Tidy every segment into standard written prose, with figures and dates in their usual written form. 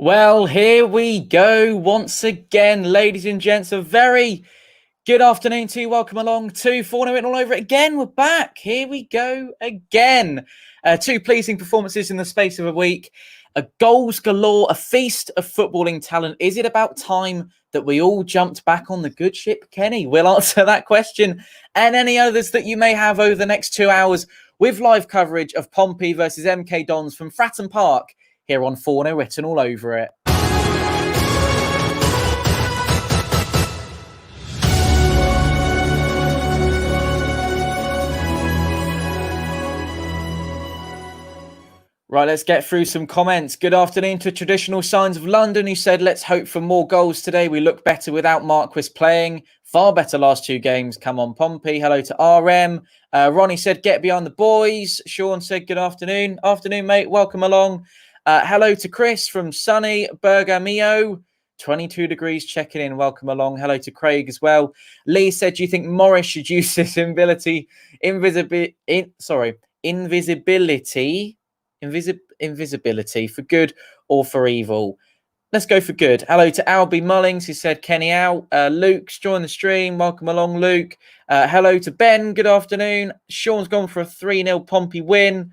Well, here we go once again, ladies and gents. A very good afternoon to you. Welcome along to Fournilwrittenalloverit again. We're back. Here we go again. Two pleasing performances in the space of a week. Goals galore, a feast of footballing talent. Is it about time that we all jumped back on the good ship, Kenny? We'll answer that question and any others that you may have over the next 2 hours with live coverage of Pompey versus MK Dons from Fratton Park here on Fournilwrittenalloverit. Right, let's get through some comments. Good afternoon to Traditional Signs of London, who said, let's hope for more goals today. We look better without Marquis playing. Far better last two games. Come on, Pompey. Hello to RM. Ronnie said, get behind the boys. Sean said, good afternoon. Afternoon, mate. Welcome along. Hello to Chris from sunny Bergamio. 22 degrees checking in. Welcome along. Hello to Craig as well. Lee said, do you think Morris should use this invisibility for good or for evil? Let's go for good. Hello to Albie Mullings, who said Kenny out. Luke's joined the stream. Welcome along, Luke. Hello to Ben. Good afternoon. Sean's gone for a 3-0 Pompey win.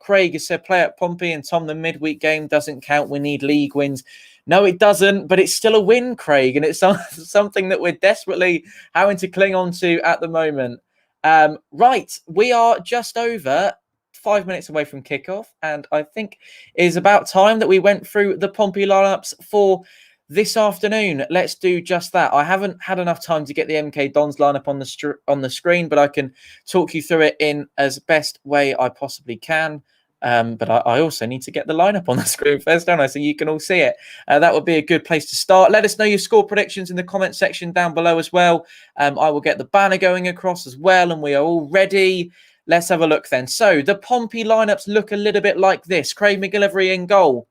Craig has said play at Pompey, and Tom, the midweek game doesn't count. We need league wins. No, it doesn't, but it's still a win, Craig, and it's something that we're desperately having to cling on to at the moment. Right, we are just over 5 minutes away from kickoff, and I think it is about time that we went through the Pompey lineups for this afternoon. Let's do just that. I haven't had enough time to get the MK Dons lineup on the screen, but I can talk you through it in as best way I possibly can. But I also need to get the lineup on the screen first, don't I? So you can all see it. That would be a good place to start. Let us know your score predictions in the comment section down below as well. I will get the banner going across as well, and we are all ready. Let's have a look then. So the Pompey lineups look a little bit like this. Craig McGillivray in goal.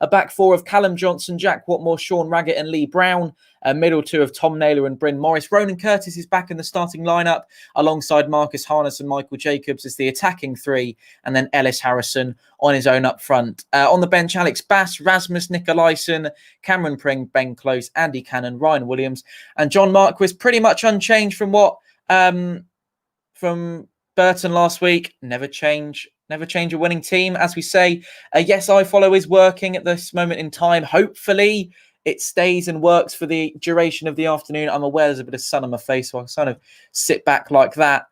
A back four of Callum Johnson, Jack Watmore, Sean Raggett and Lee Brown. A middle two of Tom Naylor and Bryn Morris. Ronan Curtis is back in the starting lineup alongside Marcus Harness and Michael Jacobs as the attacking three. And then Ellis Harrison on his own up front. On the bench, Alex Bass, Rasmus Nicolaisen, Cameron Pring, Ben Close, Andy Cannon, Ryan Williams. And John Marquis pretty much unchanged from what... from Burton last week. Never change a winning team, as we say. Yes, I follow is working at this moment in time. Hopefully it stays and works for the duration of the afternoon. I'm aware there's a bit of sun on my face, so I'll kind of sit back like that.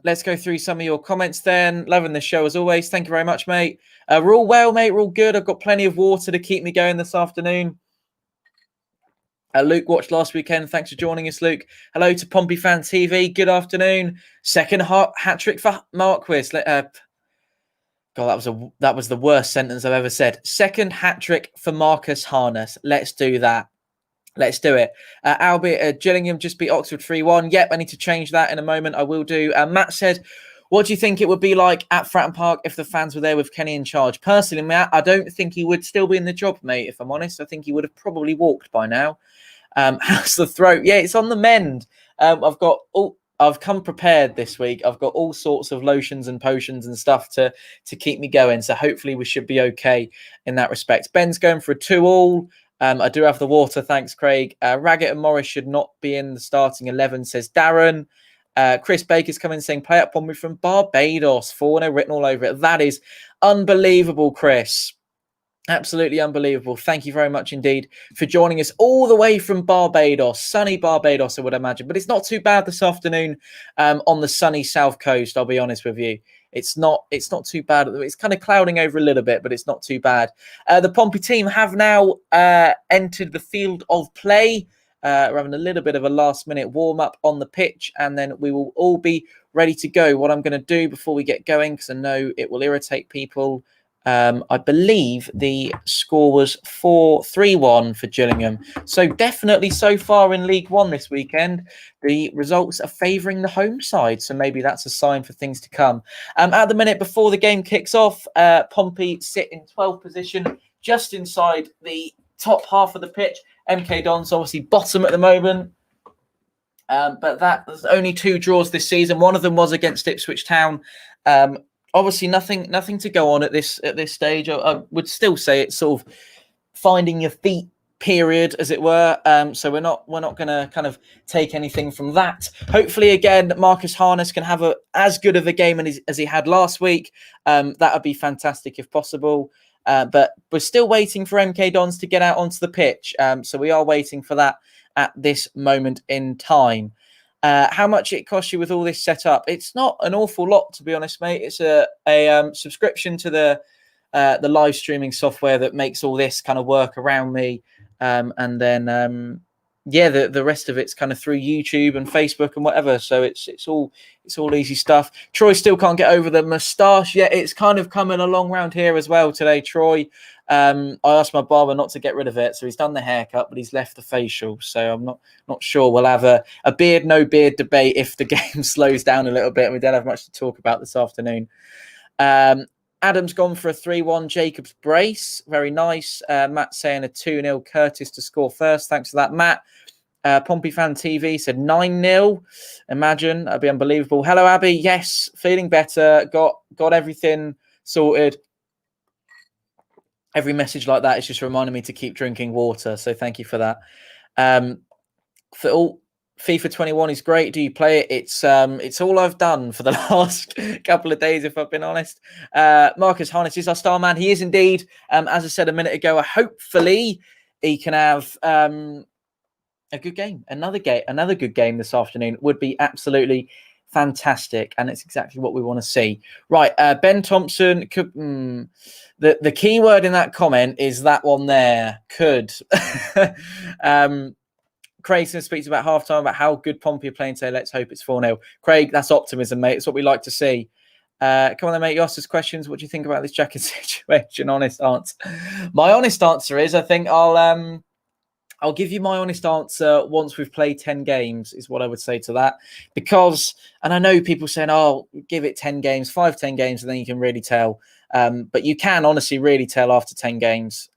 Let's go through some of your comments then. Loving the show as always. Thank you very much, mate. We're all well, mate. We're all good. I've got plenty of water to keep me going this afternoon. Luke watched last weekend. Thanks for joining us, Luke. Hello to Pompey Fan TV. Good afternoon. Second hat trick for Marquis. God, that was the worst sentence I've ever said. Second hat trick for Marcus Harness. Let's do that. Let's do it. Albeit Gillingham just beat Oxford 3-1. Yep, I need to change that in a moment. I will do. Matt said, what do you think it would be like at Fratton Park if the fans were there with Kenny in charge? Personally, Matt, I don't think he would still be in the job, mate, if I'm honest. I think he would have probably walked by now. How's the throat? Yeah, it's on the mend. I've come prepared this week. I've got all sorts of lotions and potions and stuff to keep me going. So hopefully we should be okay in that respect. Ben's going for a 2-2. I do have the water. Thanks, Craig. Raggett and Morris should not be in the starting 11, says Darren. Chris Baker's coming saying, play up Pompey from Barbados. Fournilwrittenalloverit. That is unbelievable, Chris. Absolutely unbelievable. Thank you very much indeed for joining us all the way from Barbados. Sunny Barbados, I would imagine. But it's not too bad this afternoon on the sunny south coast, I'll be honest with you. It's not too bad. It's kind of clouding over a little bit, but it's not too bad. The Pompey team have now entered the field of play. We're having a little bit of a last-minute warm-up on the pitch, and then we will all be ready to go. What I'm going to do before we get going, because I know it will irritate people, I believe the score was 3-1 for Gillingham. So definitely so far in League One this weekend, the results are favouring the home side. So maybe that's a sign for things to come. At the minute before the game kicks off, Pompey sit in 12th position, just inside the top half of the pitch. MK Dons obviously bottom at the moment. But there's only 2 draws this season. One of them was against Ipswich Town. obviously nothing to go on at this stage. I would still say it's sort of finding your feet period, as it were. So we're not going to kind of take anything from that. Hopefully, again, Marcus Harness can have as good of a game as he had last week. That would be fantastic if possible. But we're still waiting for MK Dons to get out onto the pitch. So we are waiting for that at this moment in time. How much it costs you with all this set up? It's not an awful lot, to be honest, mate. It's a subscription to the live streaming software that makes all this kind of work around me, and then the rest of it's kind of through YouTube and Facebook and whatever. So it's all easy stuff. Troy still can't get over the moustache yet. It's kind of coming along round here as well today, Troy. I asked my barber not to get rid of it, so he's done the haircut, but he's left the facial. So I'm not sure. We'll have a beard, no beard debate if the game slows down a little bit, and we don't have much to talk about this afternoon. Adam's gone for a 3-1 Jacobs brace. Very nice. Matt saying a 2-0 Curtis to score first. Thanks for that, Matt. Pompey Fan TV said 9-0. Imagine. That'd be unbelievable. Hello, Abby. Yes, feeling better. Got everything sorted. Every message like that is just reminding me to keep drinking water. So thank you for that. For all FIFA 21 is great. Do you play it? It's all I've done for the last couple of days, if I've been honest. Marcus Harness is our star man. He is indeed. As I said a minute ago, hopefully he can have a good game. Another good game this afternoon would be absolutely fantastic, and it's exactly what we want to see. Right, Ben Thompson. The key word in that comment is that one there. Could. Craig speaks about halftime, about how good Pompey are playing today. Let's hope it's 4-0. Craig, that's optimism, mate. It's what we like to see. Come on then, mate. You asked us questions. What do you think about this jacket situation? Honest answer. My honest answer is I think I'll give you my honest answer once we've played 10 games, is what I would say to that. Because, and I know people saying, oh, give it 10 games, 10 games, and then you can really tell. But you can honestly really tell after 10 games.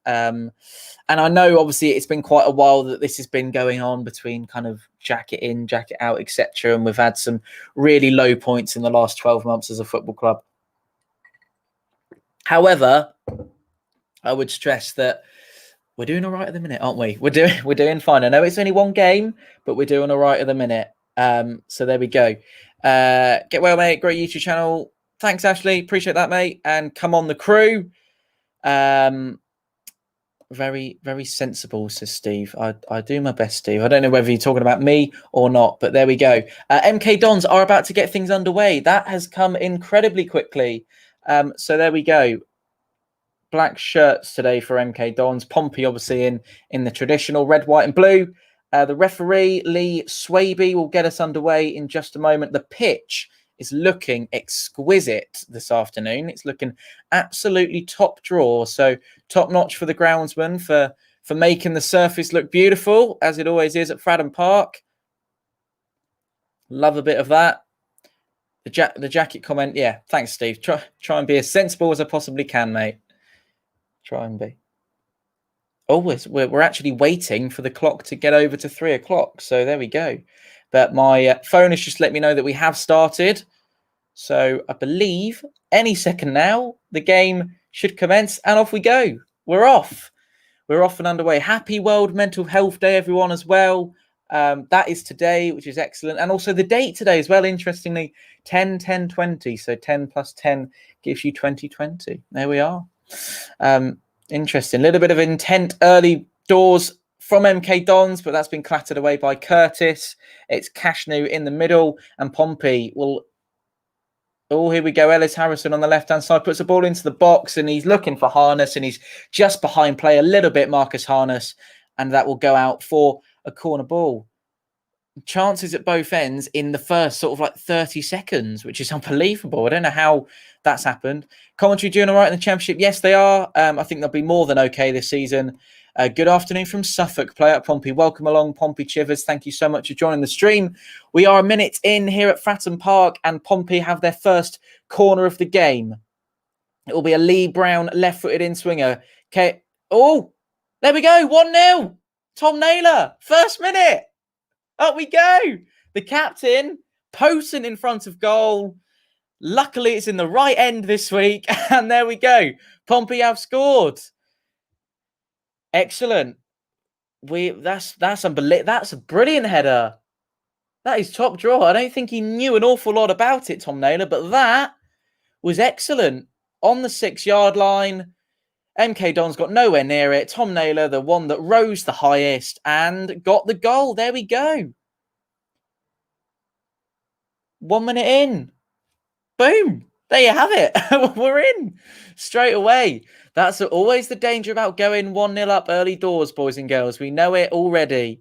And I know, obviously, it's been quite a while that this has been going on between kind of jacket in, jacket out, etc. And we've had some really low points in the last 12 months as a football club. However, I would stress that we're doing all right at the minute, aren't we? We're doing fine. I know it's only one game, but we're doing all right at the minute. So there we go. Get well, mate. Great YouTube channel. Thanks, Ashley. Appreciate that, mate. And come on, the crew. Very, very sensible, says Steve. I do my best, Steve. I don't know whether you're talking about me or not, but there we go. MK Dons are about to get things underway. That has come incredibly quickly. So there we go. Black shirts today for MK Dons. Pompey, obviously, in the traditional red, white, and blue. The referee, Lee Swaby, will get us underway in just a moment. The pitch is looking exquisite this afternoon. It's looking absolutely top draw. So top notch for the groundsman for making the surface look beautiful, as it always is at Fradham Park. Love a bit of that. The jacket comment, yeah. Thanks, Steve. Try and be as sensible as I possibly can, mate. Try and be. Oh, we're actually waiting for the clock to get over to 3 o'clock. So there we go. But my phone has just let me know that we have started. So I believe any second now, the game should commence, and off we go. We're off. We're off and underway. Happy World Mental Health Day, everyone, as well. That is today, which is excellent. And also the date today as well, interestingly, 10-10-20. So 10 plus 10 gives you 2020. There we are. Interesting. A little bit of intent early doors from MK Dons, but that's been clattered away by Curtis. It's Cashnew in the middle, and Pompey will... Oh, here we go. Ellis Harrison on the left-hand side puts the ball into the box, and he's looking for Harness, and he's just behind play a little bit, Marcus Harness, and that will go out for a corner ball. Chances at both ends in the first sort of like 30 seconds, which is unbelievable. I don't know how that's happened. Commentary doing all right in the Championship? Yes, they are. I think they'll be more than okay this season. Good afternoon from Suffolk, player at Pompey. Welcome along, Pompey Chivers. Thank you so much for joining the stream. We are a minute in here at Fratton Park, and Pompey have their first corner of the game. It will be a Lee Brown left-footed in-swinger. Okay. Oh, there we go. 1-0. Tom Naylor, first minute. Up we go. The captain, potent in front of goal. Luckily, it's in the right end this week. And there we go. Pompey have scored. Excellent. That's unbelievable. That's a brilliant header. That is top draw. I don't think he knew an awful lot about it, Tom Naylor, but that was excellent. On the 6-yard line, MK Don's got nowhere near it. Tom Naylor, the one that rose the highest and got the goal. There we go. 1 minute in. Boom. There you have it. We're in straight away. That's always the danger about going 1-0 up early doors, boys and girls. We know it already.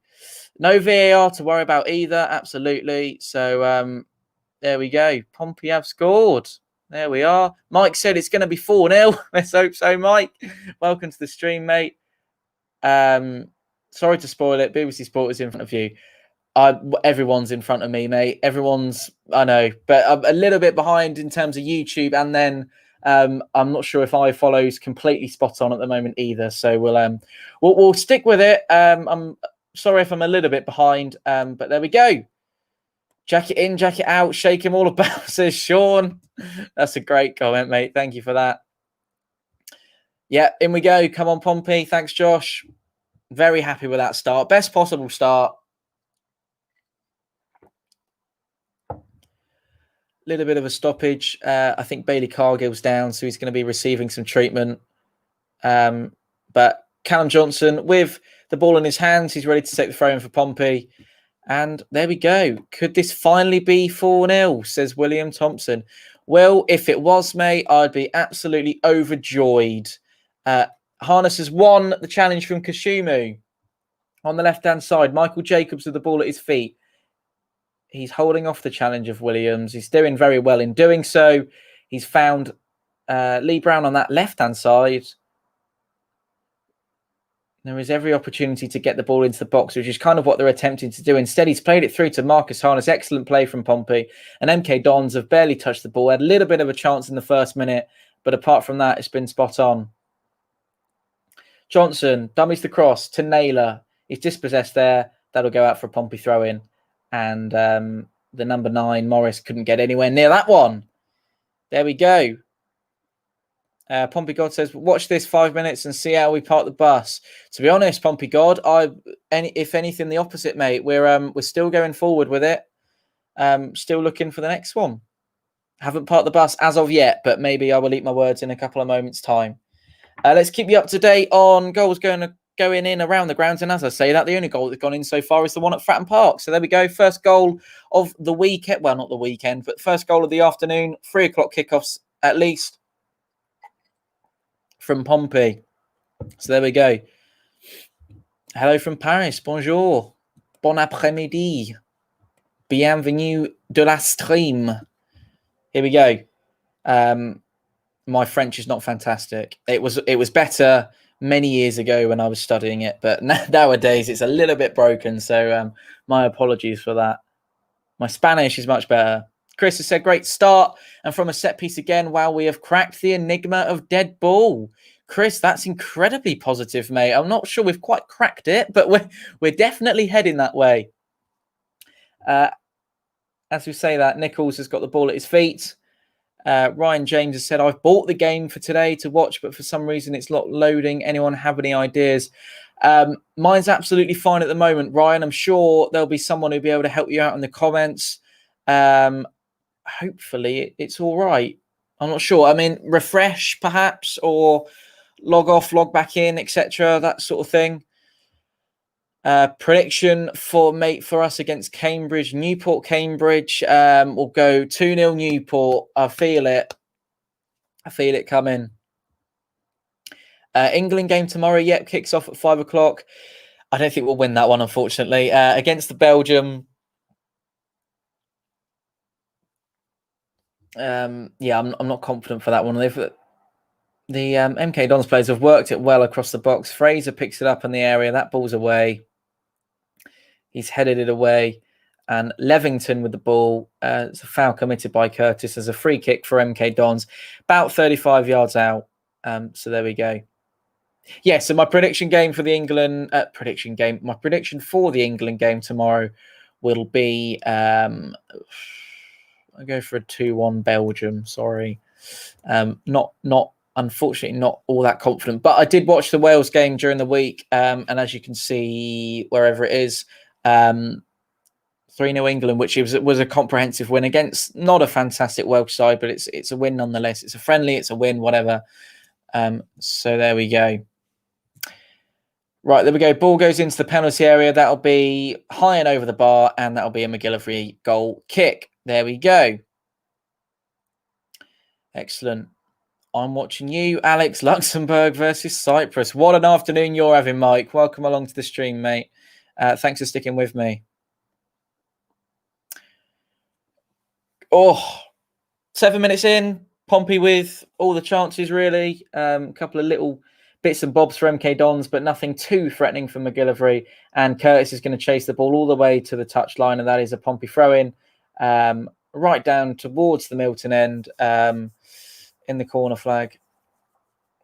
No VAR to worry about either. Absolutely. So there we go. Pompey have scored. There we are. Mike said it's going to be 4-0. Let's hope so, Mike. Welcome to the stream, mate. Sorry to spoil it. BBC Sport is in front of you. Everyone's in front of me, mate. I know, but I'm a little bit behind in terms of YouTube, and then I'm not sure if iFollow's completely spot on at the moment either. So we'll stick with it. I'm sorry if I'm a little bit behind, but there we go. Jacket in, jacket out, shake him all about, says Sean. That's a great comment, mate. Thank you for that. Yeah, in we go. Come on, Pompey. Thanks, Josh. Very happy with that start. Best possible start. Little bit of a stoppage. I think Bailey Cargill's down, so he's going to be receiving some treatment. But Callum Johnson, with the ball in his hands, he's ready to take the throw in for Pompey. And there we go. Could this finally be 4-0, says William Thompson. Well, if it was, mate, I'd be absolutely overjoyed. Harness has won the challenge from Kashumu. On the left-hand side, Michael Jacobs with the ball at his feet. He's holding off the challenge of Williams. He's doing very well in doing so. He's found Lee Brown on that left-hand side. There is every opportunity to get the ball into the box, which is kind of what they're attempting to do. Instead, he's played it through to Marcus Harness. Excellent play from Pompey. And MK Dons have barely touched the ball. Had a little bit of a chance in the first minute, but apart from that, it's been spot on. Johnson dummies the cross to Naylor. He's dispossessed there. That'll go out for a Pompey throw-in. And the number 9, Morris, couldn't get anywhere near that one. There we go. Pompey God says, watch this 5 minutes and see how we park the bus. To be honest, Pompey God, if anything, the opposite, mate. We're still going forward with it. Still looking for the next one. Haven't parked the bus as of yet, but maybe I will eat my words in a couple of moments' time. Let's keep you up to date on goals going in around the grounds. And as I say that, the only goal that's gone in so far is the one at Fratton Park. So there we go. First goal of the weekend. Well, not the weekend, but first goal of the afternoon. 3 o'clock kickoffs at least from Pompey. So there we go. Hello from Paris. Bonjour. Bon après-midi. Bienvenue de la stream. Here we go. My French is not fantastic. It was better many years ago when I was studying it, but nowadays it's a little bit broken. So my apologies for that. My Spanish is much better. Chris has said, great start. And from a set piece again, wow, we have cracked the enigma of dead ball. Chris, that's incredibly positive, mate. I'm not sure we've quite cracked it, but we're definitely heading that way. As we say that, Nichols has got the ball at his feet. Ryan James has said, I've bought the game for today to watch, but for some reason it's not loading. Anyone have any ideas? Mine's absolutely fine at the moment, Ryan. I'm sure there'll be someone who'll be able to help you out in the comments. Hopefully it's all right. I'm not sure. I mean, refresh perhaps, or log off, log back in, etc. That sort of thing. Prediction for us against Cambridge, Newport, Cambridge. We'll go 2-0 Newport. I feel it. I feel it coming. England game tomorrow. Yep, kicks off at 5 o'clock. I don't think we'll win that one, unfortunately. Against the Belgium. Yeah, I'm not confident for that one. The MK Dons players have worked it well across the box. Fraser picks it up in the area. That ball's away. He's headed it away. And Levington with the ball. It's a foul committed by Curtis as a free kick for MK Dons. About 35 yards out. So there we go. Yeah, so my prediction game for the England... My prediction for the England game tomorrow will be... I go for a 2-1 Belgium. Sorry, not unfortunately not all that confident. But I did watch the Wales game during the week, and as you can see, wherever it is, 3-0 England, which was a comprehensive win against not a fantastic Welsh side, but it's a win nonetheless. It's a friendly, it's a win, whatever. So there we go. Right, there we go. Ball goes into the penalty area. That'll be high and over the bar, and that'll be a McGillivray goal kick. There we go. Excellent. I'm watching you, Alex. Luxembourg versus Cyprus. What an afternoon you're having, Mike. Welcome along to the stream, mate. Thanks for sticking with me. Oh, 7 minutes in. Pompey with all the chances, really. A couple of little bits and bobs for MK Dons, but nothing too threatening for McGillivray. And Curtis is going to chase the ball all the way to the touchline, and that is a Pompey throw-in right down towards the Milton end in the corner flag.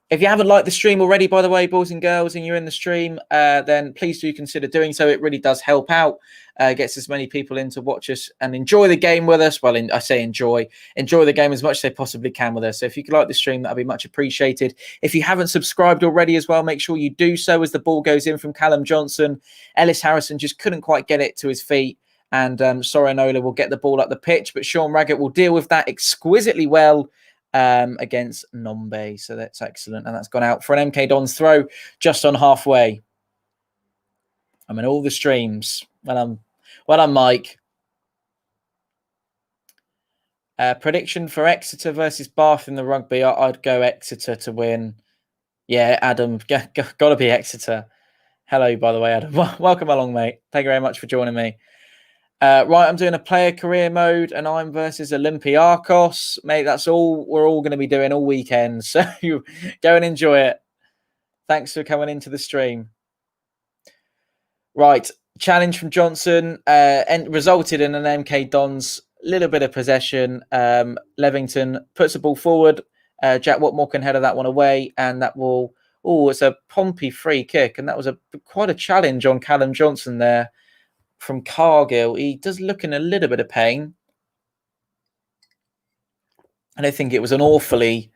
If you haven't liked the stream already, by the way, boys and girls, and you're in the stream, then please do consider doing so. It really does help out. Gets as many people in to watch us and enjoy the game with us. Well, I say enjoy the game as much as they possibly can with us. So if you could like the stream, that'd be much appreciated. If you haven't subscribed already as well, make sure you do so as the ball goes in from Callum Johnson. Ellis Harrison just couldn't quite get it to his feet. And Sorinola will get the ball up the pitch, but Sean Raggett will deal with that exquisitely well against Nombe. So that's excellent. And that's gone out for an MK Dons throw just on halfway. I'm in all the streams. Well, I'm Mike. Prediction for Exeter versus Bath in the rugby. I'd go Exeter to win. Yeah, Adam, got to be Exeter. Hello, by the way, Adam. Welcome along, mate. Thank you very much for joining me. Right, I'm doing a player career mode, and I'm versus Olympiacos. Mate, that's all we're all going to be doing all weekend. So go and enjoy it. Thanks for coming into the stream. Right, challenge from Johnson and resulted in an MK Dons little bit of possession. Levington puts the ball forward. Jack Watmore can header that one away, and that will. Oh, it's a Pompey free kick, and that was quite a challenge on Callum Johnson there from Cargill. He does look in a little bit of pain. I don't think it was an awfully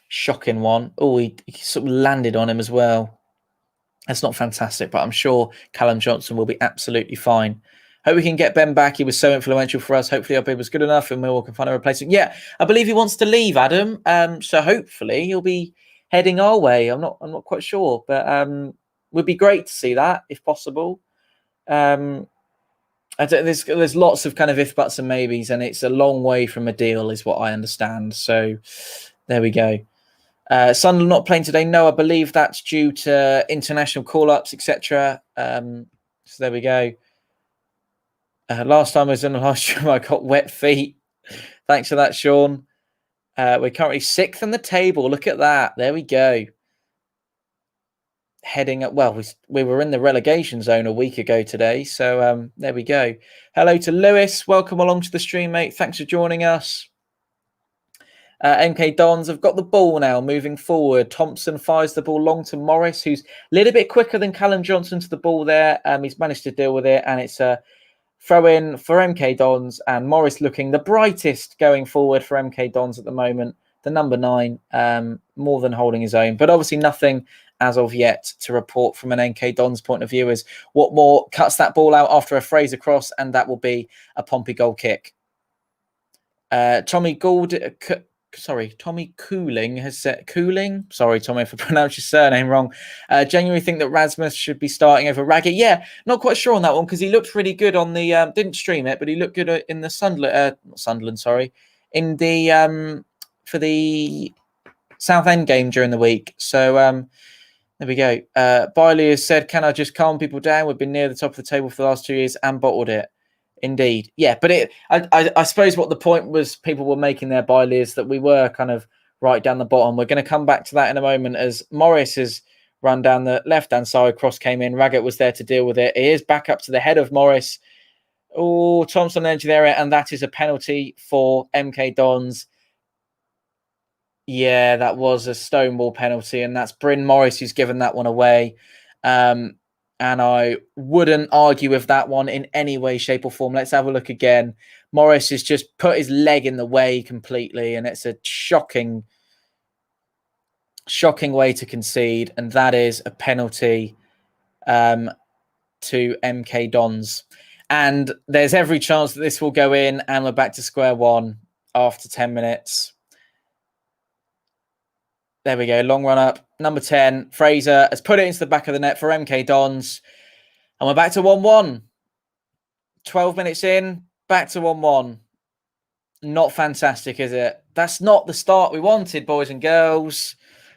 shocking one. Oh, he sort of landed on him as well. That's not fantastic, but I'm sure Callum Johnson will be absolutely fine. Hope we can get Ben back. He was so influential for us. Hopefully our bid was good enough and Millwall can find a replacement. Yeah, I believe he wants to leave, Adam. So hopefully he'll be heading our way. I'm not quite sure, but would be great to see that if possible. There's lots of kind of if, buts and maybes, and it's a long way from a deal is what I understand. So there we go. Sunderland not playing today. No, I believe that's due to international call-ups, etc. So there we go. Last time I was in the last stream, I got wet feet. Thanks for that, Sean. We're currently 6th on the table. Look at that. There we go. Heading up. Well, we were in the relegation zone a week ago today. So there we go. Hello to Lewis. Welcome along to the stream, mate. Thanks for joining us. MK Dons have got the ball now, moving forward. Thompson fires the ball long to Morris, who's a little bit quicker than Callum Johnson to the ball there. He's managed to deal with it, and it's a throw-in for MK Dons, and Morris looking the brightest going forward for MK Dons at the moment. The number 9, more than holding his own, but obviously nothing as of yet to report from an MK Dons point of view as Watmore cuts that ball out after a Fraser cross, and that will be a Pompey goal kick. Tommy Cooling has said Cooling. Sorry, Tommy, if I pronounced your surname wrong. Genuinely think that Rasmus should be starting over Raggett. Yeah, not quite sure on that one because he looked really good on the. Didn't stream it, but he looked good in the Sunderland. Sorry, in the for the Southend game during the week. So there we go. Biley has said, "Can I just calm people down? We've been near the top of the table for the last 2 years and bottled it." Indeed. Yeah, but I suppose what the point was people were making there, Biley, is that we were kind of right down the bottom. We're going to come back to that in a moment as Morris has run down the left-hand side. Cross came in. Raggett was there to deal with it. He is back up to the head of Morris. Oh, Thompson edge there, and that is a penalty for MK Dons. Yeah, that was a stonewall penalty, and that's Bryn Morris who's given that one away. And I wouldn't argue with that one in any way, shape, or form. Let's have a look again. Morris has just put his leg in the way completely, and it's a shocking way to concede, and that is a penalty to MK Dons. And there's every chance that this will go in, and we're back to square one after 10 minutes. There we go. Long run up. Number 10, Fraser has put it into the back of the net for MK Dons. And we're back to 1-1. 12 minutes in, back to 1-1. Not fantastic, is it? That's not the start we wanted, boys and girls.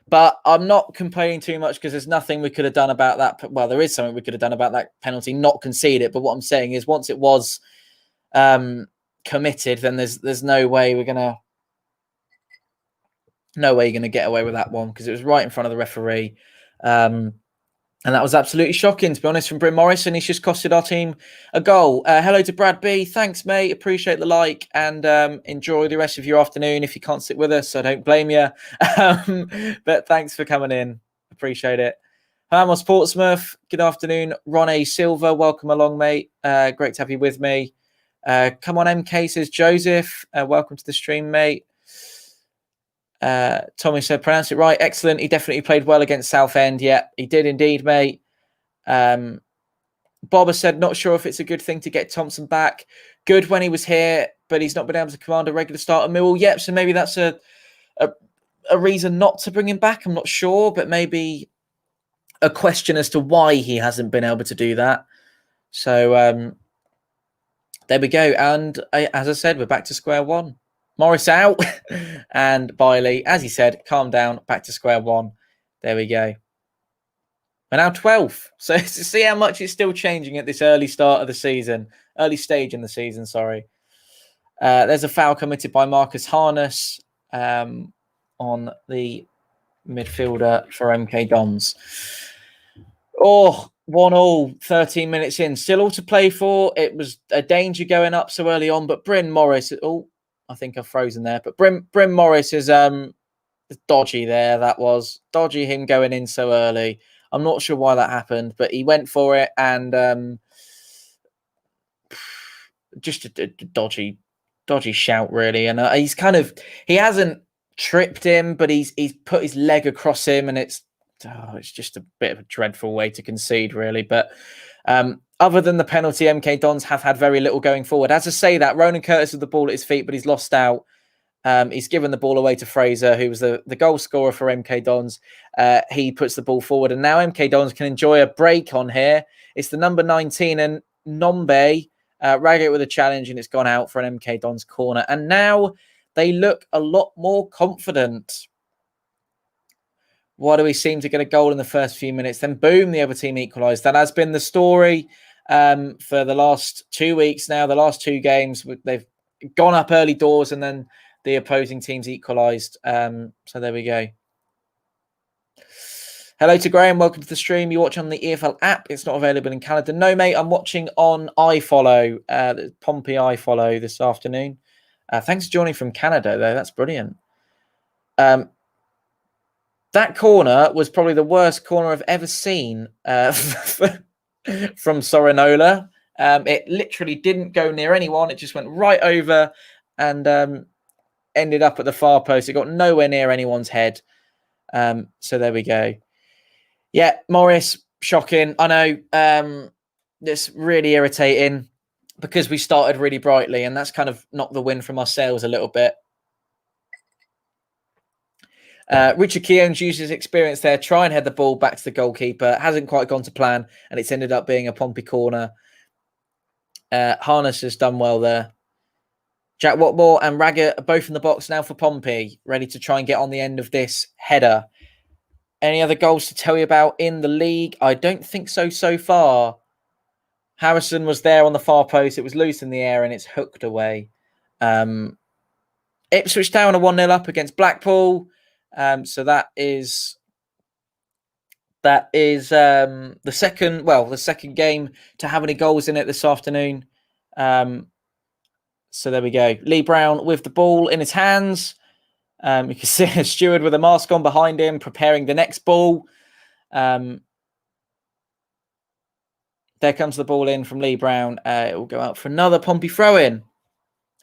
But I'm not complaining too much because there's nothing we could have done about that. Well, there is something we could have done about that penalty, not concede it. But what I'm saying is once it was committed, then there's no way you're going to get away with that one because it was right in front of the referee. And that was absolutely shocking, to be honest, from Bryn Morris, and he's just costed our team a goal. Hello to Brad B. Thanks, mate. Appreciate the like, and enjoy the rest of your afternoon. If you can't sit with us, I don't blame you. But thanks for coming in. Appreciate it. Amos Portsmouth, good afternoon. Ron A. Silver, welcome along, mate. Great to have you with me. Come on, MK, says Joseph. Welcome to the stream, mate. Tommy said, pronounce it right. Excellent. He definitely played well against Southend. Yeah, he did indeed, mate. Bob has said, not sure if it's a good thing to get Thompson back. Good when he was here, but he's not been able to command a regular start at Millwall. Yep, so maybe that's a reason not to bring him back. I'm not sure, but maybe a question as to why he hasn't been able to do that. So there we go. And as I said, we're back to square one. Morris out and Biley, as he said, calm down, back to square one. There we go. We're now 12th. So to see how much it's still changing at this early stage in the season, sorry. There's a foul committed by Marcus Harness on the midfielder for MK Dons. 1-1, 13 minutes in. Still all to play for. It was a danger going up so early on, but Bryn Morris... I think I've frozen there, but Bryn Morris is dodgy there. That was dodgy, him going in so early. I'm not sure why that happened, but he went for it, and just a dodgy shout, really. And he hasn't tripped him, but he's put his leg across him, and it's just a bit of a dreadful way to concede, really. But other than the penalty, MK Dons have had very little going forward. As I say that, Ronan Curtis with the ball at his feet, but he's lost out. He's given the ball away to Fraser, who was the goal scorer for MK Dons. He puts the ball forward, and now MK Dons can enjoy a break on here. It's the number 19, and Nombe rag it with a challenge, and it's gone out for an MK Dons corner. And now they look a lot more confident. Why do we seem to get a goal in the first few minutes? Then boom, the other team equalised. That has been the story for the last 2 weeks now. The last two games, they've gone up early doors and then the opposing teams equalised. So there we go. Hello to Graham. Welcome to the stream. You watch on the EFL app. It's not available in Canada. No, mate, I'm watching on iFollow, Pompey iFollow this afternoon. Thanks for joining from Canada, though. That's brilliant. That corner was probably the worst corner I've ever seen from Sorinola. It literally didn't go near anyone. It just went right over and ended up at the far post. It got nowhere near anyone's head. So there we go. Yeah, Morris, shocking. I know it's really irritating because we started really brightly, and that's kind of knocked the wind from our sails a little bit. Richard Keown's used his experience there, try and head the ball back to the goalkeeper. Hasn't quite gone to plan, and it's ended up being a Pompey corner. Harness has done well there. Jack Watmore and Raggett are both in the box now for Pompey, ready to try and get on the end of this header. Any other goals to tell you about in the league? I don't think so far. Harrison was there on the far post. It was loose in the air, and it's hooked away. Ipswich Town are 1-0 up against Blackpool. So that is the second game to have any goals in it this afternoon. So there we go. Lee Brown with the ball in his hands. You can see a steward with a mask on behind him, preparing the next ball. There comes the ball in from Lee Brown. It will go out for another Pompey throw-in.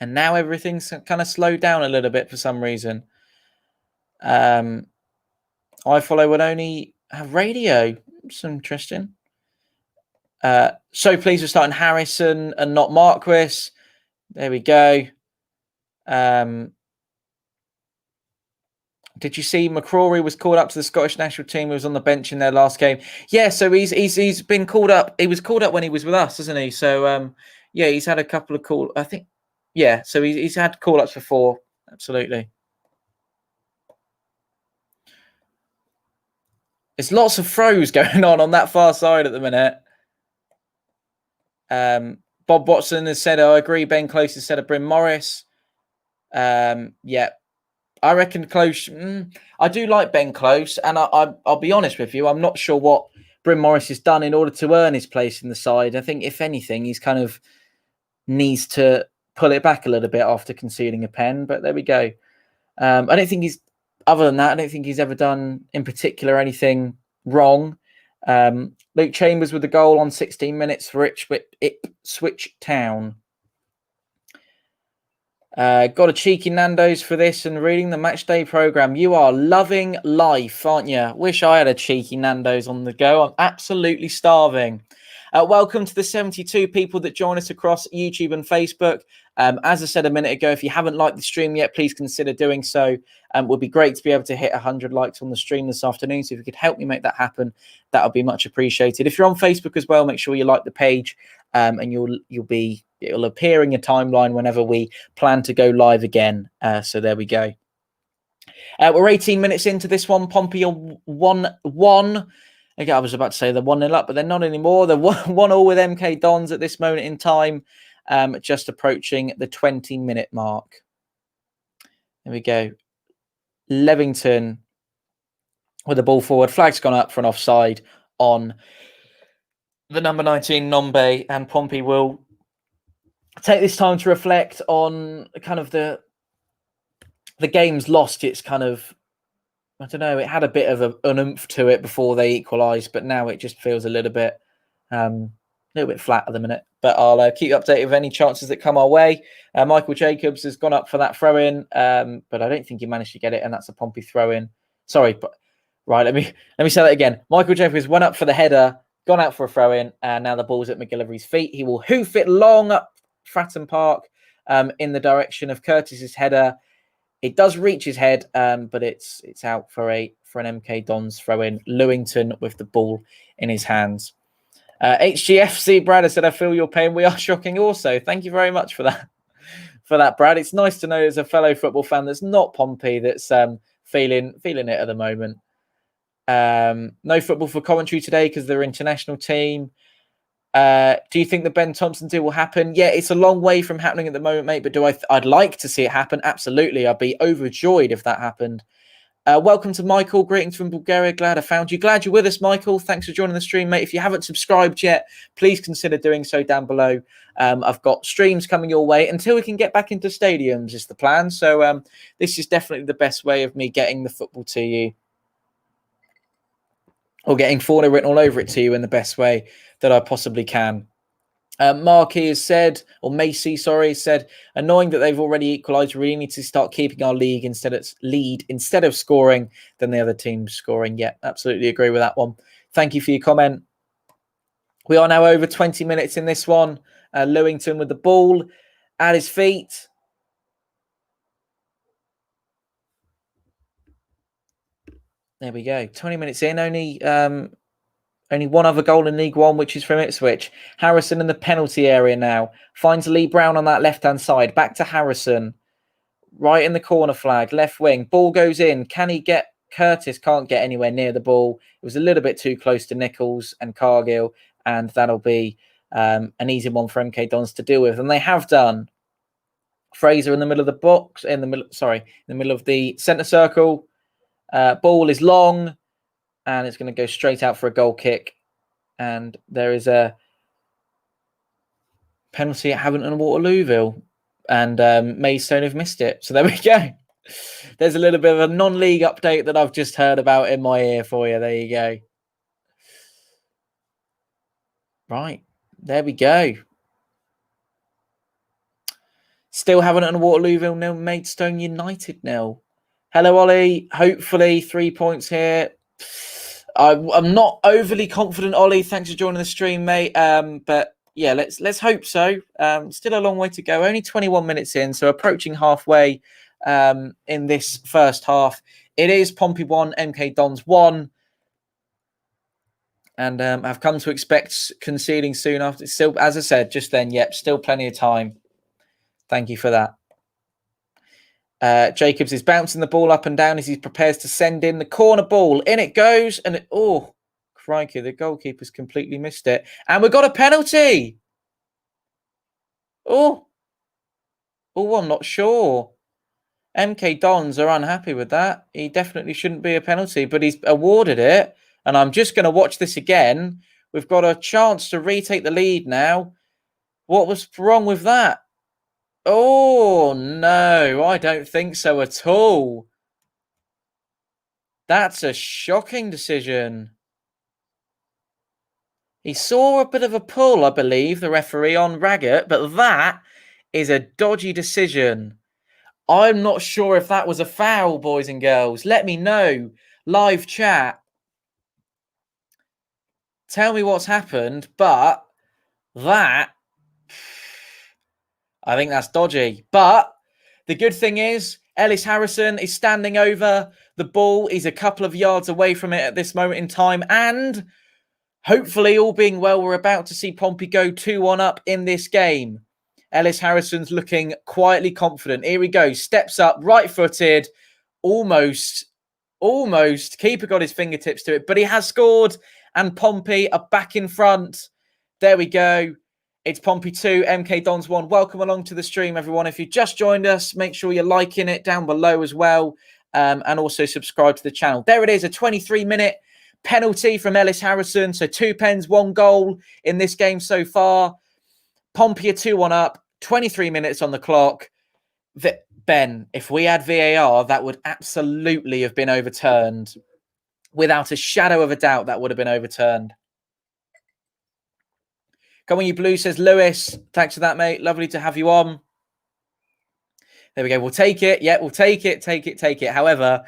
And now everything's kind of slowed down a little bit for some reason. I Follow would only have radio. It's interesting. So pleased we're starting Harrison and not Marquis. There we go. Did you see McCrory was called up to the Scottish national team? He was on the bench in their last game. Yeah, so he's been called up. He was called up when he was with us, isn't he? So yeah, he's had a couple of call. I think yeah. So he's had call ups before. Absolutely. There's lots of throws going on that far side at the minute. Bob Watson has said, I agree. Ben Close has said, Bryn Morris. Yeah, I reckon Close. I do like Ben Close, and I'll be honest with you. I'm not sure what Bryn Morris has done in order to earn his place in the side. I think, if anything, he's kind of needs to pull it back a little bit after conceding a pen. But there we go. I don't think he's. Other than that, I don't think he's ever done in particular anything wrong. Luke Chambers with the goal on 16 minutes for Ipswich Town. Got a cheeky Nando's for this and reading the match day programme. You are loving life, aren't you? Wish I had a cheeky Nando's on the go. I'm absolutely starving. Welcome to the 72 people that join us across YouTube and Facebook. As I said a minute ago, if you haven't liked the stream yet, please consider doing so. It would be great to be able to hit 100 likes on the stream this afternoon. So if you could help me make that happen, that would be much appreciated. If you're on Facebook as well, make sure you like the page, and it'll appear in your timeline whenever we plan to go live again. So there we go. We're 18 minutes into this one. Pompey are 1-1. Again, I was about to say they're 1-0 up, but they're not anymore. They're 1-1 with MK Dons at this moment in time, just approaching the 20-minute mark. There we go. Levington with the ball forward. Flag's gone up for an offside on the number 19, Nombe, and Pompey will take this time to reflect on kind of the game's lost its kind of, I don't know, it had a bit of an oomph to it before they equalised, but now it just feels a little bit flat at the minute. But I'll keep you updated with any chances that come our way. Michael Jacobs has gone up for that throw-in, but I don't think he managed to get it, and that's a Pompey throw-in. Sorry, but right, let me say that again. Michael Jacobs went up for the header, gone out for a throw-in, and now the ball's at McGillivray's feet. He will hoof it long up Fratton Park in the direction of Curtis's header. It does reach his head, but it's out for an MK Dons throw-in. Lewington with the ball in his hands. HGFC Brad has said, I feel your pain. We are shocking also. Thank you very much for that, Brad. It's nice to know there's a fellow football fan that's not Pompey that's feeling it at the moment. No football for commentary today because they're international team. Do you think the Ben Thompson deal will happen? Yeah, it's a long way from happening at the moment, mate. But I'd like to see it happen. Absolutely. I'd be overjoyed if that happened. Welcome to Michael. Greetings from Bulgaria. Glad I found you. Glad you're with us, Michael. Thanks for joining the stream, mate. If you haven't subscribed yet, please consider doing so down below. I've got streams coming your way until we can get back into stadiums is the plan. So this is definitely the best way of me getting the football to you, or getting Fournilwrittenalloverit to you in the best way that I possibly can. Marky has said, or Macy, sorry, said, annoying that they've already equalised. We really need to start keeping our lead instead of scoring than the other teams scoring. Yeah, absolutely agree with that one. Thank you for your comment. We are now over 20 minutes in this one. Lewington with the ball at his feet. There we go. 20 minutes in, only one other goal in League One, which is from Ipswich. Harrison in the penalty area now. Finds Lee Brown on that left-hand side. Back to Harrison. Right in the corner flag. Left wing. Ball goes in. Can he get... Curtis can't get anywhere near the ball. It was a little bit too close to Nichols and Cargill. And that'll be an easy one for MK Dons to deal with. And they have done. Fraser in the middle of the box. In the middle of the centre circle. Ball is long. And it's going to go straight out for a goal kick. And there is a penalty at Havant and Waterlooville. And Maidstone have missed it. So there we go. There's a little bit of a non-league update that I've just heard about in my ear for you. There you go. Right. There we go. Still haven't on Waterlooville nil, Maidstone United nil. Hello, Ollie. Hopefully 3 points here. I'm not overly confident, Ollie. Thanks for joining the stream, mate. But yeah, let's hope so. Still a long way to go. Only 21 minutes in, so approaching halfway in this first half. It is Pompey 1, MK Dons 1. And I've come to expect conceding soon after. Still, as I said just then, yep, still plenty of time. Thank you for that. Jacobs is bouncing the ball up and down as he prepares to send in the corner ball. In it goes, and oh, crikey, the goalkeeper's completely missed it. And we've got a penalty. Oh, I'm not sure. MK Dons are unhappy with that. He definitely shouldn't be a penalty, but he's awarded it. And I'm just going to watch this again. We've got a chance to retake the lead now. What was wrong with that? Oh, no, I don't think so at all. That's a shocking decision. He saw a bit of a pull, I believe, the referee on Raggett, but that is a dodgy decision. I'm not sure if that was a foul, boys and girls. Let me know. Live chat. Tell me what's happened, but that, I think that's dodgy. But the good thing is, Ellis Harrison is standing over the ball. He's a couple of yards away from it at this moment in time. And hopefully, all being well, we're about to see Pompey go 2-1 up in this game. Ellis Harrison's looking quietly confident. Here we go. Steps up, right-footed. Almost. Keeper got his fingertips to it, but he has scored. And Pompey are back in front. There we go. It's Pompey 2, MK Dons 1. Welcome along to the stream, everyone. If you just joined us, make sure you're liking it down below as well. And also subscribe to the channel. There it is, a 23-minute penalty from Ellis Harrison. So 2 pens, 1 goal in this game so far. Pompey are 2-1 up, 23 minutes on the clock. Ben, if we had VAR, that would absolutely have been overturned. Without a shadow of a doubt, that would have been overturned. Come on, you blue, says Lewis. Thanks for that, mate. Lovely to have you on. There we go. We'll take it. Yeah, we'll take it. Take it. However,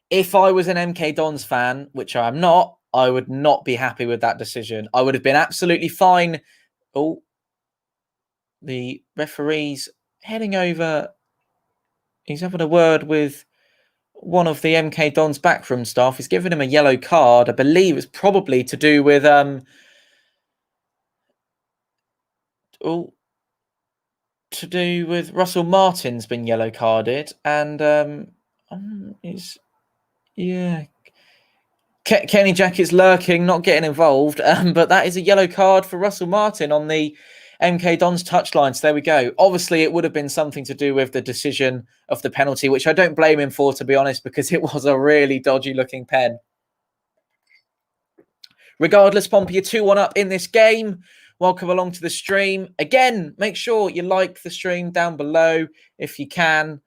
if I was an MK Dons fan, which I'm not, I would not be happy with that decision. I would have been absolutely fine. Oh, the referee's heading over. He's having a word with one of the MK Dons backroom staff. He's given him a yellow card. I believe it's probably to do with Russell Martin's been yellow carded, and Kenny Jackett's lurking, not getting involved, but that is a yellow card for Russell Martin on the MK Dons touchline. So there we go. Obviously, it would have been something to do with the decision of the penalty, which I don't blame him for, to be honest, because it was a really dodgy looking pen. Regardless, Pompey are 2-1 up in this game. Welcome along to the stream. Again, make sure you like the stream down below if you can.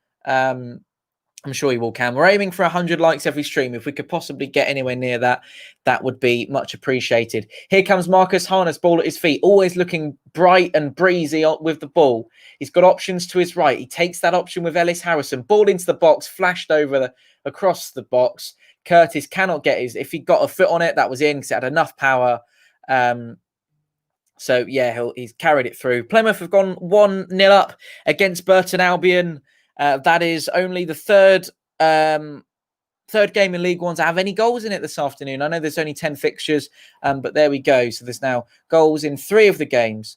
I'm sure you all can. We're aiming for 100 likes every stream. If we could possibly get anywhere near that, that would be much appreciated. Here comes Marcus Harness, ball at his feet, always looking bright and breezy with the ball. He's got options to his right. He takes that option with Ellis Harrison. Ball into the box, flashed over across the box. Curtis cannot get his. If he got a foot on it, that was in because it had enough power. So, yeah, he's carried it through. Plymouth have gone 1-0 up against Burton Albion. That is only the third game in League One to have any goals in it this afternoon. I know there's only 10 fixtures, but there we go. So there's now goals in 3 of the games.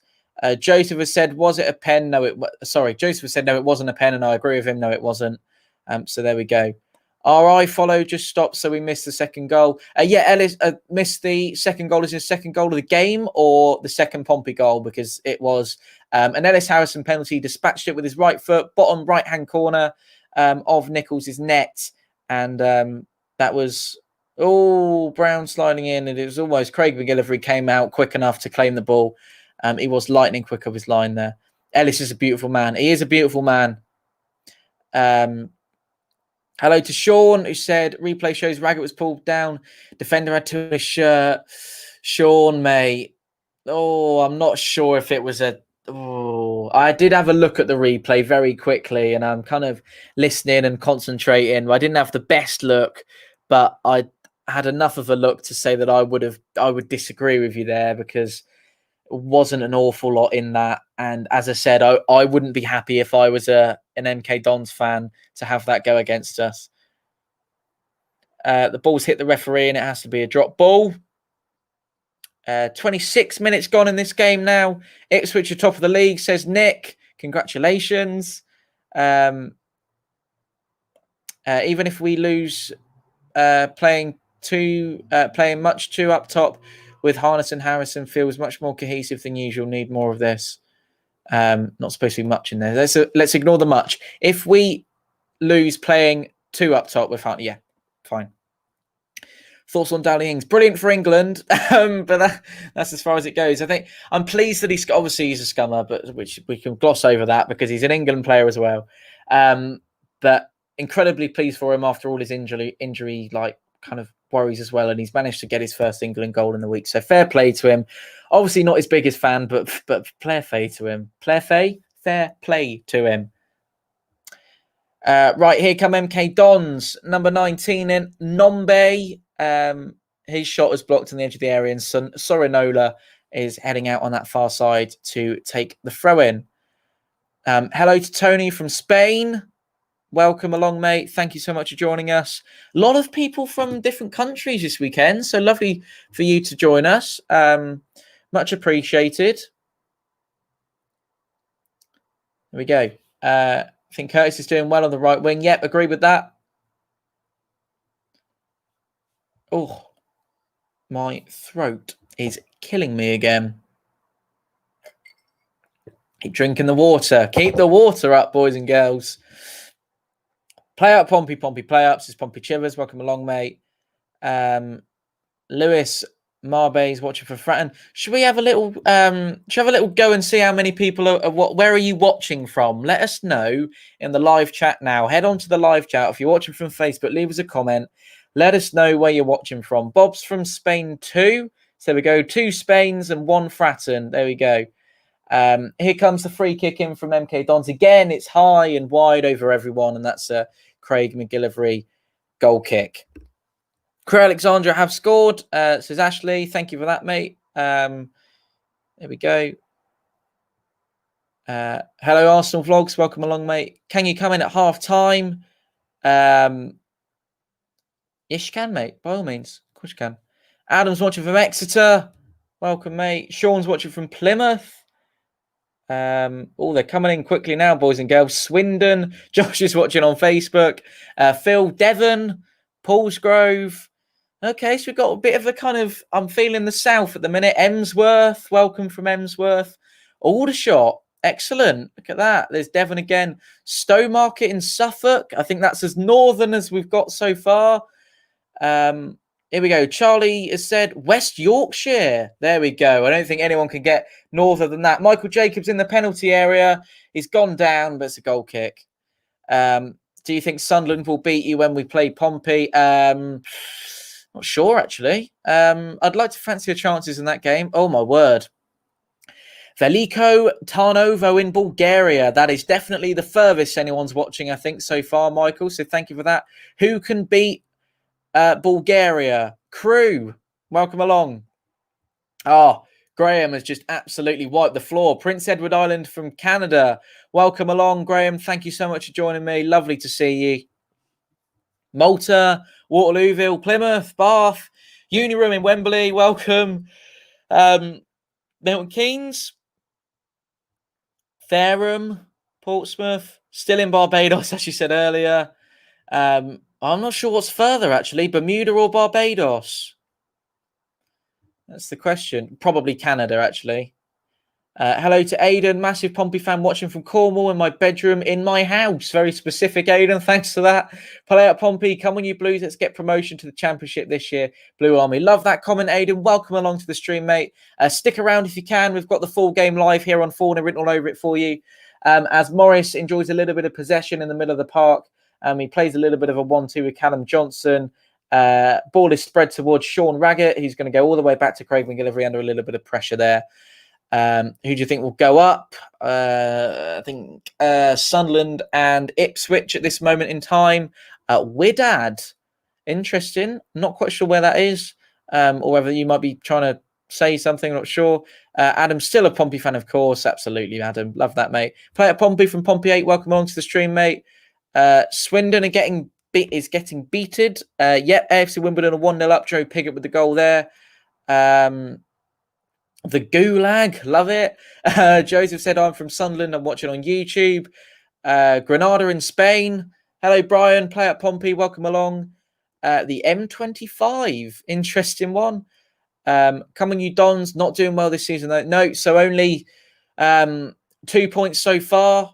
Joseph has said, was it a pen? No, Joseph has said, no, it wasn't a pen, and I agree with him. No, it wasn't. So there we go. RI follow just stopped, so we missed the second goal. Ellis missed the second goal. Is his second goal of the game or the second Pompey goal? Because it was an Ellis Harrison penalty. Dispatched it with his right foot, bottom right-hand corner of Nichols' net. And that was, Brown sliding in. And it was almost Craig McGillivray came out quick enough to claim the ball. He was lightning quick of his line there. Ellis is a beautiful man. He is a beautiful man. Hello to Sean, who said, replay shows Raggett was pulled down. Defender had to his shirt. Sean, mate. Oh, I'm not sure if it was a. Oh, I did have a look at the replay very quickly, and I'm kind of listening and concentrating. I didn't have the best look, but I had enough of a look to say that I would disagree with you there, because it wasn't an awful lot in that. And as I said, I wouldn't be happy if I was an MK Dons fan to have that go against us. The ball's hit the referee, and it has to be a drop ball. 26 minutes gone in this game now. Ipswich are top of the league, says Nick. Congratulations. Even if we lose, playing much too up top with Harness and Harrison feels much more cohesive than usual. Need more of this. Not supposed to be much in there. Let's ignore the much. If we lose playing two up top with Harness, yeah, fine. Thoughts on Dowling Ings? Brilliant for England, but that's as far as it goes. I think I'm pleased that he's a scummer, but which we can gloss over that because he's an England player as well. But incredibly pleased for him after all his injury like kind of worries as well, and he's managed to get his first England goal in the week. So fair play to him. Obviously not his biggest fan, but fair play to him. Fair play to him. Right, here come MK Dons, number 19 in Nombe. His shot was blocked on the edge of the area, and Sorinola is heading out on that far side to take the throw-in. Hello to Tony from Spain. Welcome along, mate. Thank you so much for joining us. A lot of people from different countries this weekend, so lovely for you to join us. Much appreciated. There we go. I think Curtis is doing well on the right wing. Yep, agree with that. Oh, my throat is killing me again. Keep drinking the water. Keep the water up, boys and girls. Play up, Pompey. Play ups. It's Pompey Chivers. Welcome along, mate. Lewis Marbay's watching from Fratton. Should we have a little? Go and see how many people are. Where are you watching from? Let us know in the live chat now. Head on to the live chat. If you're watching from Facebook, leave us a comment. Let us know where you're watching from. Bob's from Spain too. So we go 2 Spains and 1 Fratton. There we go. Here comes the free kick in from MK Dons. Again, it's high and wide over everyone, and that's a Craig McGillivray goal kick. Crew Alexandra have scored, says Ashley. Thank you for that, mate. There we go. Hello, Arsenal Vlogs. Welcome along, mate. Can you come in at half time? Yes, you can, mate. By all means. Of course you can. Adam's watching from Exeter. Welcome, mate. Sean's watching from Plymouth. They're coming in quickly now, boys and girls. Swindon. Josh is watching on Facebook. Phil, Devon, Paulsgrove. Okay, so we've got a bit of a kind of, I'm feeling the south at the minute. Emsworth. Welcome from Emsworth. Aldershot. Excellent. Look at that. There's Devon again. Stowmarket in Suffolk. I think that's as northern as we've got so far. Here we go. Charlie has said West Yorkshire. There we go. I don't think anyone can get norther than that. Michael Jacobs in the penalty area. He's gone down, but it's a goal kick. Do you think Sunderland will beat you when we play Pompey? Not sure, actually. I'd like to fancy your chances in that game. Oh, my word. Veliko Tarnovo in Bulgaria. That is definitely the furthest anyone's watching, I think, so far, Michael. So thank you for that. Who can beat Bulgaria? Crew, welcome along. Graham has just absolutely wiped the floor. Prince Edward Island from Canada. Welcome along, Graham. Thank you so much for joining me. Lovely to see you. Malta, Waterlooville, Plymouth, Bath, Uniroom in Wembley. Welcome. Milton Keynes, Fareham, Portsmouth, still in Barbados, as you said earlier. I'm not sure what's further, actually. Bermuda or Barbados? That's the question. Probably Canada, actually. Hello to Aidan, massive Pompey fan watching from Cornwall in my bedroom in my house. Very specific, Aidan. Thanks for that. Play out Pompey. Come on, you Blues. Let's get promotion to the Championship this year. Blue Army. Love that comment, Aidan. Welcome along to the stream, mate. Stick around if you can. We've got the full game live here on Fournilwrittenalloverit for you. As Morris enjoys a little bit of possession in the middle of the park. He plays a little bit of a 1-2 with Callum Johnson. Ball is spread towards Sean Raggett, who's going to go all the way back to Craig McGillivray under a little bit of pressure there. Who do you think will go up? I think Sunderland and Ipswich at this moment in time. Widad, interesting. Not quite sure where that is, or whether you might be trying to say something. I'm not sure. Adam's still a Pompey fan, of course. Absolutely, Adam. Love that, mate. Play at Pompey from Pompey 8. Welcome along to the stream, mate. Swindon are getting getting beaten. Yep, AFC Wimbledon are 1-0 up. Joe Pigott with the goal there. The Gulag, love it. Joseph said, I'm from Sunderland. I'm watching on YouTube. Granada in Spain. Hello, Brian. Play at Pompey. Welcome along. The M25, interesting one. Come on, you Dons. Not doing well this season, though. No, so only 2 points so far.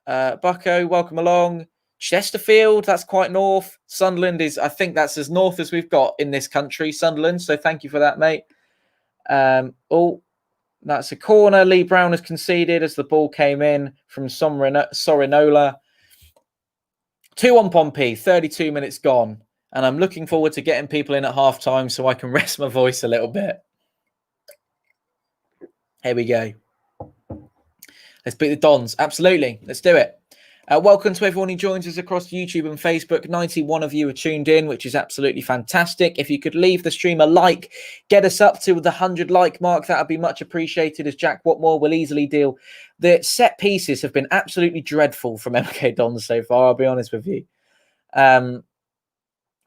Bucko, welcome along. Chesterfield, that's quite north. Sunderland is, I think that's as north as we've got in this country, Sunderland. So thank you for that, mate. That's a corner. Lee Brown has conceded as the ball came in from Sorinola. 2-1 Pompey, 32 minutes gone. And I'm looking forward to getting people in at half-time so I can rest my voice a little bit. Here we go. Let's beat the Dons. Absolutely. Let's do it. Welcome to everyone who joins us across YouTube and Facebook. 91 of you are tuned in, which is absolutely fantastic. If you could leave the stream a like, get us up to the 100 like mark, that would be much appreciated, as Jack Watmore will easily deal. The set pieces have been absolutely dreadful from MK Dons so far, I'll be honest with you. There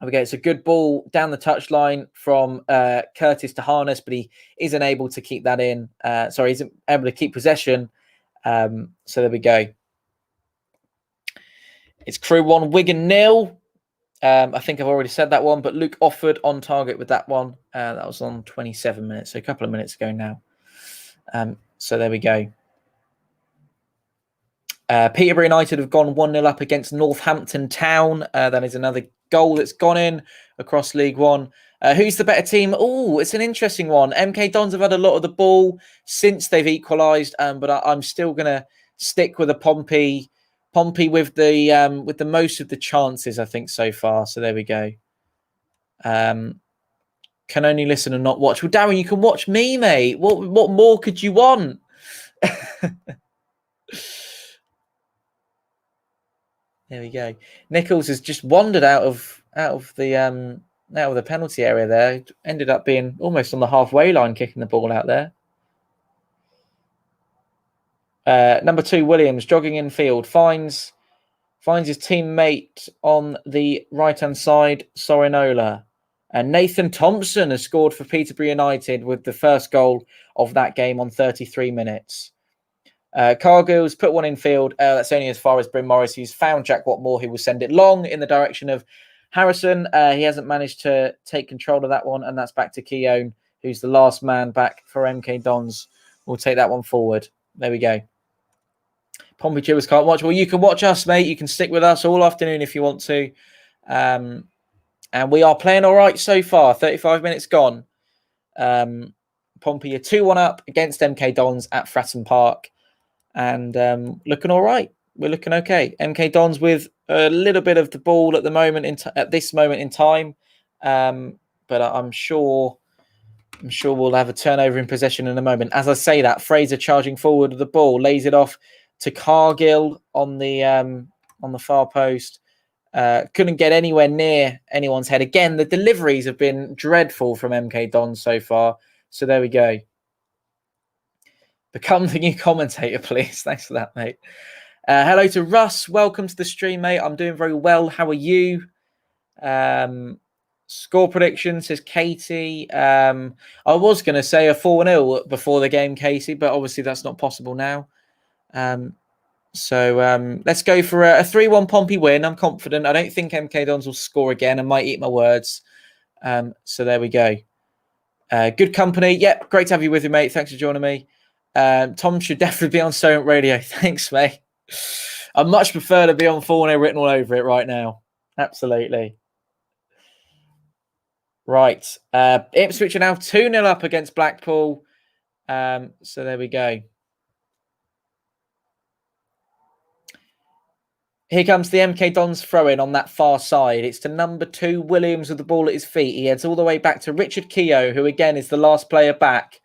we go. It's a good ball down the touchline from Curtis to Harness, but he isn't able to keep that in. Isn't able to keep possession. So there we go. It's Crew 1, Wigan 0. I think I've already said that one, but Luke Offord on target with that one. That was on 27 minutes, so a couple of minutes ago now. So there we go. Peterborough United have gone 1-0 up against Northampton Town. That is another goal that's gone in across League One. Who's the better team? Oh, it's an interesting one. MK Dons have had a lot of the ball since they've equalised, but I'm still going to stick with a Pompey with the most of the chances, I think, so far. So there we go. Can only listen and not watch. Well, Darren, you can watch me, mate. What more could you want? There we go. Nichols has just wandered out of the penalty area there. Ended up being almost on the halfway line, kicking the ball out there. Number 2, Williams, jogging in field, finds his teammate on the right-hand side, Sorinola. And Nathan Thompson has scored for Peterborough United with the first goal of that game on 33 minutes. Cargill's put one in field. That's only as far as Bryn Morris. He's found Jack Watmore, who will send it long in the direction of Harrison. He hasn't managed to take control of that one, and that's back to Keown, who's the last man back for MK Dons. We'll take that one forward. There we go. Pompey Chewers can't watch. Well, you can watch us, mate. You can stick with us all afternoon if you want to. And we are playing all right so far. 35 minutes gone. Pompey are 2-1 up against MK Dons at Fratton Park. And looking all right. We're looking okay. MK Dons with a little bit of the ball at the moment at this moment in time. But I'm sure we'll have a turnover in possession in a moment. As I say that, Fraser charging forward with the ball, lays it off to Cargill on the far post. Couldn't get anywhere near anyone's head. Again, the deliveries have been dreadful from MK Dons so far. So there we go. Become the new commentator, please. Thanks for that, mate. Hello to Russ. Welcome to the stream, mate. I'm doing very well. How are you? Score prediction, says Katie. I was going to say a 4-0 before the game, Katie, but obviously that's not possible now. So let's go for a 3-1 Pompey win. I'm confident. I don't think MK Dons will score again. I might eat my words. So there we go. Good company. Yep, great to have you with me, mate. Thanks for joining me. Tom should definitely be on Solent Radio. Thanks, mate. I much prefer to be on Fournilwritten all over it right now. Absolutely. Right. Ipswich are now 2-0 up against Blackpool. So there we go. Here comes the MK Dons throw-in on that far side. It's to number 2, Williams, with the ball at his feet. He heads all the way back to Richard Keogh, who again is the last player back.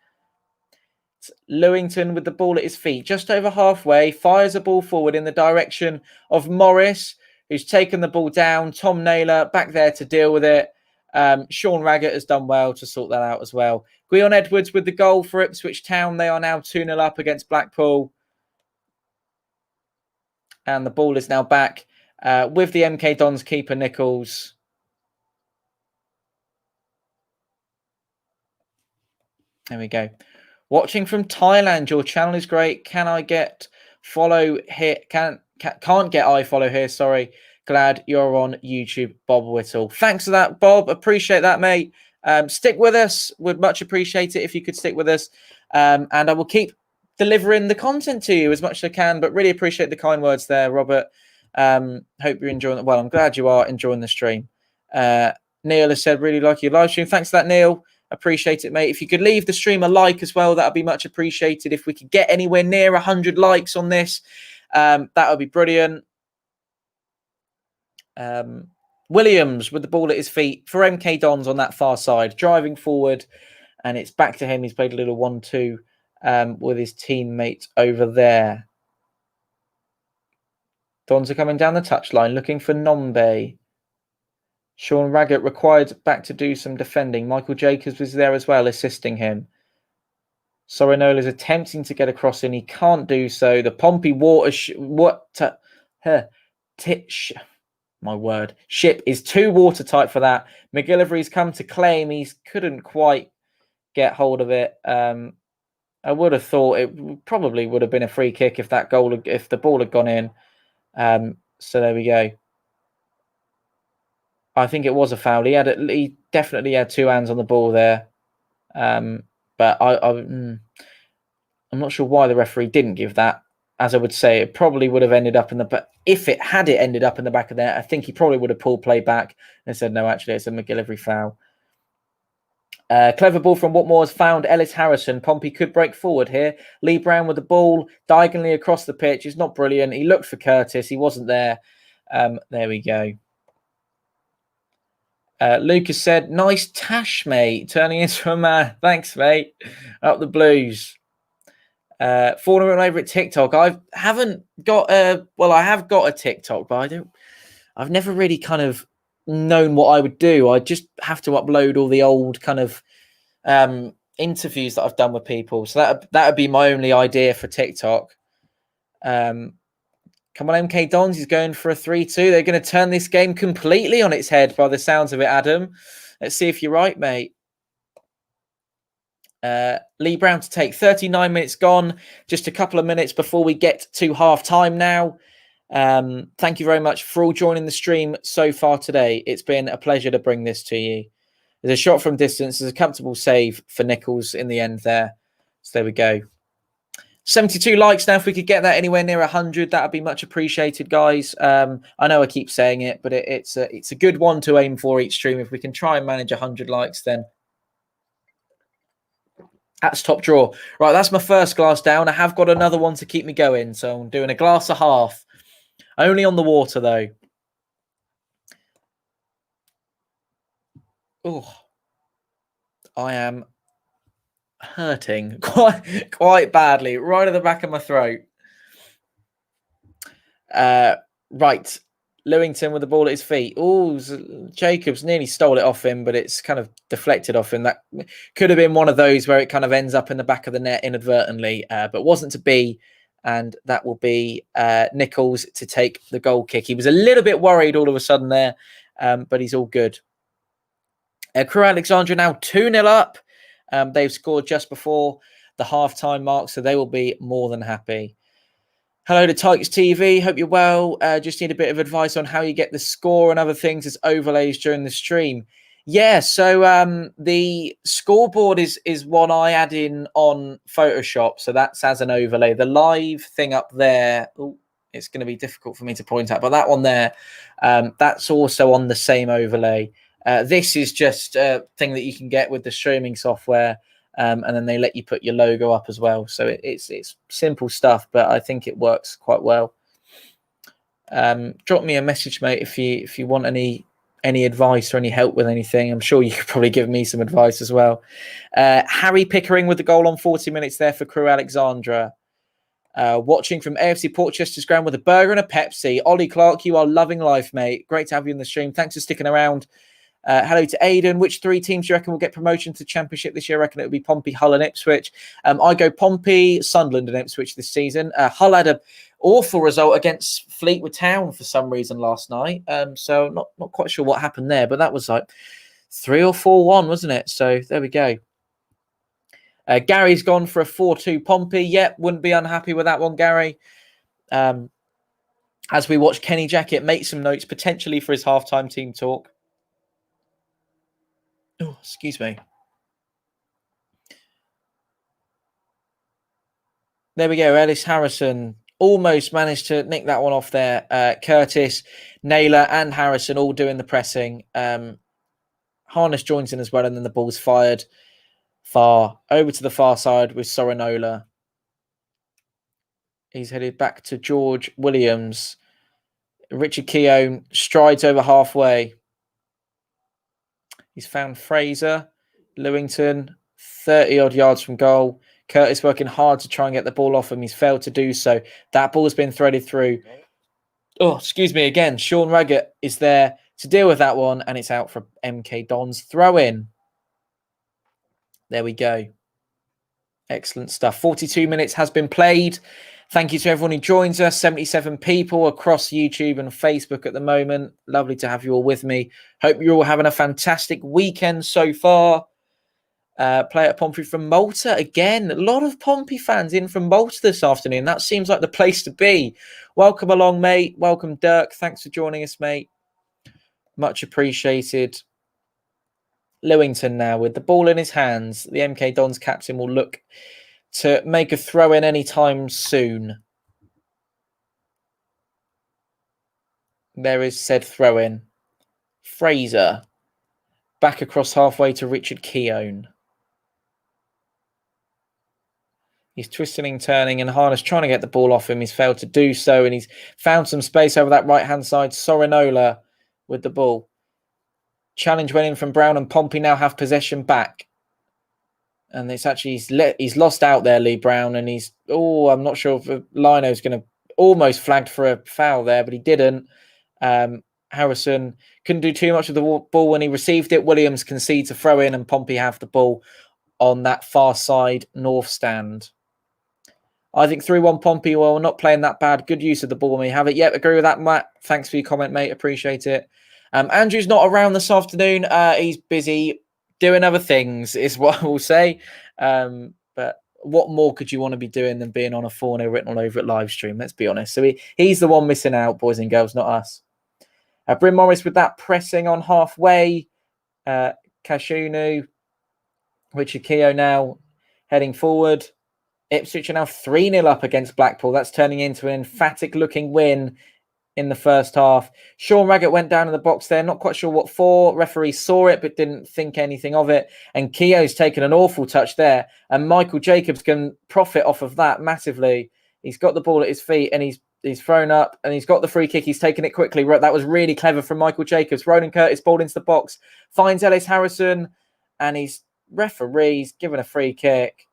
It's Lewington with the ball at his feet, just over halfway, fires a ball forward in the direction of Morris, who's taken the ball down. Tom Naylor back there to deal with it. Sean Raggett has done well to sort that out as well. Gwion Edwards with the goal for Ipswich Town. They are now 2-0 up against Blackpool. And the ball is now back with the MK Dons keeper, Nichols. There we go. Watching from Thailand. Your channel is great. Can I get follow here? Can't get I follow here. Sorry. Glad you're on YouTube, Bob Whittle. Thanks for that, Bob. Appreciate that, mate. Stick with us. Would much appreciate it if you could stick with us. And I will keep delivering the content to you as much as I can, but really appreciate the kind words there, Robert. Hope you're enjoying it. Well, I'm glad you are enjoying the stream. Neil has said, really like your live stream. Thanks for that, Neil. Appreciate it, mate. If you could leave the stream a like as well, that would be much appreciated. If we could get anywhere near 100 likes on this, that would be brilliant. Williams with the ball at his feet for MK Dons on that far side, driving forward, and it's back to him. He's played a little 1-2 with his teammate over there. Dons are coming down the touchline, looking for Nombe. Sean Raggett required back to do some defending. Michael Jacobs was there as well, assisting him. Sorinola is attempting to get across and he can't do so. The Pompey ship is too watertight for that. McGillivray's come to claim. He couldn't quite get hold of it. I would have thought it probably would have been a free kick if the ball had gone in. So there we go. I think it was a foul. He definitely had two hands on the ball there. But I'm not sure why the referee didn't give that. As I would say, it probably would have ended up in the... But if it had ended up in the back of there, I think he probably would have pulled play back and said, no, actually, it's a McGillivray foul. Clever ball from Watmore has found Ellis Harrison. Pompey could break forward here. Lee Brown with the ball diagonally across the pitch. It's not brilliant. He looked for Curtis. He wasn't there. There we go. Lucas said, nice tash, mate. Turning into a man. Thanks, mate. Up the Blues. Fournilwrittenalloverit TikTok. I haven't got a... Well, I have got a TikTok, but I've never really kind of known what I would do. I just have to upload all the old kind of interviews that I've done with people. So that would be my only idea for TikTok. Come on, MK Dons. He's going for a 3-2. They're going to turn this game completely on its head by the sounds of it, Adam. Let's see if you're right, mate. Lee Brown to take. 39 minutes gone. Just a couple of minutes before we get to half-time now. Thank you very much for all joining the stream so far today. It's been a pleasure to bring this to you. There's a shot from distance. There's a comfortable save for Nichols in the end there. So there we go. 72 likes now. If we could get that anywhere near 100, that would be much appreciated, guys. I know I keep saying it, but it's a good one to aim for each stream. If we can try and manage 100 likes, then that's top draw. Right, that's my first glass down. I have got another one to keep me going, so I'm doing a glass and a half. Only on the water, though. Oh, I am hurting quite badly, right at the back of my throat. Right, Lewington with the ball at his feet. Oh, Jacobs nearly stole it off him, but it's kind of deflected off him. That could have been one of those where it kind of ends up in the back of the net inadvertently, but wasn't to be. And that will be Nichols to take the goal kick. He was a little bit worried all of a sudden there, but he's all good. Crewe Alexandra now 2-0 up. They've scored just before the half-time mark, so they will be more than happy. Hello to Tykes TV. Hope you're well. Just need a bit of advice on how you get the score and other things as overlays during the stream. Yeah, so the scoreboard is one I add in on Photoshop, so that's as an overlay. The live thing up there, it's going to be difficult for me to point out, but that one there, that's also on the same overlay. This is just a thing that you can get with the streaming software, and then they let you put your logo up as well. So it's simple stuff, but I think it works quite well. Drop me a message, mate, if you want any advice or any help with anything. I'm sure you could probably give me some advice as well. Harry Pickering with the goal on 40 minutes there for Crewe Alexandra. Watching from AFC Portchester's ground with a burger and a Pepsi. Ollie Clark, you are loving life, mate. Great to have you in the stream. Thanks for sticking around. Hello to Aidan. Which 3 teams do you reckon will get promotion to the Championship this year? I reckon it will be Pompey, Hull and Ipswich. I go Pompey, Sunderland and Ipswich this season. Hull had an awful result against Fleetwood Town for some reason last night. So not quite sure what happened there, but that was like 3 or 4-1, wasn't it? So there we go. Gary's gone for a 4-2 Pompey. Yep, wouldn't be unhappy with that one, Gary. As we watch Kenny Jackett make some notes potentially for his halftime team talk. Oh, excuse me. There we go. Ellis Harrison almost managed to nick that one off there. Curtis, Naylor and Harrison all doing the pressing. Harness joins in as well, and then the ball's fired far over to the far side with Sorinola. He's headed back to George Williams. Richard Keown strides over halfway. He's found Fraser. Lewington, 30-odd yards from goal. Curtis working hard to try and get the ball off him. He's failed to do so. That ball's been threaded through. Oh, excuse me again. Sean Raggett is there to deal with that one, and it's out for MK Dons. Throw in. There we go. Excellent stuff. 42 minutes has been played. Thank you to everyone who joins us. 77 people across YouTube and Facebook at the moment. Lovely to have you all with me. Hope you're all having a fantastic weekend so far. Play at Pompey from Malta again. A lot of Pompey fans in from Malta this afternoon. That seems like the place to be. Welcome along, mate. Welcome, Dirk. Thanks for joining us, mate. Much appreciated. Lewington now with the ball in his hands. The MK Dons captain will look to make a throw in anytime soon. There is said throw in. Fraser back across halfway to Richard Keown. He's twisting and turning, and Harness trying to get the ball off him. He's failed to do so, and he's found some space over that right-hand side. Sorinola with the ball. Challenge went in from Brown, and Pompey now have possession back. And it's actually, he's lost out there, Lee Brown, and I'm not sure if Lino's going to almost flagged for a foul there, but he didn't. Harrison couldn't do too much with the ball when he received it. Williams concedes a throw in, and Pompey have the ball on that far side north stand. I think 3-1 Pompey, well, not playing that bad. Good use of the ball when we have it. Yep, agree with that, Matt. Thanks for your comment, mate. Appreciate it. Andrew's not around this afternoon. He's busy doing other things, is what I will say. But what more could you want to be doing than being on a 4-0 Writtenalloverit live stream? Let's be honest. So he's the one missing out, boys and girls, not us. Bryn Morris with that pressing on halfway. Kashunu. Richard Keown now heading forward. Ipswich are now 3-0 up against Blackpool. That's turning into an emphatic-looking win in the first half. Sean Raggett went down in the box there. Not quite sure what for. Referee saw it but didn't think anything of it. And Keown's taken an awful touch there. And Michael Jacobs can profit off of that massively. He's got the ball at his feet and he's thrown up and he's got the free kick. He's taken it quickly. That was really clever from Michael Jacobs. Ronan Curtis ball into the box. Finds Ellis Harrison and he's referees given a free kick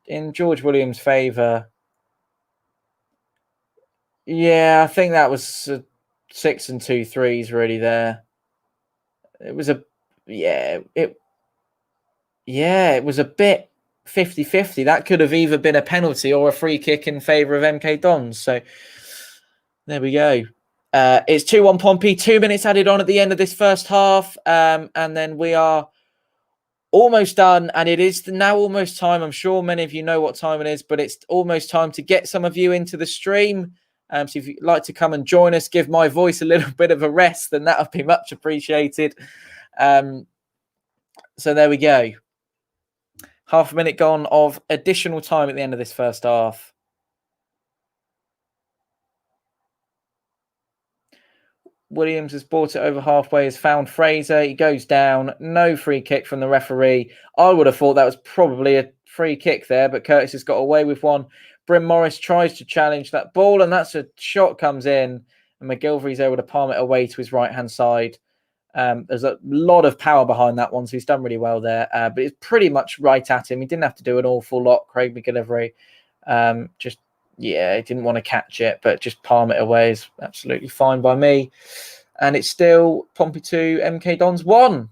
in George Williams' favour. Yeah, I think that was 6 and 2 threes really there. It was it was a bit 50-50. That could have either been a penalty or a free kick in favour of MK Dons. So there we go. It's 2-1 Pompey. 2 minutes added on at the end of this first half. And then we are almost done, and it is now almost time. I'm sure many of you know what time it is, but it's almost time to get some of you into the stream. So if you'd like to come and join us, give my voice a little bit of a rest, then that would be much appreciated. So there we go. Half a minute gone of additional time at the end of this first half. Williams has brought it over halfway, has found Fraser. He goes down. No free kick from the referee. I would have thought that was probably a free kick there, but Curtis has got away with one. Bryn Morris tries to challenge that ball, and that's a shot comes in, and McGilvery's able to palm it away to his right-hand side. There's a lot of power behind that one, so he's done really well there. But it's pretty much right at him. He didn't have to do an awful lot, Craig McGillivray. He didn't want to catch it, but just palm it away is absolutely fine by me. And it's still Pompey 2, MK Dons 1.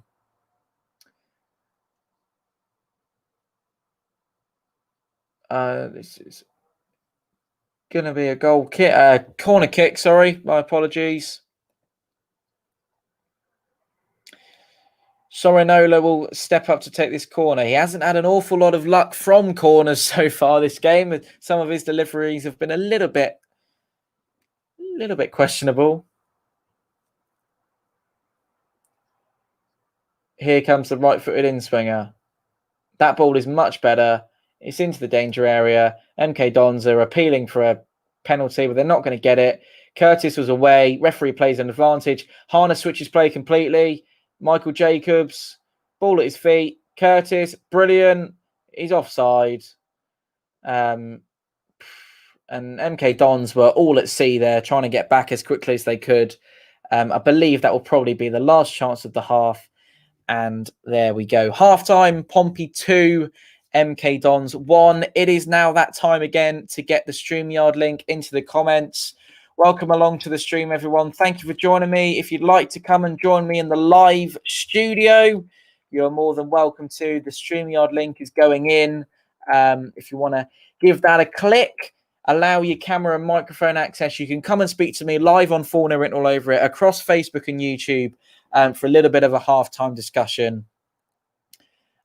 This is going to be a corner kick. Sorry, my apologies. Sorinola will step up to take this corner. He hasn't had an awful lot of luck from corners so far this game. Some of his deliveries have been a little bit questionable. Here comes the right-footed in-swinger. That ball is much better. It's into the danger area. MK Dons are appealing for a penalty, but they're not going to get it. Curtis was away. Referee plays an advantage. Harner switches play completely. Michael Jacobs, ball at his feet. Curtis, brilliant. He's offside. And MK Dons were all at sea there, trying to get back as quickly as they could. I believe that will probably be the last chance of the half. And there we go. Half-time, Pompey 2, MK Dons 1. It is now that time again to get the StreamYard link into the comments. Welcome along to the stream, everyone. Thank you for joining me. If you'd like to come and join me in the live studio, you're more than welcome to. The StreamYard link is going in. If you want to give that a click, allow your camera and microphone access, you can come and speak to me live on Fournilwrittenalloverit across Facebook and YouTube for a little bit of a halftime discussion.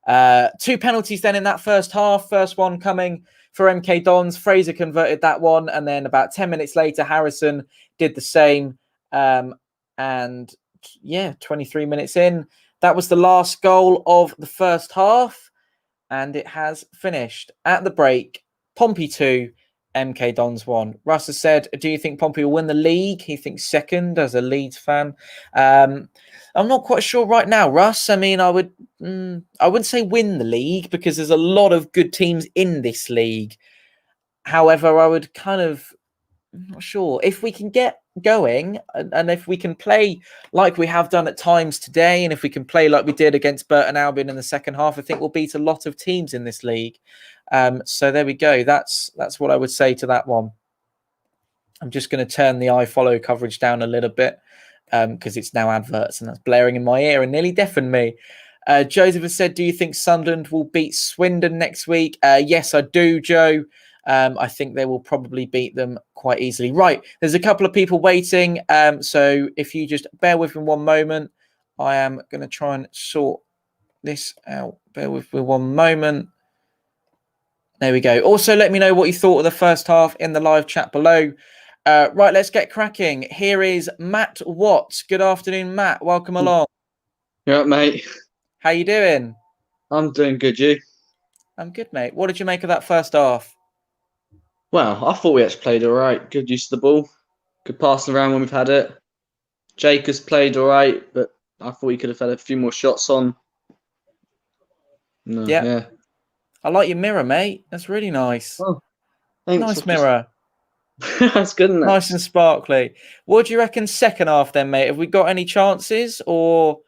2 penalties then in that first half. First one coming for MK Dons. Fraser converted that one, and then about 10 minutes later, Harrison did the same. 23 minutes in, that was the last goal of the first half, and it has finished at the break. Pompey 2, MK Dons 1. Russ has said, do you think Pompey will win the league? He thinks second as a Leeds fan. I'm not quite sure right now, Russ. I mean, I wouldn't say win the league because there's a lot of good teams in this league. However, I would I'm not sure. If we can get going and if we can play like we have done at times today, and if we can play like we did against Burton Albion in the second half, I think we'll beat a lot of teams in this league. So there we go. That's what I would say to that one. I'm just going to turn the iFollow coverage down a little bit because it's now adverts and that's blaring in my ear and nearly deafened me. Joseph has said, do you think Sunderland will beat Swindon next week? Yes, I do, Joe. I think they will probably beat them quite easily. Right, there's a couple of people waiting. So if you just bear with me one moment, I am going to try and sort this out. Bear with me one moment. There we go. Also, let me know what you thought of the first half in the live chat below. Right, let's get cracking. Here is Matt Watts. Good afternoon, Matt. Welcome along. You all right, mate? How you doing? I'm doing good, you? I'm good, mate. What did you make of that first half? Well, I thought we actually played all right. Good use of the ball. Good passing around when we've had it. Jacobs played all right, but I thought he could have had a few more shots on. No, yeah. I like your mirror, mate. That's really nice. Oh, thanks. Nice mirror. That's good, isn't it? Nice and sparkly. What do you reckon second half then, mate? Have we got any chances, or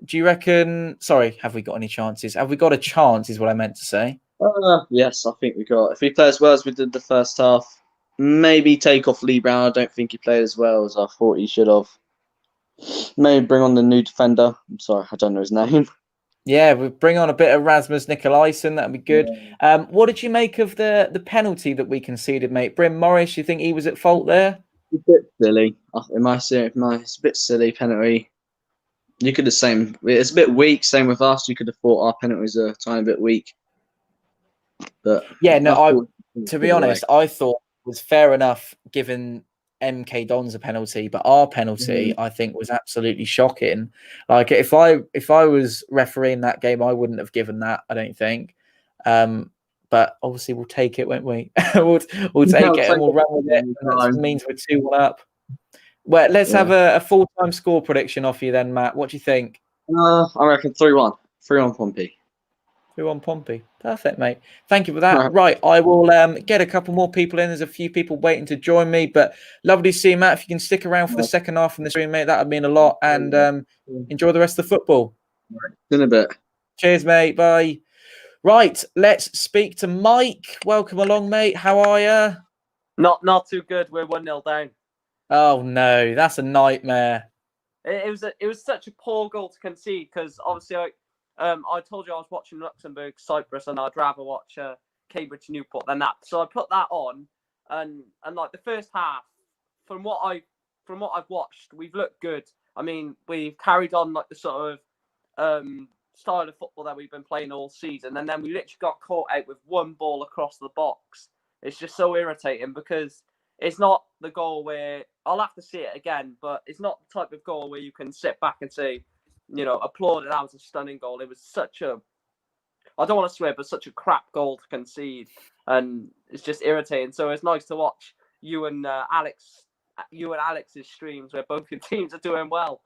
do you reckon... Sorry, have we got any chances? Have we got a chance is what I meant to say. Yes, I think we got. If we play as well as we did the first half, maybe take off Lee Brown. I don't think he played as well as I thought he should have. Maybe bring on the new defender. I'm sorry, I don't know his name. Yeah, we bring on a bit of Rasmus Nikolaisen. That'd be good. Yeah. What did you make of the penalty that we conceded, mate? Bryn Morris, you think he was at fault there? A bit silly. It's a bit silly penalty. You could have same. It's a bit weak. Same with us. You could have thought our penalties are a tiny bit weak. But yeah, no. To be honest, I thought it was fair enough given MK Dons a penalty, but our penalty I think was absolutely shocking. Like if I was refereeing that game, I wouldn't have given that. I don't think. But obviously we'll take it, won't we? we'll take it and we'll run with it. And that means we're 2-1 up. Well, let's have a full-time score prediction off you then, Matt. What do you think? I reckon 3-1. 3-1 Pompey. 3-1 Pompey. Perfect, mate. Thank you for that. Right, I will get a couple more people in. There's a few people waiting to join me, but lovely to see you, Matt. If you can stick around for the second half in the stream, mate, that would mean a lot. And enjoy the rest of the football. In a bit. Cheers, mate. Bye. Right, let's speak to Mike. Welcome along, mate. How are you? Not too good. We're 1-0 down. Oh no, that's a nightmare. It was such a poor goal to concede because obviously I told you I was watching Luxembourg Cyprus and I'd rather watch Cambridge Newport than that. So I put that on and like the first half, from what I've watched, we've looked good. I mean, we've carried on like the sort of style of football that we've been playing all season, and then we literally got caught out with one ball across the box. It's just so irritating because it's not the goal where I'll have to see it again, but it's not the type of goal where you can sit back and say, applaud it. That was a stunning goal. It was such a, I don't want to swear, but such a crap goal to concede, and it's just irritating. So it's nice to watch you and Alex's streams where both your teams are doing well.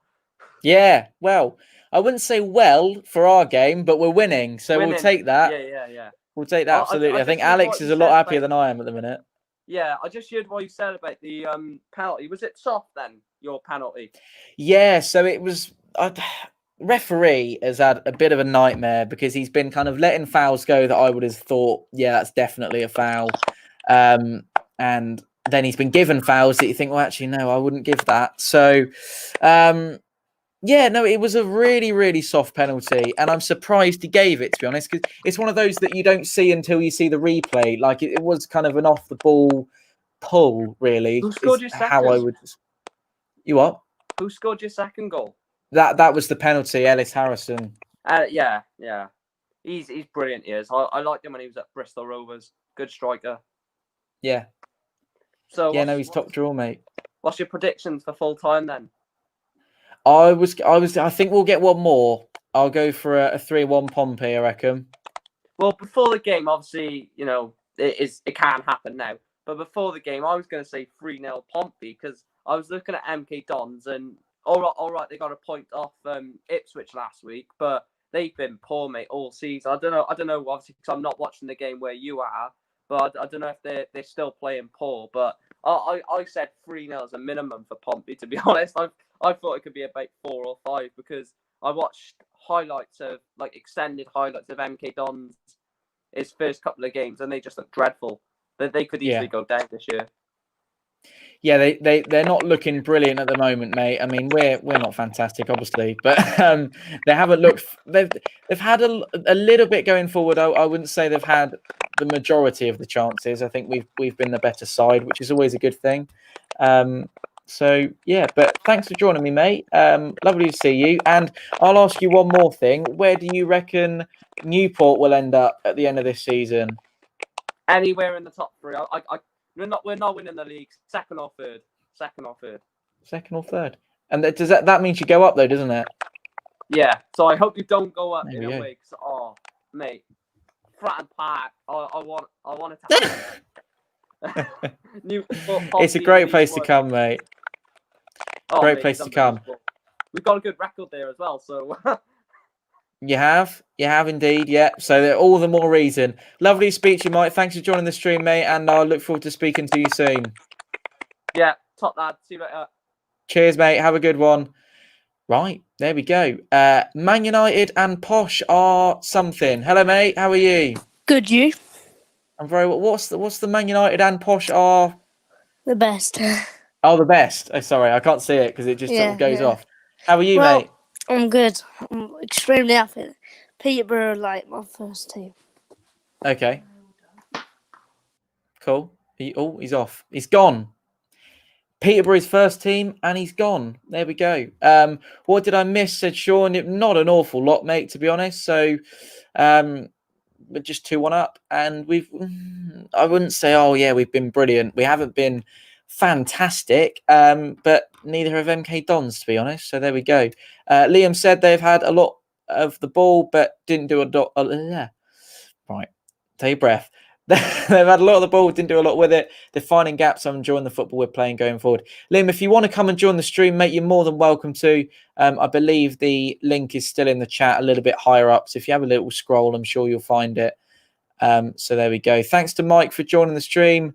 Yeah, well, I wouldn't say well for our game, but we're winning, so we'll take that. Yeah. We'll take that, absolutely. I think Alex is a lot happier than I am at the minute. Yeah, I just heard what you said about the penalty. Was it soft then, your penalty? Yeah, so it was... referee has had a bit of a nightmare because he's been kind of letting fouls go that I would have thought, yeah, that's definitely a foul. And then he's been given fouls that you think, well, actually, no, I wouldn't give that. So... yeah, no, it was a really, really soft penalty, and I'm surprised he gave it, to be honest, because it's one of those that you don't see until you see the replay. Like, it was kind of an off-the-ball pull, really. Who scored your second? How I would... You what? Who scored your second goal? That was the penalty, Ellis Harrison. Yeah. He's brilliant, he is. I liked him when he was at Bristol Rovers. Good striker. Yeah. So yeah, no, he's top draw, mate. What's your predictions for full time then? I think we'll get one more. I'll go for a 3-1 Pompey, I reckon. Well, before the game, obviously, it can't happen now. But before the game, I was going to say 3-0 Pompey because I was looking at MK Dons and all right, they got a point off Ipswich last week, but they've been poor, mate, all season. I don't know, obviously, because I'm not watching the game where you are, but I don't know if they're still playing poor. But I said 3-0 as a minimum for Pompey, to be honest. I thought it could be about 4 or 5 because I watched extended highlights of MK Dons his first couple of games, and they just look dreadful. They could easily go down this year. Yeah, they're not looking brilliant at the moment, mate. I mean, we're not fantastic, obviously, but they haven't looked. They've had a little bit going forward. I wouldn't say they've had the majority of the chances. I think we've been the better side, which is always a good thing. So yeah, but thanks for joining me, mate. Lovely to see you. And I'll ask you one more thing. Where do you reckon Newport will end up at the end of this season? Anywhere in the top 3. We're not winning the league. Second or third. Second or third. And that means you go up though, doesn't it? Yeah. So I hope you don't go up there in a week. Mate, Fratton Park. I want it to happen. It's a great place to come, mate. Great place to come. We've got a good record there as well, so you have indeed, yeah. So they're all the more reason. Lovely to speak to you, Mike. Thanks for joining the stream, mate, and I look forward to speaking to you soon. Yeah, top lad. See you later. Cheers, mate. Have a good one. Right, there we go. Man United and Posh are something. Hello, mate. How are you? Good, you? I'm very well. What's the Man United and Posh are? The best. Oh, the best. Oh, sorry, I can't see it because it just sort of goes off. How are you, mate? I'm good. I'm extremely happy. Peterborough like my first team. Okay. Cool. He's off. He's gone. Peterborough's first team, and he's gone. There we go. What did I miss? Said Sean. Not an awful lot, mate, to be honest. So, we're just 2-1 up, and I wouldn't say, oh yeah, we've been brilliant. We haven't been fantastic, but neither have MK Dons, to be honest. So there we go. Liam said they've had a lot of the ball, but didn't do right. Take a breath. They've had a lot of the ball, didn't do a lot with it. They're finding gaps. I'm enjoying the football we're playing going forward. Liam, if you want to come and join the stream, mate, you're more than welcome to. I believe the link is still in the chat a little bit higher up. So if you have a little scroll, I'm sure you'll find it. So there we go. Thanks to Mike for joining the stream.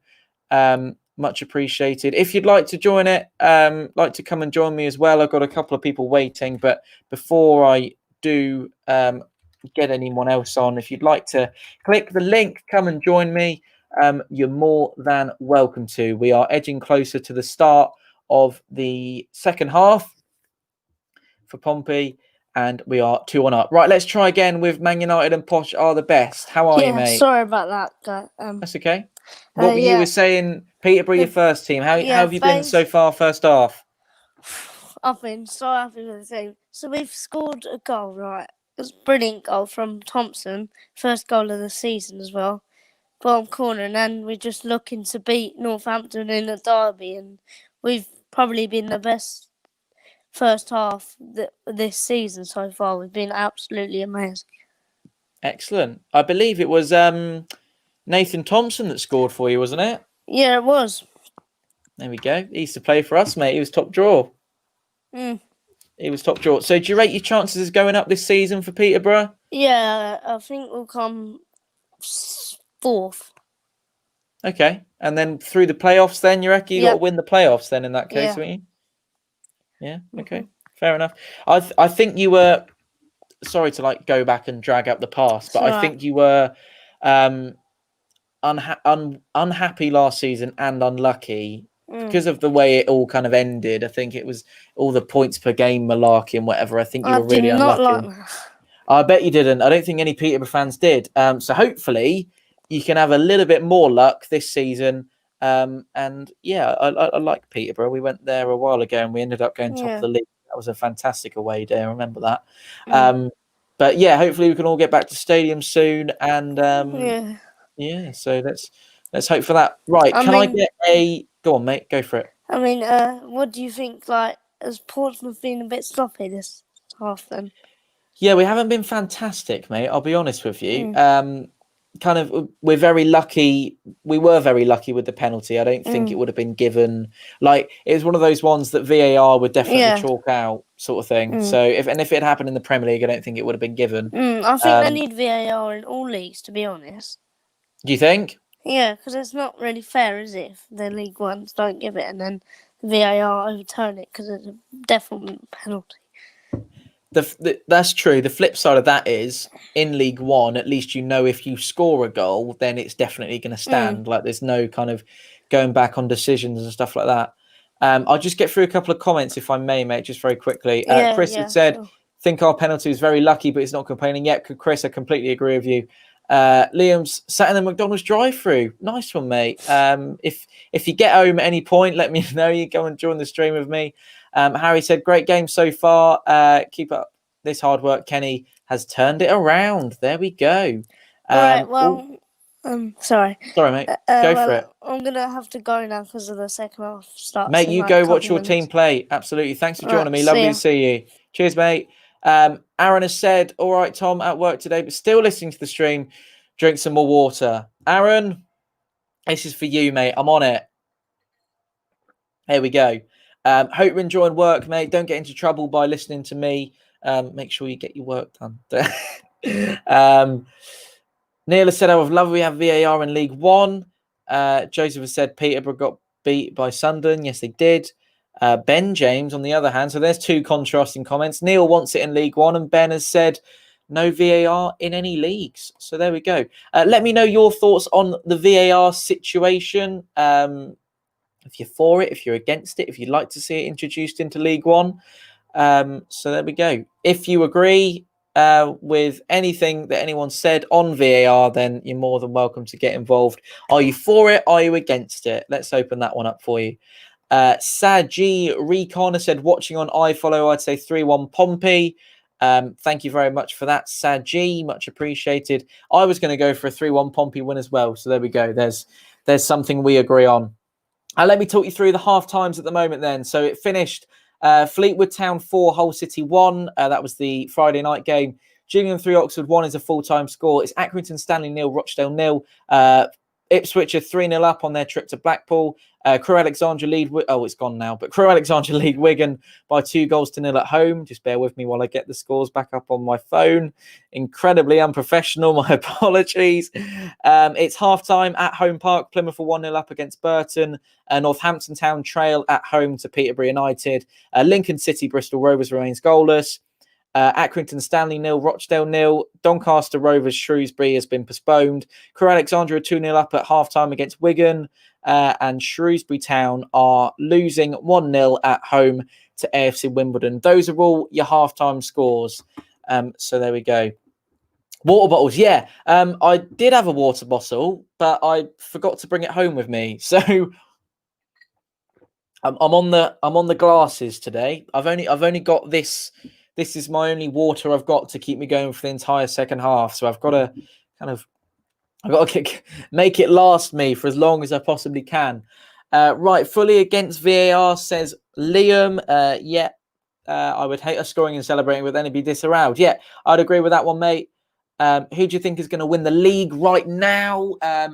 Much appreciated. If you'd like to join it, like to come and join me as well. I've got a couple of people waiting, but before I do get anyone else on, if you'd like to click the link, come and join me, you're more than welcome to. We are edging closer to the start of the second half for Pompey, and we are 2-1 up. Right, let's try again with Man United and Posh are the best. How are you, mate? Sorry about that, guy. That's okay. What you were saying, Peterborough, your first team. How have you been so far, first half? I've been so happy with the team. So we've scored a goal, right? It was a brilliant goal from Thompson. First goal of the season as well. Bottom corner, and then we're just looking to beat Northampton in a derby, and we've probably been the best first half this season so far. We've been absolutely amazing. Excellent. I believe it was Nathan Thompson that scored for you, wasn't it? Yeah, it was. There we go. He used to play for us, mate. He was top draw. He was top draw. So do you rate your chances of going up this season for Peterborough? Yeah, I think we'll come fourth. Okay. And then through the playoffs then, you reckon you got to win the playoffs then in that case, Yeah. won't you? Yeah, okay. Fair enough. I think you were, sorry to go back and drag up the past, but I think you were unhappy last season and unlucky because of the way it all kind of ended. I think it was all the points per game malarkey and whatever. I think you were really unlucky. I bet you didn't. I don't think any Peterborough fans did. So hopefully you can have a little bit more luck this season. And yeah, I like Peterborough. We went there a while ago and we ended up going top of the league. That was a fantastic away day. I remember that. But yeah, hopefully we can all get back to stadium soon. And so let's hope for that. Right, I get a... Go on, mate. Go for it. I mean, what do you think? Has Portsmouth been a bit sloppy this half then? Yeah, we haven't been fantastic, mate. I'll be honest with you. We're very lucky. We were very lucky with the penalty. I don't think it would have been given. It was one of those ones that VAR would definitely chalk out, sort of thing. So if it had happened in the Premier League, I don't think it would have been given. I think they need VAR in all leagues, to be honest. Do you think? Yeah, because it's not really fair, is it, if the League Ones don't give it and then the VAR overturn it because it's a definite penalty. That's true. The flip side of that is, in League One, at least you know if you score a goal, then it's definitely going to stand. There's no kind of going back on decisions and stuff like that. I'll just get through a couple of comments, if I may, mate, just very quickly. Chris had said, think our penalty was very lucky, but he's not complaining yet. Chris, I completely agree with you. Liam's sat in the McDonald's drive-through. Nice one, mate. If you get home at any point, let me know. You go and join the stream with me. Harry said, great game so far. Keep up this hard work. Kenny has turned it around. There we go. All right, well, sorry. Sorry, mate. Go for it. I'm going to have to go now because of the second half starts. Mate, you go watch your team play. Absolutely. Thanks for joining me. Lovely to see you. Cheers, mate. Aaron has said, all right, Tom, at work today, but still listening to the stream. Drink some more water. Aaron, this is for you, mate. I'm on it. Here we go. Hope you're enjoying work, mate. Don't get into trouble by listening to me. Make sure you get your work done. Neil has said, I would love we have VAR in League One. Joseph has said Peterborough got beat by Sunderland. Yes, they did. Ben James, on the other hand, so there's two contrasting comments. Neil wants it in League One, and Ben has said no VAR in any leagues. So there we go. Let me know your thoughts on the VAR situation. If you're for it, if you're against it, if you'd like to see it introduced into League One. So there we go. If you agree with anything that anyone said on VAR, then you're more than welcome to get involved. Are you for it? Are you against it? Let's open that one up for you. Saji Recon said, watching on iFollow, I'd say 3-1 Pompey. Thank you very much for that, Saji. Much appreciated. I was going to go for a 3-1 Pompey win as well. So there we go. There's something we agree on. Let me talk you through the half times at the moment then. So it finished Fleetwood Town 4, Hull City 1. That was the Friday night game. Gillingham 3, Oxford 1 is a full-time score. It's Accrington Stanley 0, Rochdale 0. Ipswich are 3-0 up on their trip to Blackpool. Crewe Alexandra lead. It's gone now. But Crewe Alexandra lead Wigan by 2-0 at home. Just bear with me while I get the scores back up on my phone. Incredibly unprofessional. My apologies. It's half-time at Home Park. Plymouth are 1-0 up against Burton. Northampton Town trail at home to Peterborough United. Lincoln City Bristol Rovers remains goalless. Accrington Stanley 0, Rochdale 0. Doncaster Rovers Shrewsbury has been postponed. Crewe Alexandra are 2-0 up at half-time against Wigan. And Shrewsbury Town are losing 1-0 at home to AFC Wimbledon. Those are all your half-time scores. So there we go. Water bottles, yeah. I did have a water bottle, but I forgot to bring it home with me. So I'm on the glasses today. I've only got this. This is my only water I've got to keep me going for the entire second half. So I've got to make it last me for as long as I possibly can. Right, fully against VAR, says Liam. I would hate us scoring and celebrating, but then it'd be disallowed. Yeah, I'd agree with that one, mate. Who do you think is going to win the league right now? I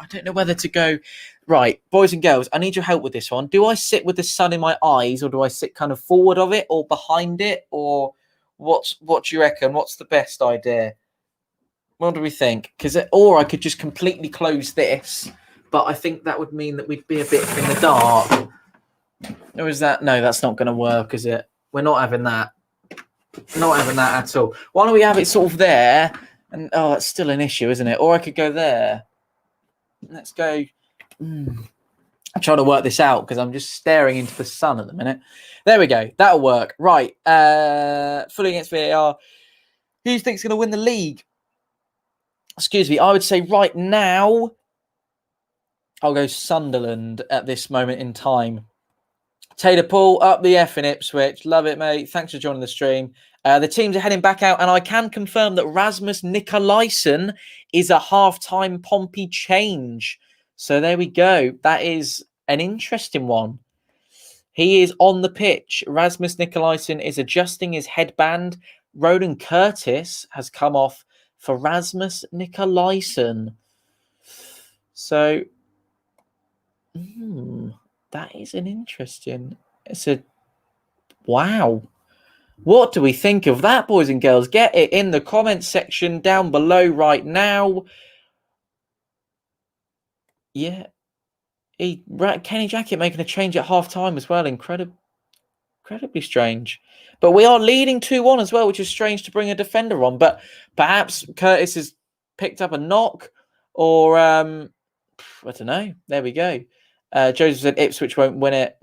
don't know whether to go. Right, boys and girls, I need your help with this one. Do I sit with the sun in my eyes, or do I sit kind of forward of it, or behind it, or what do you reckon? What's the best idea? What do we think? Or I could just completely close this, but I think that would mean that we'd be a bit in the dark. Or is that? No, that's not going to work, is it? We're not having that. Not having that at all. Why don't we have it sort of there? And it's still an issue, isn't it? Or I could go there. Let's go. I'm trying to work this out because I'm just staring into the sun at the minute. There we go. That'll work. Right. Fully against VAR. Who do you think is going to win the league? Excuse me. I would say right now, I'll go Sunderland at this moment in time. Taylor Paul, up the F in Ipswich. Love it, mate. Thanks for joining the stream. The teams are heading back out, and I can confirm that Rasmus Nikolaisen is a half-time Pompey change. So there we go. That is an interesting one. He is on the pitch. Rasmus Nikolaisen is adjusting his headband. Ronan Curtis has come off for Rasmus Nikolaisen. So, that is an interesting. Wow. What do we think of that, boys and girls? Get it in the comments section down below right now. Yeah. Kenny Jackett making a change at half-time as well. Incredibly strange. But we are leading 2-1 as well, which is strange to bring a defender on. But perhaps Curtis has picked up a knock, or I don't know. There we go. Joseph said Ipswich won't win it.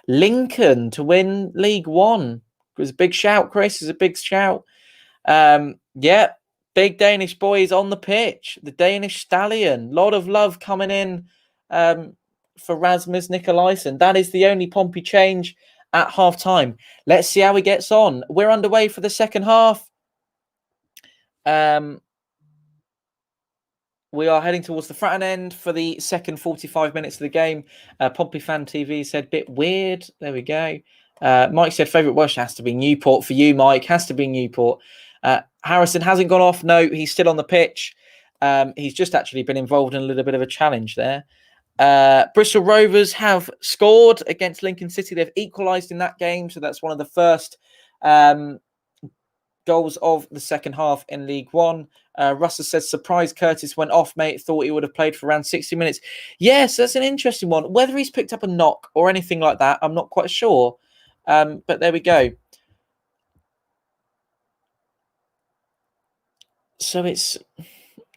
Lincoln to win League One. It was a big shout, Chris. It's a big shout. Big Danish boy is on the pitch. The Danish stallion. Lot of love coming in for Rasmus Nikolaisen. That is the only Pompey change at half-time. Let's see how he gets on. We're underway for the second half. We are heading towards the front end for the second 45 minutes of the game. Pompey Fan TV said, bit weird. There we go. Mike said, favourite Welsh has to be Newport for you, Mike. Has to be Newport. Harrison hasn't gone off. No, he's still on the pitch. He's just actually been involved in a little bit of a challenge there. Bristol Rovers have scored against Lincoln City. They've equalised in that game. So that's one of the first goals of the second half in League One. Russell says, surprise Curtis went off, mate. Thought he would have played for around 60 minutes. Yes, that's an interesting one. Whether he's picked up a knock or anything like that, I'm not quite sure. But there we go. So it's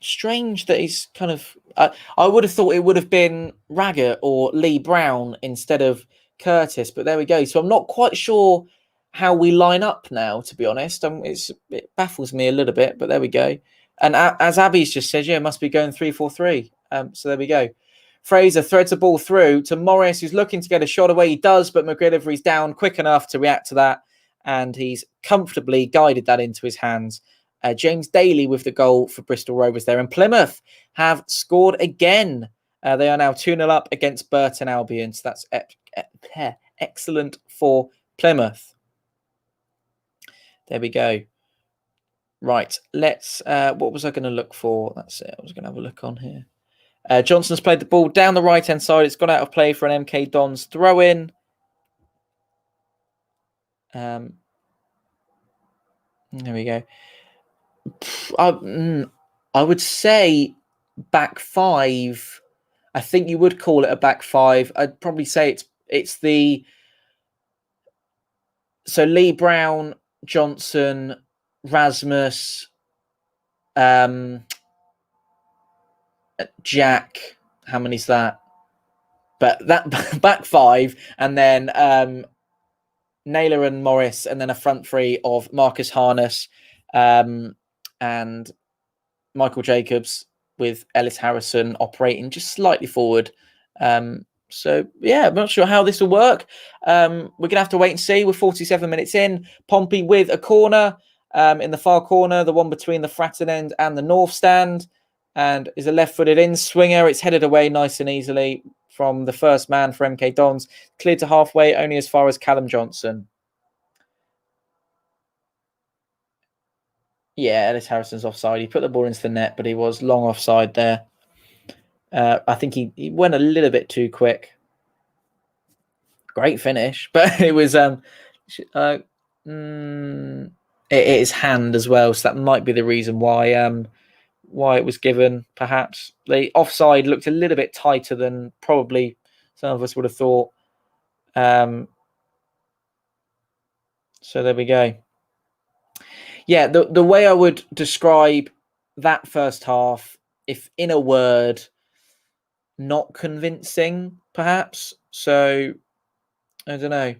strange that he's kind of... I would have thought it would have been Raggett or Lee Brown instead of Curtis, but there we go. So I'm not quite sure how we line up now, to be honest. It baffles me a little bit, but there we go. And as Abby's just said, it must be going 3-4-3. So there we go. Fraser threads a ball through to Morris, who's looking to get a shot away. He does, but McGillivray's down quick enough to react to that, and he's comfortably guided that into his hands. James Daly with the goal for Bristol Rovers there. And Plymouth have scored again. They are now 2-0 up against Burton Albion. So that's excellent for Plymouth. There we go. Right, let's... what was I going to look for? That's it. I was going to have a look on here. Johnson's played the ball down the right-hand side. It's gone out of play for an MK Dons throw-in. There we go. I would say back five. I think you would call it a back five. I'd probably say it's the... So Lee Brown, Johnson, Rasmus, Jack. How many's that? But that back five, and then Naylor and Morris, and then a front three of Marcus Harness and Michael Jacobs, with Ellis Harrison operating just slightly forward. So, yeah, I'm not sure how this will work. We're going to have to wait and see. We're 47 minutes in. Pompey with a corner in the far corner, the one between the Fratton end and the North stand, and is a left-footed in swinger. It's headed away nice and easily from the first man for MK Dons. Cleared to halfway, only as far as Callum Johnson. Yeah, Ellis Harrison's offside. He put the ball into the net, but he was long offside there. I think he went a little bit too quick. Great finish, but it was it is hand as well, so that might be the reason why it was given. Perhaps the offside looked a little bit tighter than probably some of us would have thought. So there we go. Yeah, the way I would describe that first half, if in a word, not convincing, perhaps. So, I don't know.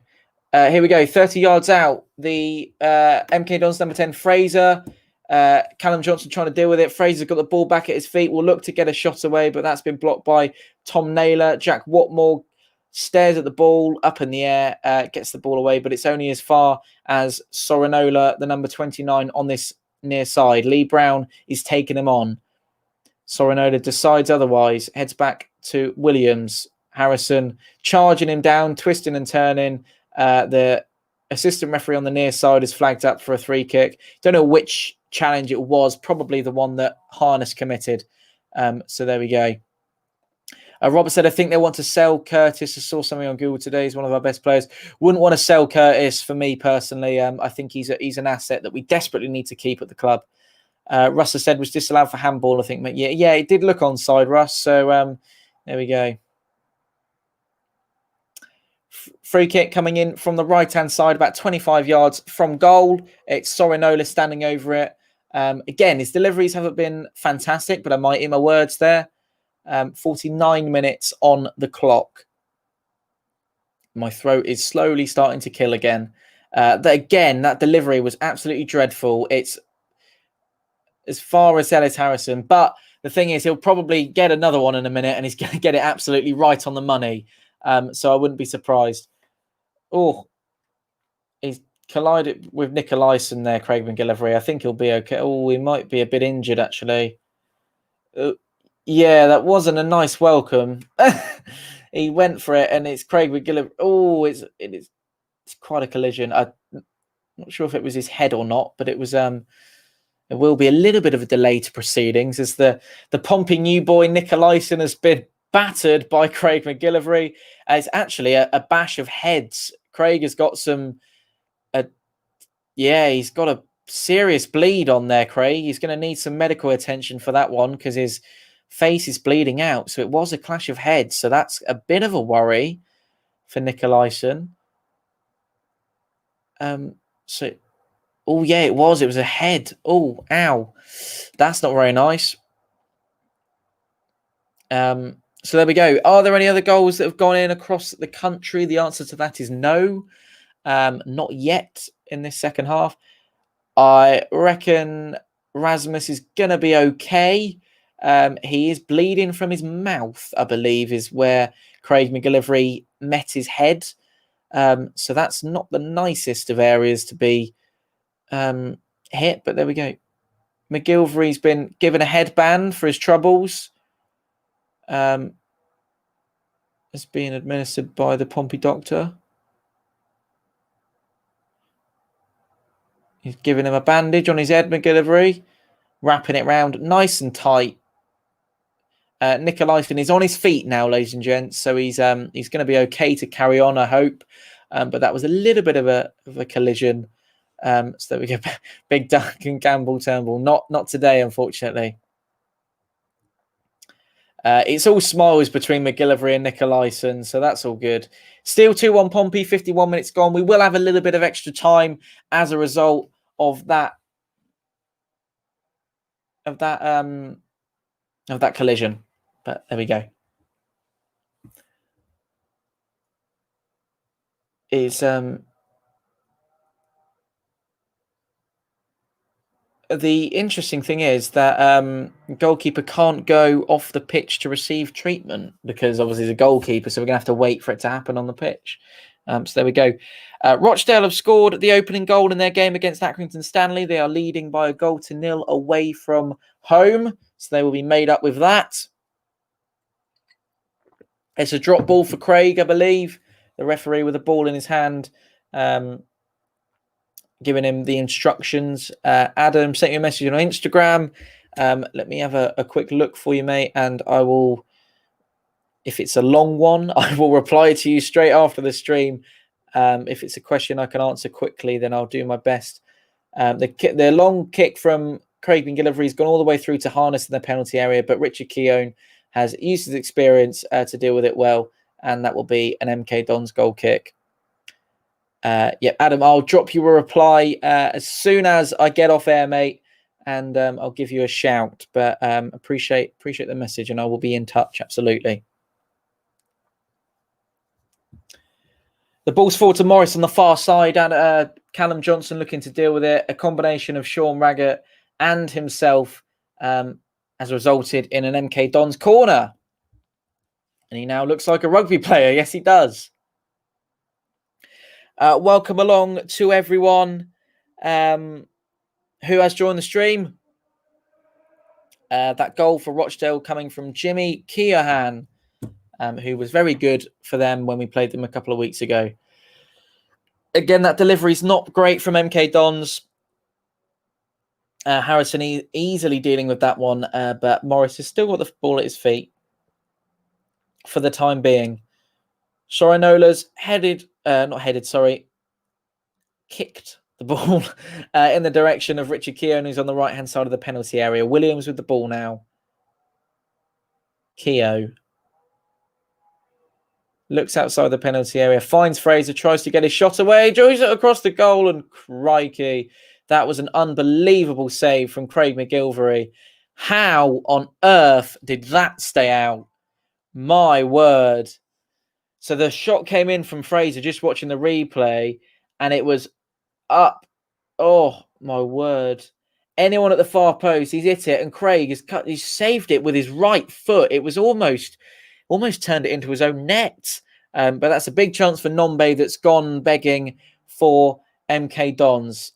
Here we go. 30 yards out. The MK Dons number 10, Fraser. Callum Johnson trying to deal with it. Fraser's got the ball back at his feet. Will look to get a shot away, but that's been blocked by Tom Naylor. Jack Watmore stares at the ball up in the air, gets the ball away, but it's only as far as Sorinola, the number 29, on this near side. Lee Brown is taking him on. Sorinola decides otherwise, heads back to Williams. Harrison charging him down, twisting and turning. The assistant referee on the near side is flagged up for a free kick. Don't know which challenge it was, probably the one that Harness committed. So there we go. Robert said, I think they want to sell Curtis. I saw something on Google today. He's one of our best players. Wouldn't want to sell Curtis for me personally. I think he's an asset that we desperately need to keep at the club. Russ said was disallowed for handball, I think. But yeah, it did look onside, Russ. So there we go. Free kick coming in from the right-hand side, about 25 yards from goal. It's Sorinola standing over it. Again, his deliveries haven't been fantastic, but I might eat my words there. 49 minutes on the clock. My throat is slowly starting to kill again. That delivery was absolutely dreadful. It's as far as Ellis Harrison, but the thing is, he'll probably get another one in a minute, and he's going to get it absolutely right on the money. So I wouldn't be surprised. Oh, he's collided with Nicolaisen there, Craig McGillivray. I think he'll be okay. Oh, he might be a bit injured, actually. Yeah, that wasn't a nice welcome. He went for it, and it's Craig McGillivray. Oh, it's quite a collision. I'm not sure if it was his head or not, but it was. There will be a little bit of a delay to proceedings as the Pompey new boy Nicolaisen has been battered by Craig McGillivray. It's actually a bash of heads. Craig has got he's got a serious bleed on there, Craig. He's going to need some medical attention for that one because his face is bleeding out. So it was a clash of heads. So that's a bit of a worry for Nicolaisen. Oh, yeah, it was. It was a head. Oh, ow. That's not very nice. So there we go. Are there any other goals that have gone in across the country? The answer to that is no. Not yet in this second half. I reckon Rasmus is going to be okay. He is bleeding from his mouth, I believe, is where Craig McGillivray met his head. So that's not the nicest of areas to be hit, but there we go. McGillivray's been given a headband for his troubles. It's being administered by the Pompey doctor. He's giving him a bandage on his head, McGillivray, wrapping it round nice and tight. Nicolaisen is on his feet now, ladies and gents, so he's going to be okay to carry on, I hope. But that was a little bit of a collision. So there we go. Big Duncan Campbell Turnbull. Not today, unfortunately. It's all smiles between McGillivray and Nicolaisen, so that's all good. Still 2-1 Pompey, 51 minutes gone. We will have a little bit of extra time as a result of that collision. But there we go. It's the interesting thing is that goalkeeper can't go off the pitch to receive treatment because obviously he's a goalkeeper, so we're going to have to wait for it to happen on the pitch. So there we go. Rochdale have scored the opening goal in their game against Accrington Stanley. They are leading by 1-0 away from home, so they will be made up with that. It's a drop ball for Craig, I believe. The referee with the ball in his hand, giving him the instructions. Adam sent you a message on Instagram. Let me have a quick look for you, mate, and I will, if it's a long one, I will reply to you straight after the stream. If it's a question I can answer quickly, then I'll do my best. The long kick from Craig McGillivray has gone all the way through to Harness in the penalty area, but Richard Keown has used his experience to deal with it well, and that will be an MK Dons goal kick. Adam, I'll drop you a reply as soon as I get off air, mate, and I'll give you a shout. But appreciate the message, and I will be in touch, absolutely. The ball's forward to Morris on the far side, and Callum Johnson looking to deal with it. A combination of Sean Raggett and himself has resulted in an MK Dons corner. And he now looks like a rugby player. Yes, he does. Welcome along to everyone who has joined the stream. That goal for Rochdale coming from Jimmy Keohan, who was very good for them when we played them a couple of weeks ago. Again, that delivery is not great from MK Dons. Harrison easily dealing with that one, but Morris has still got the ball at his feet for the time being. Sorinola's kicked the ball in the direction of Richard Keown, who's on the right-hand side of the penalty area. Williams with the ball now. Keown looks outside the penalty area, finds Fraser, tries to get his shot away, joins it across the goal, and crikey, that was an unbelievable save from Craig McGillivray. How on earth did that stay out? My word. So the shot came in from Fraser, just watching the replay, and it was up. Oh, my word. Anyone at the far post, he's hit it, and Craig he's saved it with his right foot. It was almost turned it into his own net. But that's a big chance for Nombe that's gone begging for MK Dons.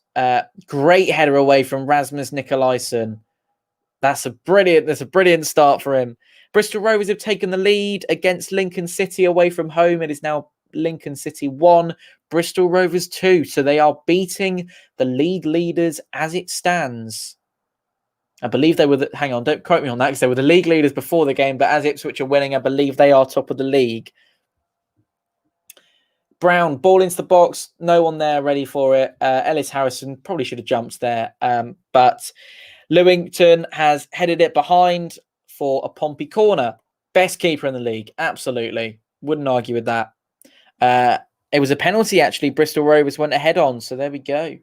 Great header away from Rasmus Nicolaisen. That's a brilliant start for him. Bristol Rovers have taken the lead against Lincoln City away from home. It is now Lincoln City 1, Bristol Rovers 2. So they are beating the league leaders as it stands. I believe they were hang on, don't quote me on that, because they were the league leaders before the game, but as Ipswich are winning, I believe they are top of the league. Brown, ball into the box. No one there ready for it. Ellis Harrison probably should have jumped there. But Lewington has headed it behind for a Pompey corner. Best keeper in the league. Absolutely. Wouldn't argue with that. It was a penalty, actually. Bristol Rovers went ahead on. So there we go.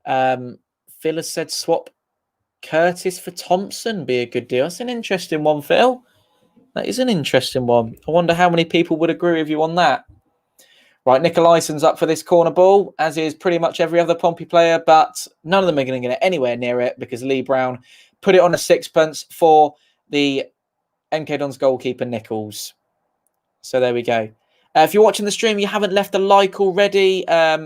Phil has said swap Curtis for Thompson. Be a good deal. That's an interesting one, Phil. That is an interesting one. I wonder how many people would agree with you on that. Right, Nicolaisen's up for this corner ball, as is pretty much every other Pompey player, but none of them are going to get anywhere near it because Lee Brown put it on a sixpence for the MK Dons goalkeeper, Nichols. So there we go. If you're watching the stream, you haven't left a like already,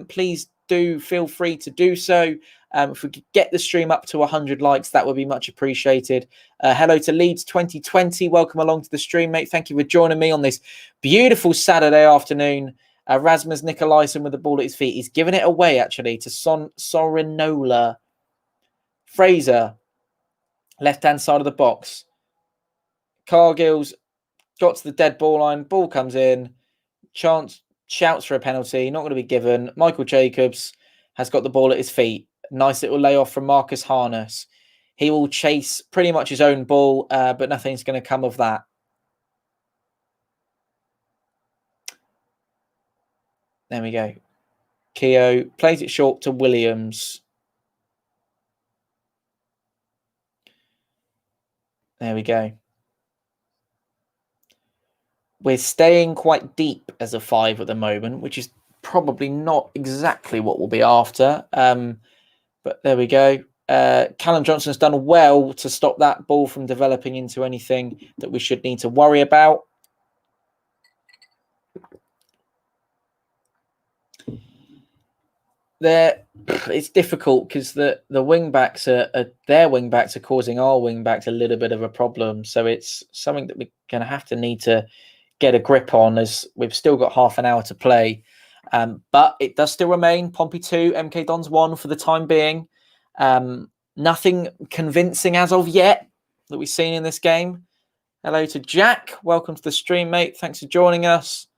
please do feel free to do so. If we could get the stream up to 100 likes, that would be much appreciated. Hello to Leeds 2020. Welcome along to the stream, mate. Thank you for joining me on this beautiful Saturday afternoon. Rasmus Nicolaisen with the ball at his feet. He's given it away, actually, to Sorinola. Fraser, left-hand side of the box. Cargill's got to the dead ball line. Ball comes in. Chance shouts for a penalty. Not going to be given. Michael Jacobs has got the ball at his feet. Nice little layoff from Marcus Harness. He will chase pretty much his own ball, but nothing's going to come of that. There we go. Keogh plays it short to Williams. There we go. We're staying quite deep as a 5 at the moment, which is probably not exactly what we'll be after. But there we go. Callum Johnson's done well to stop that ball from developing into anything that we should need to worry about. It's difficult because the wing backs their wing backs are causing our wing backs a little bit of a problem. So it's something that we're going to need to get a grip on, as we've still got half an hour to play. But it does still remain Pompey 2, MK Dons 1 for the time being. Nothing convincing as of yet that we've seen in this game. Hello to Jack. Welcome to the stream, mate. Thanks for joining us.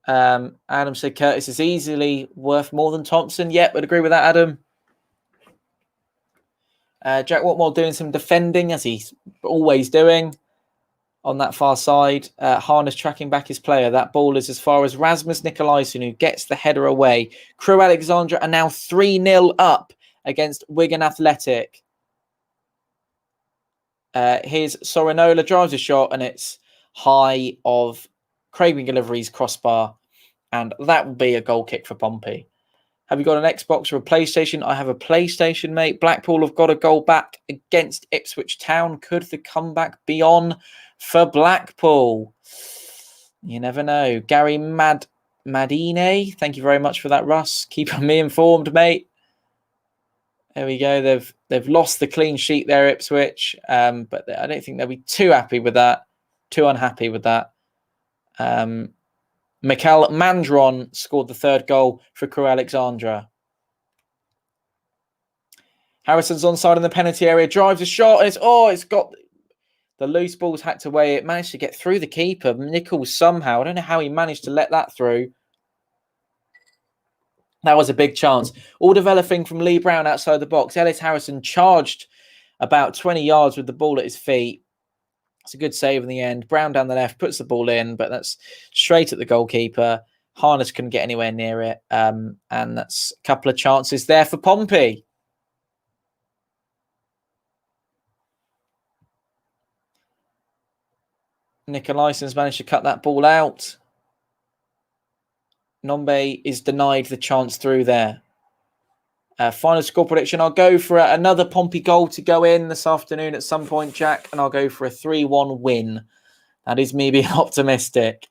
Adam said Curtis is easily worth more than Thompson. Yep, would agree with that, Adam. Jack Watmore doing some defending, as he's always doing on that far side. Harness tracking back his player. That ball is as far as Rasmus Nikolaisen, who gets the header away. Crewe Alexandra are now 3-0 up against Wigan Athletic. Here's Sorinola, drives a shot, and it's high of Craig McGillivray's crossbar, and that will be a goal kick for Pompey. Have you got an Xbox or a PlayStation? I have a PlayStation, mate. Blackpool have got a goal back against Ipswich Town. Could the comeback be on for Blackpool? You never know. Gary Madine, thank you very much for that, Russ. Keeping me informed, mate. There we go. They've lost the clean sheet there, Ipswich, but I don't think they'll be too happy with that. Too unhappy with that. Mikel Mandron scored the 3rd goal for Crewe Alexandra. Harrison's onside in the penalty area, drives a shot, and it's got the loose ball's hacked away. It managed to get through the keeper. Nichols somehow, I don't know how he managed to let that through. That was a big chance. All developing from Lee Brown outside the box. Ellis Harrison charged about 20 yards with the ball at his feet. It's a good save in the end. Brown down the left, puts the ball in, but that's straight at the goalkeeper. Harness couldn't get anywhere near it. And that's a couple of chances there for Pompey. Nikolaisen's managed to cut that ball out. Nombe is denied the chance through there. Final score prediction. I'll go for another Pompey goal to go in this afternoon at some point, Jack, and I'll go for a 3-1 win. That is me being optimistic.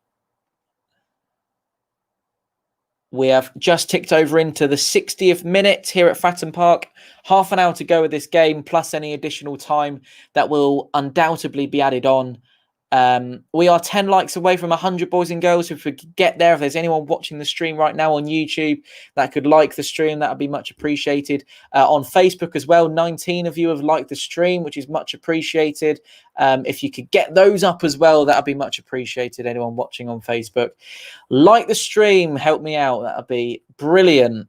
We have just ticked over into the 60th minute here at Fratton Park. Half an hour to go with this game, plus any additional time that will undoubtedly be added on. We are 10 likes away from 100, boys and girls. If we could get there, if there's anyone watching the stream right now on YouTube that could like the stream, that would be much appreciated. On Facebook as well, 19 of you have liked the stream, which is much appreciated. If you could get those up as well, that would be much appreciated. Anyone watching on Facebook, like the stream, help me out. That would be brilliant.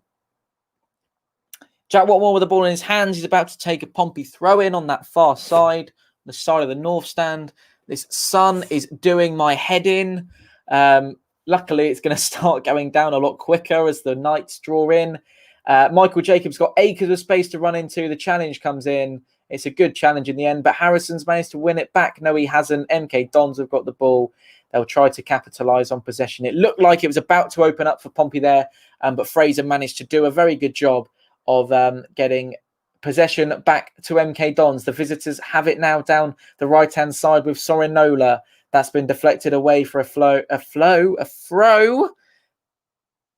Jack Watmore with the ball in his hands. He's about to take a Pompey throw in on that far side, the side of the north stand. This sun is doing my head in. Luckily, it's going to start going down a lot quicker as the nights draw in. Michael Jacobs got acres of space to run into. The challenge comes in. It's a good challenge in the end, but Harrison's managed to win it back. No, he hasn't. MK Dons have got the ball. They'll try to capitalise on possession. It looked like it was about to open up for Pompey there, but Fraser managed to do a very good job of getting possession back to MK Dons. The visitors have it now down the right-hand side with Sorinola. That's been deflected away for a throw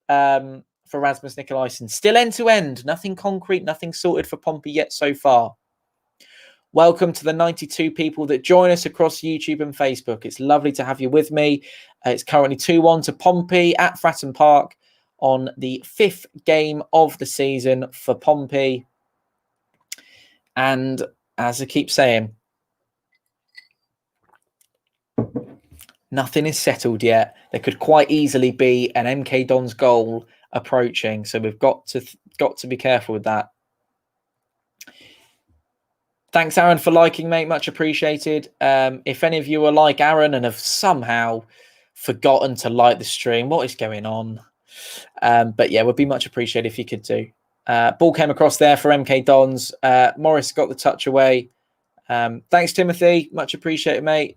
for Rasmus Nikolaisen. Still end-to-end. Nothing concrete, nothing sorted for Pompey yet so far. Welcome to the 92 people that join us across YouTube and Facebook. It's lovely to have you with me. It's currently 2-1 to Pompey at Fratton Park on the 5th game of the season for Pompey. And as I keep saying, Nothing is settled yet. There could quite easily be an MK Dons goal approaching, so we've got to be careful with that. Thanks, Aaron, for liking, mate. Much appreciated. If any of you are like Aaron and have somehow forgotten to like the stream, what is going on? But yeah, would be much appreciated if you could do. Ball came across there for MK Dons. Morris got the touch away. Thanks, Timothy. Much appreciated, mate.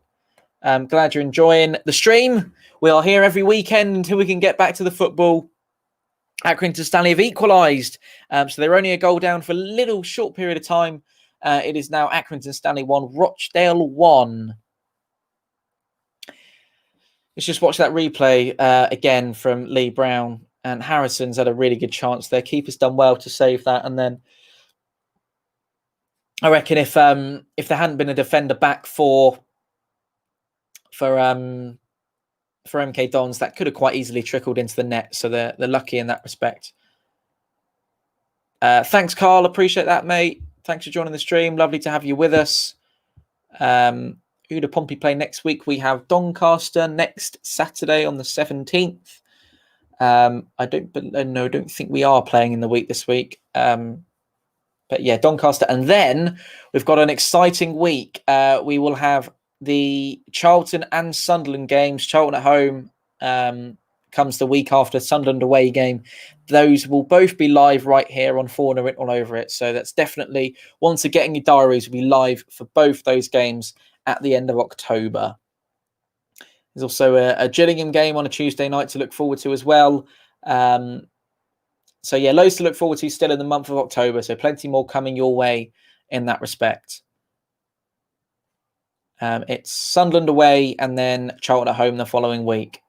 Glad you're enjoying the stream. We are here every weekend until we can get back to the football. Accrington Stanley have equalised. So they're only a goal down for a little short period of time. It is now Accrington Stanley 1, Rochdale 1. Let's just watch that replay again from Lee Brown. And Harrison's had a really good chance there. Keeper's done well to save that. And then I reckon if there hadn't been a defender back for MK Dons, that could have quite easily trickled into the net. So they're lucky in that respect. Thanks, Carl. Appreciate that, mate. Thanks for joining the stream. Lovely to have you with us. Who do Pompey play next week? We have Doncaster next Saturday on the 17th. I don't think we are playing in the week this week. But yeah, Doncaster. And then we've got an exciting week. We will have the Charlton and Sunderland games. Charlton at home comes the week after Sunderland away game. Those will both be live right here on Fournilwrittenalloverit. So that's definitely one to get in your diaries. Will be live for both those games at the end of October. There's also a Gillingham game on a Tuesday night to look forward to as well. So yeah, loads to look forward to still in the month of October. So plenty more coming your way in that respect. It's Sunderland away and then Charlton at home the following week.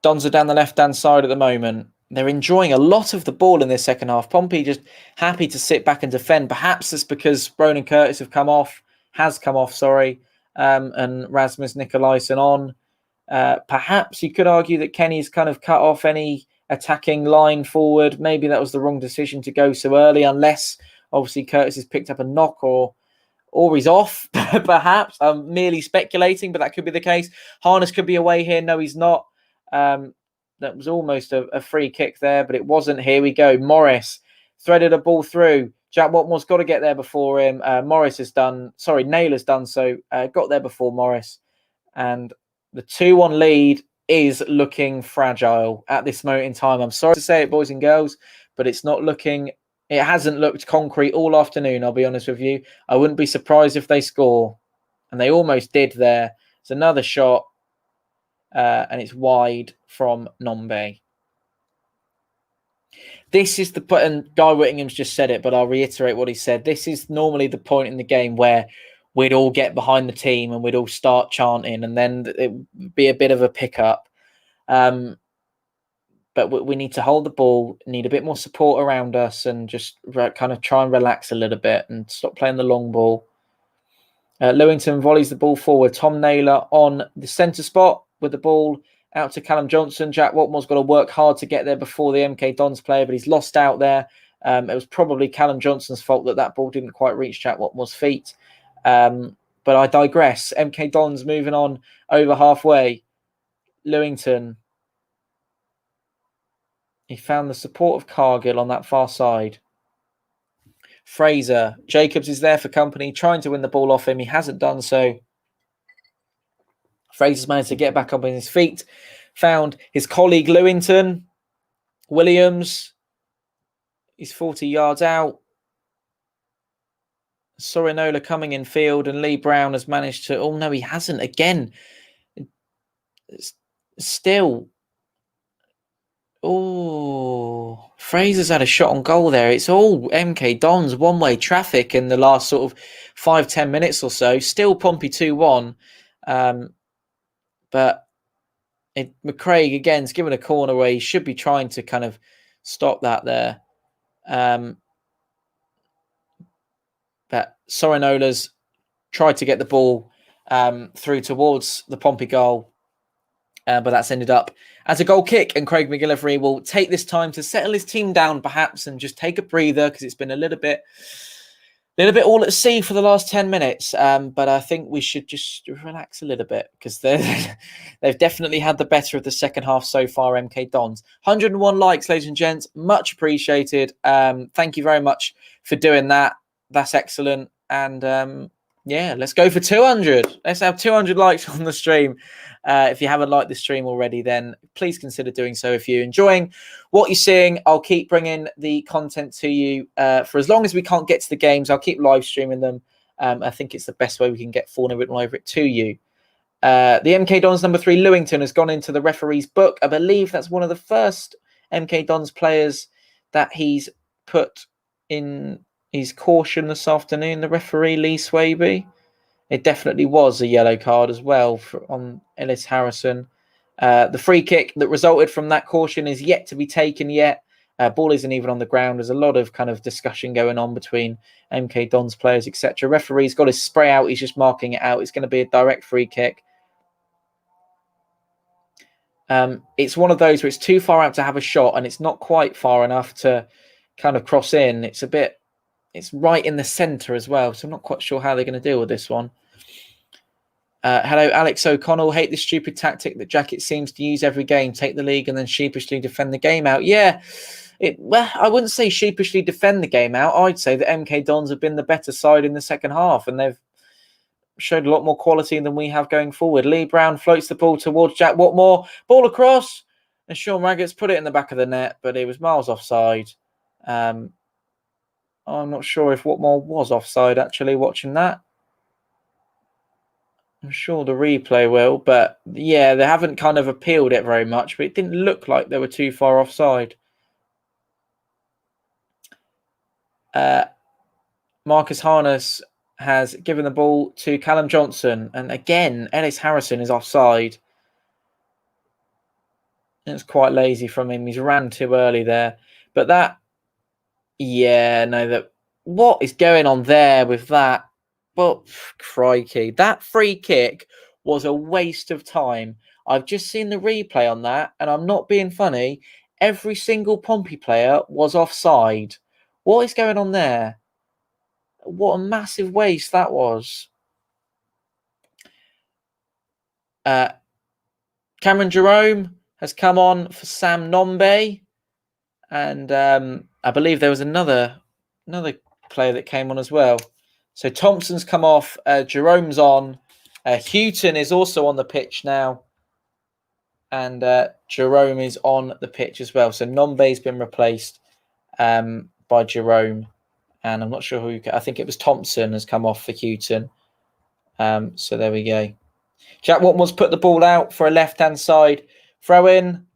Dons are down the left-hand side at the moment. They're enjoying a lot of the ball in this second half. Pompey just happy to sit back and defend. Perhaps it's because Ronan Curtis has come off, and Rasmus Nikolaisen on. Perhaps you could argue that Kenny's kind of cut off any attacking line forward. Maybe that was the wrong decision to go so early, unless obviously Curtis has picked up a knock or he's off. Perhaps I'm merely speculating, but that could be the case. Harness could be away here. No, he's not. That was almost a free kick there, but it wasn't. Here we go. Morris threaded a ball through. Jack Watmore's got to get there before him. Naylor's done so. Got there before Morris. And the 2-1 lead is looking fragile at this moment in time. I'm sorry to say it, boys and girls, but it hasn't looked concrete all afternoon, I'll be honest with you. I wouldn't be surprised if they score. And they almost did there. It's another shot. And it's wide from Nombe. This is the point, and Guy Whittingham's just said it, but I'll reiterate what he said. This is normally the point in the game where we'd all get behind the team and we'd all start chanting, and then it would be a bit of a pickup. But we need to hold the ball, need a bit more support around us, and just kind of try and relax a little bit and stop playing the long ball. Lewington volleys the ball forward. Tom Naylor on the centre spot with the ball out to Callum Johnson. Jack Watmore's got to work hard to get there before the MK Dons player, but he's lost out there. It was probably Callum Johnson's fault that ball didn't quite reach Jack Watmore's feet. But I digress. MK Dons moving on over halfway. Lewington. He found the support of Cargill on that far side. Fraser. Jacobs is there for company, trying to win the ball off him. He hasn't done so. Fraser's managed to get back up on his feet. Found his colleague Lewington. Williams. He's 40 yards out. Sorinola coming in field, and Lee Brown has managed to... Oh, no, he hasn't. Again. Still... Oh, Fraser's had a shot on goal there. It's all MK Dons one-way traffic in the last sort of 5-10 minutes or so. Still Pompey 2-1. But McCraig, again, is given a corner where he should be trying to kind of stop that there. But Sorinola's tried to get the ball through towards the Pompey goal. But that's ended up as a goal kick, and Craig McGillivray will take this time to settle his team down perhaps and just take a breather, because it's been a little bit little bit all at sea for the last 10 minutes, but I think we should just relax a little bit because they've definitely had the better of the second half so far, MK Dons. 101 likes, ladies and gents. Much appreciated. Thank you very much for doing that. That's excellent. And yeah, let's go for 200. Let's have 200 likes on the stream. If you haven't liked the stream already, then please consider doing so. If you're enjoying what you're seeing, I'll keep bringing the content to you for as long as we can't get to the games. I'll keep live streaming them. I think it's the best way we can get Fournilwrittenalloverit to you. The MK Dons number 3, Lewington, has gone into the referee's book. I believe that's one of the first MK Dons players that he's put in his caution this afternoon, the referee, Lee Swaby. It definitely was a yellow card as well on Ellis Harrison. The free kick that resulted from that caution is yet to be taken yet. Ball isn't even on the ground. There's a lot of kind of discussion going on between MK Dons players, etc. Referee's got his spray out. He's just marking it out. It's going to be a direct free kick. It's one of those where it's too far out to have a shot and it's not quite far enough to kind of cross in. It's right in the centre as well, so I'm not quite sure how they're going to deal with this one. Hello, Alex O'Connell. Hate this stupid tactic that Jacket seems to use every game. Take the league and then sheepishly defend the game out. Yeah, well, I wouldn't say sheepishly defend the game out. I'd say that MK Dons have been the better side in the second half, and they've showed a lot more quality than we have going forward. Lee Brown floats the ball towards Jack Watmore. Ball across, and Sean Raggett's put it in the back of the net, but it was miles offside. I'm not sure if Watmore was offside, actually, watching that. I'm sure the replay will, but yeah, they haven't kind of appealed it very much, but it didn't look like they were too far offside. Marcus Harness has given the ball to Callum Johnson, and again, Ellis Harrison is offside. It's quite lazy from him. He's ran too early there, but that... Yeah, no, what is going on there with that? Well, crikey. That free kick was a waste of time. I've just seen the replay on that, and I'm not being funny. Every single Pompey player was offside. What is going on there? What a massive waste that was. Cameron Jerome has come on for Sam Nombe. And I believe there was another player that came on as well. So Thompson's come off. Jerome's on. Houghton is also on the pitch now. And Jerome is on the pitch as well. So Nombe's been replaced by Jerome. And I'm not sure who... I think it was Thompson has come off for Houghton. So there we go. Jack Watmore's put the ball out for a left-hand side throw in.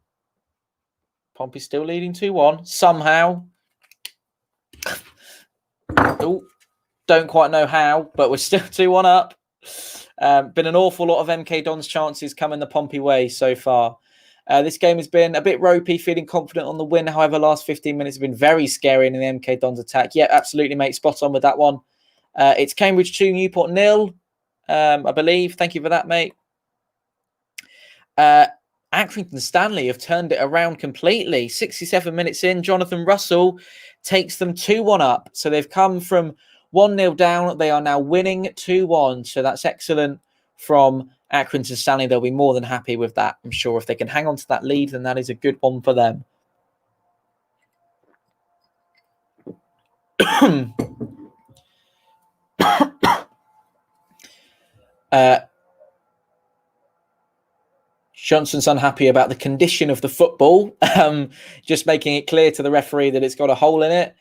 Pompey's still leading 2-1 somehow. Oh, don't quite know how, but we're still 2-1 up. Been an awful lot of MK Dons chances coming the Pompey way so far. This game has been a bit ropey, feeling confident on the win. However, last 15 minutes have been very scary in the MK Dons attack. Yeah, absolutely, mate. Spot on with that one. It's Cambridge 2, Newport 0, I believe. Thank you for that, mate. Accrington Stanley have turned it around completely. 67 minutes in, Jonathan Russell takes them 2-1 up. So they've come from 1-0 down. They are now winning 2-1. So that's excellent from Accrington Stanley. They'll be more than happy with that. I'm sure if they can hang on to that lead, then that is a good one for them. Johnson's unhappy about the condition of the football, just making it clear to the referee that it's got a hole in it,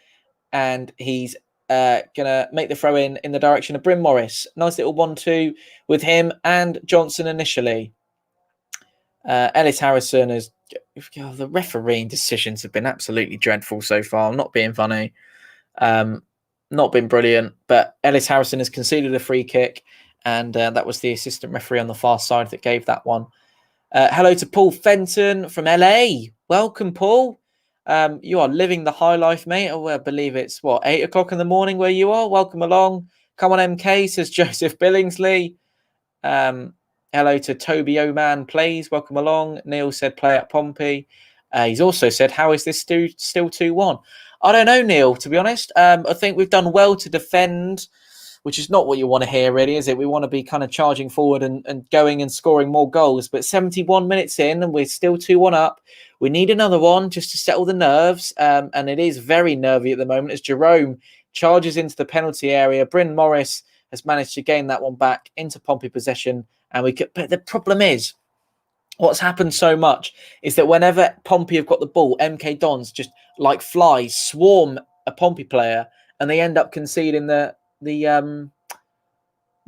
and he's going to make the throw in the direction of Bryn Morris. Nice little 1-2 with him and Johnson initially. Ellis Harrison has... the refereeing decisions have been absolutely dreadful so far. I'm not being funny. Not been brilliant, but Ellis Harrison has conceded a free kick, and that was the assistant referee on the far side that gave that one. Hello to Paul Fenton from LA. Welcome, Paul. You are living the high life, mate. I believe it's, 8 o'clock in the morning where you are? Welcome along. Come on, MK, says Joseph Billingsley. Hello to Toby Oman Plays. Welcome along. Neil said play at Pompey. He's also said, how is this still 2-1? I don't know, Neil, to be honest. I think we've done well to defend, which is not what you want to hear, really, is it? We want to be kind of charging forward and going and scoring more goals. But 71 minutes in, and we're still 2-1 up. We need another one just to settle the nerves. And it is very nervy at the moment as Jerome charges into the penalty area. Bryn Morris has managed to gain that one back into Pompey possession. But the problem is, what's happened so much is that whenever Pompey have got the ball, MK Dons just like flies swarm a Pompey player, and they end up conceding the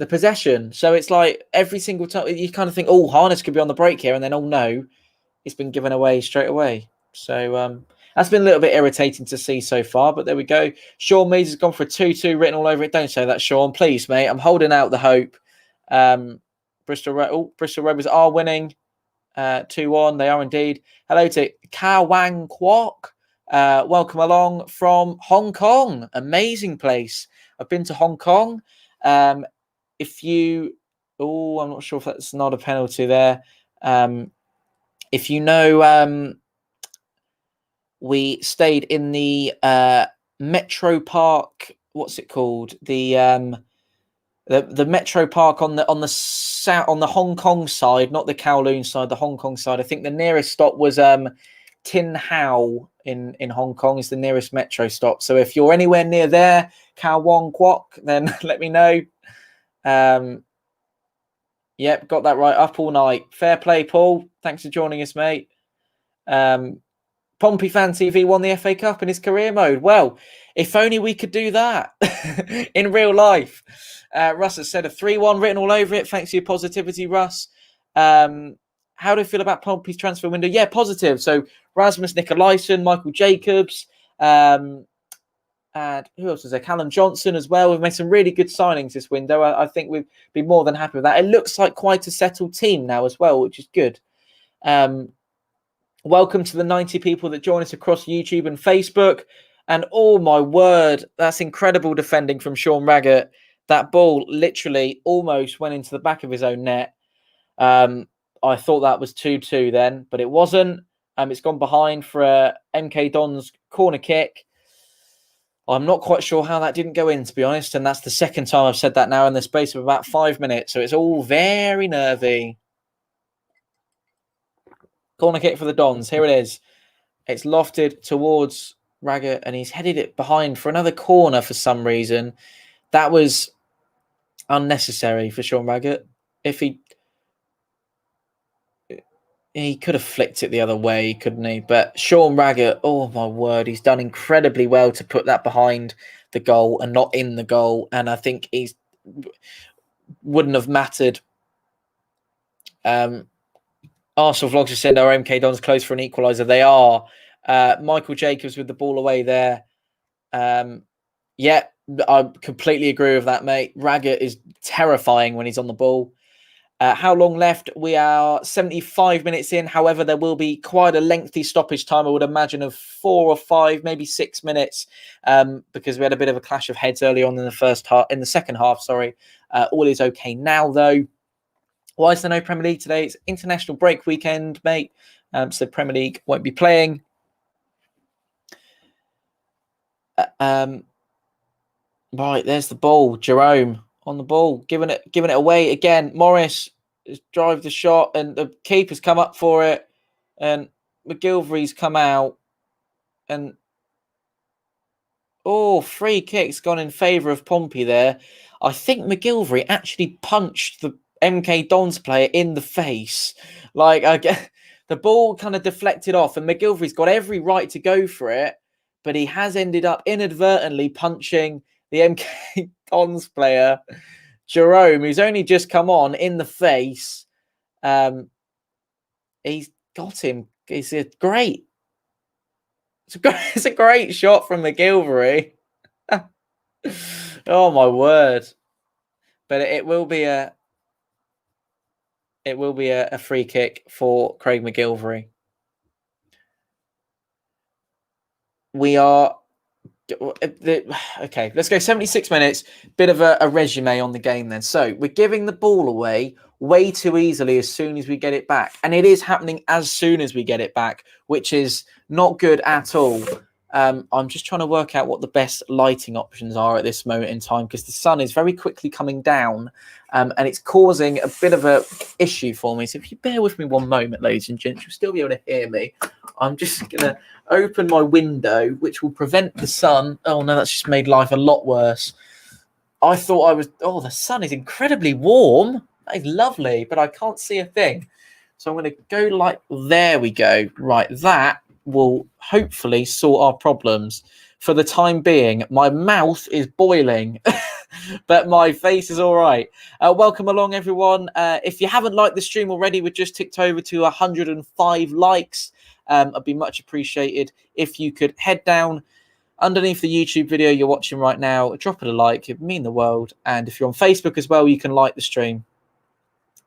possession. So it's like every single time you kind of think, oh, Harness could be on the break here, and then, oh no, it's been given away straight away. So that's been a little bit irritating to see so far, but there we go. Sean Meads has gone for a 2-2 written all over it. Don't say that, Sean, please, mate. I'm holding out the hope. Bristol Rovers are winning 2-1. They are indeed. Hello to Ka Wang Kwok. Welcome along from Hong Kong. Amazing place. I've been to Hong Kong. I'm not sure if that's not a penalty there. If you know, we stayed in the Metro Park. What's it called? The Metro Park on the Hong Kong side, not the Kowloon side, the Hong Kong side. I think the nearest stop was Tin Hau in Hong Kong is the nearest metro stop. So if you're anywhere near there, Khao Wong Kwok, then let me know. Yep, got that right. Up all night. Fair play, Paul. Thanks for joining us, mate. Pompey Fan TV won the FA Cup in his career mode. Well, if only we could do that in real life. Russ has said a 3-1 written all over it. Thanks for your positivity, Russ. How do you feel about Pompey's transfer window? Yeah, positive. So Rasmus Nikolaisen, Michael Jacobs, and who else was there? Callum Johnson as well. We've made some really good signings this window. I think we'd be more than happy with that. It looks like quite a settled team now as well, which is good. Welcome to the 90 people that join us across YouTube and Facebook. And oh my word, that's incredible defending from Sean Raggett. That ball literally almost went into the back of his own net. I thought that was 2-2 then, but it wasn't. It's gone behind for a MK Dons corner kick. I'm not quite sure how that didn't go in, to be honest. And that's the second time I've said that now in the space of about 5 minutes. So it's all very nervy. Corner kick for the Dons. Here it is. It's lofted towards Raggett, and he's headed it behind for another corner for some reason. That was unnecessary for Sean Raggett. If he could have flicked it the other way, couldn't he? But Sean Raggett, oh my word, he's done incredibly well to put that behind the goal and not in the goal. And I think he wouldn't have mattered. Arsenal Vlogs have said our MK Dons close for an equaliser. They are. Michael Jacobs with the ball away there. Yeah, I completely agree with that, mate. Raggett is terrifying when he's on the ball. How long left? We are 75 minutes in. However, there will be quite a lengthy stoppage time, I would imagine, of 4 or 5, maybe 6 minutes, because we had a bit of a clash of heads early on in the second half. All is okay now, though. Why is there no Premier League today? It's international break weekend, mate. So Premier League won't be playing. Right, there's the ball. Jerome on the ball, giving it away again. Morris has drive the shot, and the keeper's come up for it, and McGilvery's come out, and free kick's gone in favour of Pompey there. I think McGilvery actually punched the MK Dons player in the face. The ball kind of deflected off, and McGilvery's got every right to go for it, but he has ended up inadvertently punching the MK Dons player, Jerome, who's only just come on, in the face. He's got him. It's a great shot from McGilvery. Oh my word! But it will be a free kick for Craig McGilvery. We are okay. Let's go 76 minutes. Bit of a resume on the game then. So we're giving the ball away way too easily as soon as we get it back, and it is happening as soon as we get it back, which is not good at all. I'm just trying to work out what the best lighting options are at this moment in time, because the sun is very quickly coming down, and it's causing a bit of a issue for me. So if you bear with me one moment, ladies and gents, you'll still be able to hear me. I'm just going to open my window, which will prevent the sun. Oh no, that's just made life a lot worse. I thought I was... Oh, the sun is incredibly warm. That is lovely, but I can't see a thing. So I'm going to go like... There we go. Right, that will hopefully sort our problems. For the time being, my mouth is boiling, but my face is all right. Welcome along, everyone. If you haven't liked the stream already, we've just ticked over to 105 likes. I'd be much appreciated if you could head down underneath the YouTube video you're watching right now, drop it a like. It'd mean the world. And if you're on Facebook as well, you can like the stream.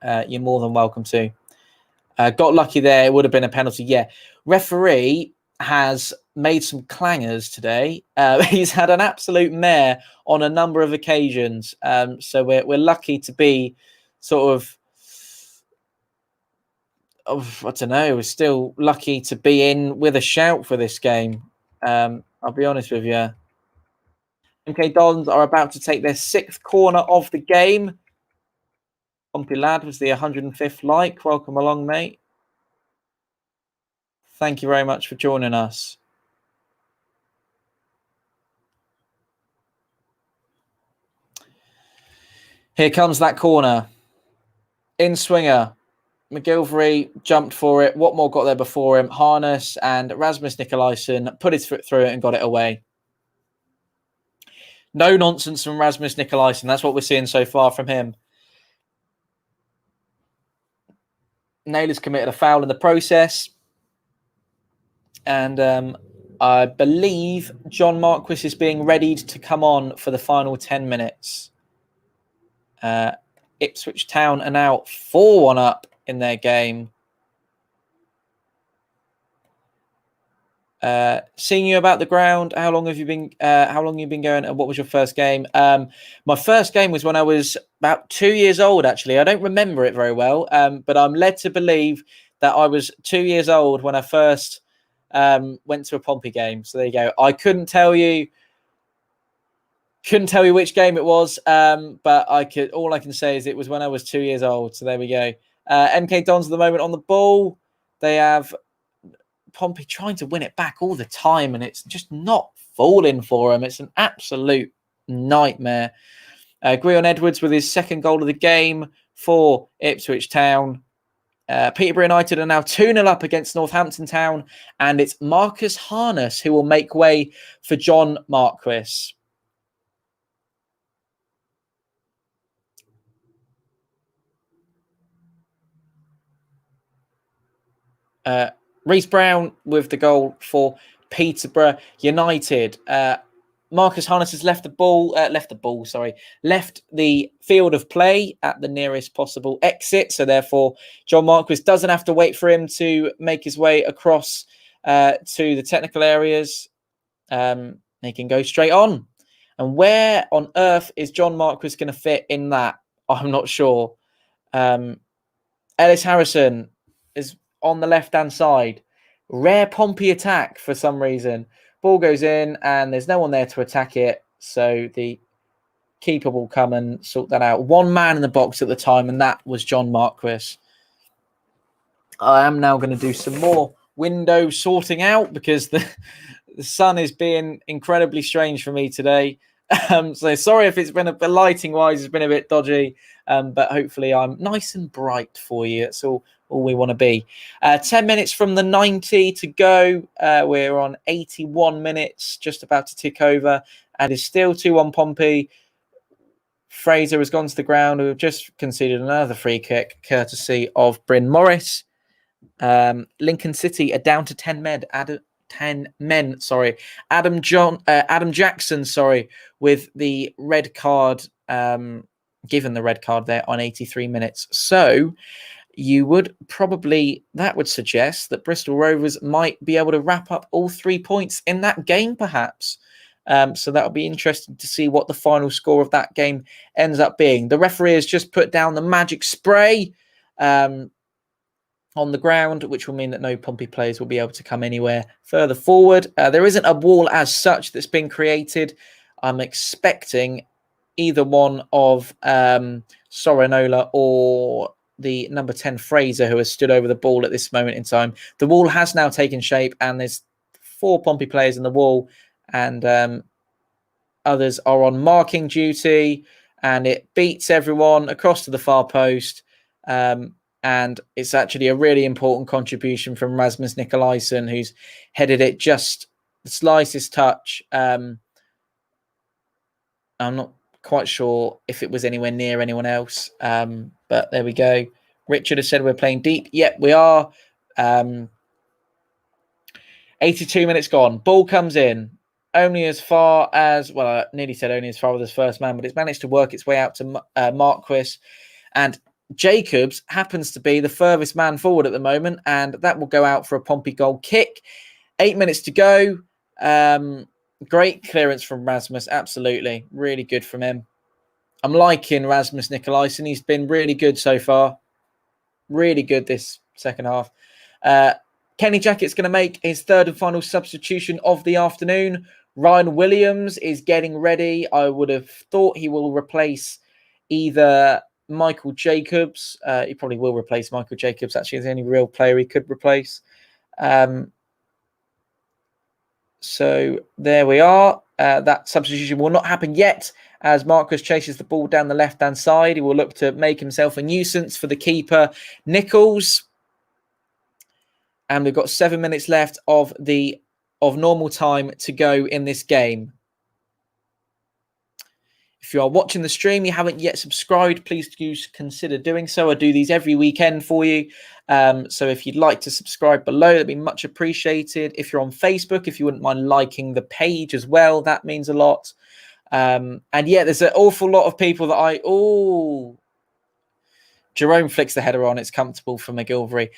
You're more than welcome to. Got lucky there. It would have been a penalty. Yeah. Referee has made some clangers today. He's had an absolute mare on a number of occasions. So we're lucky to be sort of... I don't know. We're still lucky to be in with a shout for this game. I'll be honest with you. MK Dons are about to take their 6th corner of the game. Pompey lad was the 105th like. Welcome along, mate. Thank you very much for joining us. Here comes that corner. In swinger. McGilvery jumped for it. Watmore got there before him. Harness and Rasmus Nikolaisen put his foot through it and got it away. No nonsense from Rasmus Nikolaisen. That's what we're seeing so far from him. Naylor's committed a foul in the process. And I believe John Marquis is being readied to come on for the final 10 minutes. Ipswich Town are now 4-1 up in their game. Seeing you about the ground, how long have you been going, and what was your first game? My first game was when I was about 2 years old, actually. I don't remember it very well, but I'm led to believe that I was 2 years old when I first went to a Pompey game. So there you go. I couldn't tell you which game it was, but all I can say is it was when I was 2 years old. So there we go. MK Dons at the moment on the ball. They have Pompey trying to win it back all the time, and it's just not falling for them. It's an absolute nightmare. Grion Edwards with his 2nd goal of the game for Ipswich Town. Peterborough United are now 2-0 up against Northampton Town, and it's Marcus Harness who will make way for John Marquis. Reece Brown with the goal for Peterborough United. Marcus Harness has left the field of play at the nearest possible exit. So therefore, John Marquis doesn't have to wait for him to make his way across to the technical areas. He can go straight on. And where on earth is John Marquis going to fit in that? I'm not sure. Ellis Harrison is on the left-hand side. Rare Pompey attack for some reason. Ball goes in and there's no one there to attack it. So the keeper will come and sort that out. One man in the box at the time, and that was John Marquis. I am now going to do some more window sorting out because the sun is being incredibly strange for me today. So sorry if it's been lighting-wise, it's been a bit dodgy, but hopefully I'm nice and bright for you. That's all we want to be. 10 minutes from the 90 to go. We're on 81 minutes, just about to tick over, and it's still 2-1 Pompey. Fraser has gone to the ground, who have just conceded another free kick, courtesy of Bryn Morris. Lincoln City are down to 10 men. Adam Jackson, with the red card, given the red card there on 83 minutes. So that would suggest that Bristol Rovers might be able to wrap up all 3 points in that game, perhaps. So that'll be interesting to see what the final score of that game ends up being. The referee has just put down the magic spray. on the ground, which will mean that no Pompey players will be able to come anywhere further forward. There isn't a wall as such that's been created. I'm expecting either one of Sorinola or the number 10 Fraser, who has stood over the ball at this moment in time. The wall has now taken shape, and there's 4 Pompey players in the wall, and others are on marking duty, and it beats everyone across to the far post. And it's actually a really important contribution from Rasmus Nikolaisen, who's headed it just the slightest touch. I'm not quite sure if it was anywhere near anyone else, but there we go. Richard has said we're playing deep. Yep, we are. 82 minutes gone. Ball comes in. Only as far as, well, I nearly said only as far as this first man, but it's managed to work its way out to Marquis. And Jacobs happens to be the furthest man forward at the moment, and that will go out for a Pompey goal kick. 8 minutes to go. Great clearance from Rasmus. Absolutely. Really good from him. I'm liking Rasmus Nikolaisen. He's been really good so far. Really good this second half. Kenny Jackett's going to make his third and final substitution of the afternoon. Ryan Williams is getting ready. I would have thought he will replace either Michael Jacobs. He probably will replace Michael Jacobs. Actually, he's the only real player he could replace. So there we are. That substitution will not happen yet, as Marcus chases the ball down the left-hand side. He will look to make himself a nuisance for the keeper, Nichols. And we've got 7 minutes left of normal time to go in this game. If you are watching the stream, you haven't yet subscribed, please do consider doing so. I do these every weekend for you. So if you'd like to subscribe below, that'd be much appreciated. If you're on Facebook, if you wouldn't mind liking the page as well, that means a lot. And yeah, there's an awful lot of people that Jerome flicks the header on. It's comfortable for McGilvery.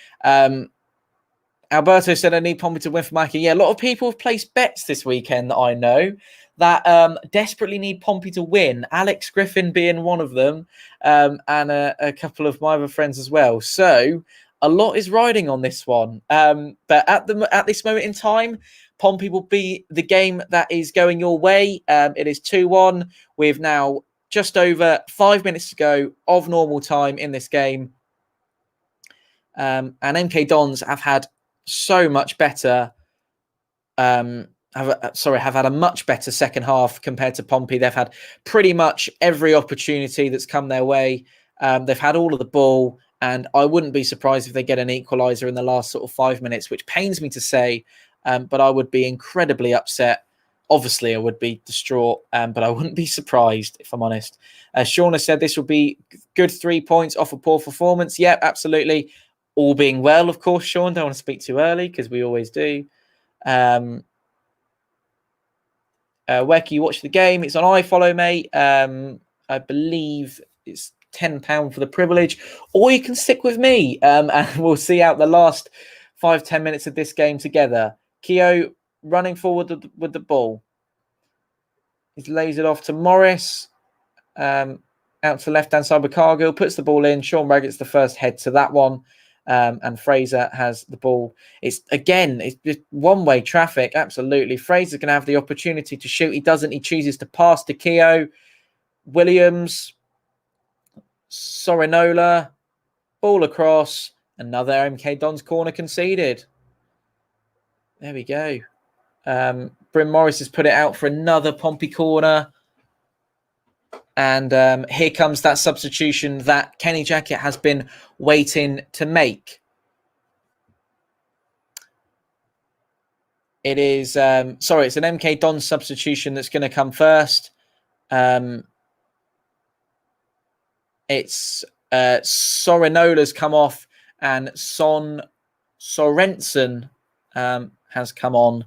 Alberto said, I need Pompey to win for Mikey. Yeah, a lot of people have placed bets this weekend that I know that desperately need Pompey to win. Alex Griffin being one of them, and a couple of my other friends as well. So a lot is riding on this one. But at this moment in time, Pompey will be the game that is going your way. It is 2-1. We've now just over 5 minutes to go of normal time in this game. And MK Dons have had so much better. Have had a much better second half compared to Pompey. They've had pretty much every opportunity that's come their way. They've had all of the ball, and I wouldn't be surprised if they get an equaliser in the last sort of 5 minutes, which pains me to say, but I would be incredibly upset. Obviously, I would be distraught, but I wouldn't be surprised, if I'm honest. Sean has said this will be good 3 points off a poor performance. Yep, absolutely. All being well, of course, Sean. Don't want to speak too early because we always do. Where can you watch the game? It's on iFollow, mate. I believe it's £10 for the privilege, or you can stick with me, and we'll see out the last 5-10 minutes of this game together. Keogh running forward with the ball. He's lays it off to Morris. Out to the left-hand side with Cargill. Puts the ball in. Sean Braggett's the first head to that one. And Fraser has the ball. It's just one-way traffic. Absolutely. Fraser's going to have the opportunity to shoot. He doesn't. He chooses to pass to Keogh. Williams. Sorinola. Ball across. Another MK Dons corner conceded. There we go. Bryn Morris has put it out for another Pompey corner. And here comes that substitution that Kenny Jackett has been waiting to make. It is, it's an MK Don substitution that's going to come first. It's Sorinola's come off, and Sorensen has come on.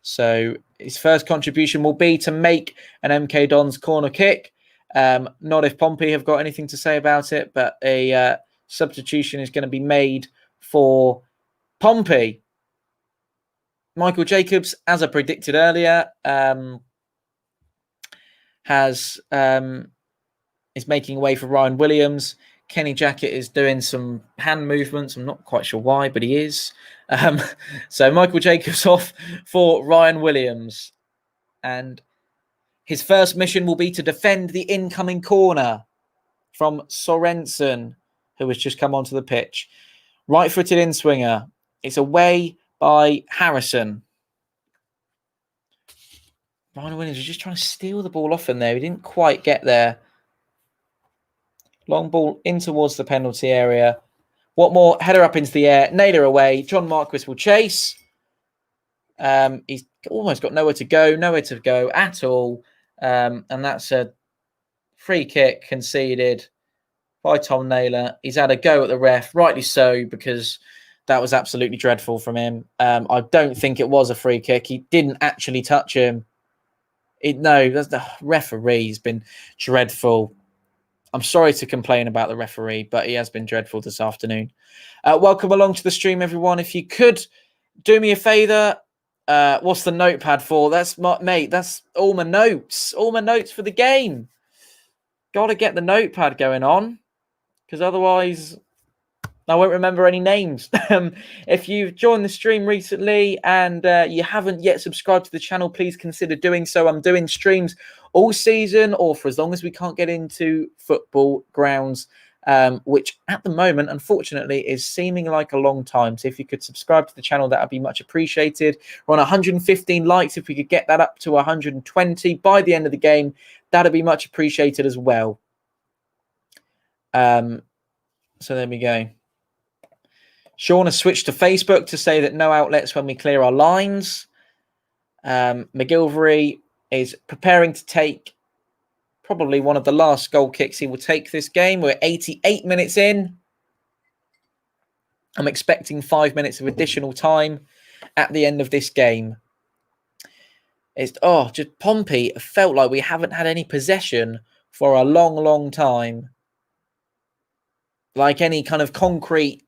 So his first contribution will be to make an MK Dons corner kick. Not if Pompey have got anything to say about it, but a substitution is going to be made for Pompey. Michael Jacobs, as I predicted earlier, is making way for Ryan Williams. Kenny Jackett is doing some hand movements. I'm not quite sure why, but he is. So Michael Jacobs off for Ryan Williams. And his first mission will be to defend the incoming corner from Sorensen, who has just come onto the pitch. Right-footed in-swinger. It's away by Harrison. Ryan Williams was just trying to steal the ball off him there. He didn't quite get there. Long ball in towards the penalty area. Watmore, header up into the air. Naylor away. John Marquis will chase. He's almost got nowhere to go at all. And that's a free kick conceded by Tom Naylor. He's had a go at the ref, rightly so, because that was absolutely dreadful from him. I don't think it was a free kick. He didn't actually touch him. That's the referee's been dreadful. I'm sorry to complain about the referee, but he has been dreadful this afternoon. Welcome along to the stream, everyone. If you could do me a favour, what's the notepad for? That's all my notes. All my notes for the game. Got to get the notepad going on, because otherwise I won't remember any names. If you've joined the stream recently and you haven't yet subscribed to the channel, please consider doing so. I'm doing streams all season, or for as long as we can't get into football grounds, which at the moment, unfortunately, is seeming like a long time. So if you could subscribe to the channel, that would be much appreciated. We're on 115 likes. If we could get that up to 120 by the end of the game, that would be much appreciated as well. So there we go. Sean has switched to Facebook to say that no outlets when we clear our lines. McGilvery is preparing to take probably one of the last goal kicks he will take this game. We're 88 minutes in. I'm expecting 5 minutes of additional time at the end of this game. Just Pompey felt like we haven't had any possession for a long, long time. Like any kind of concrete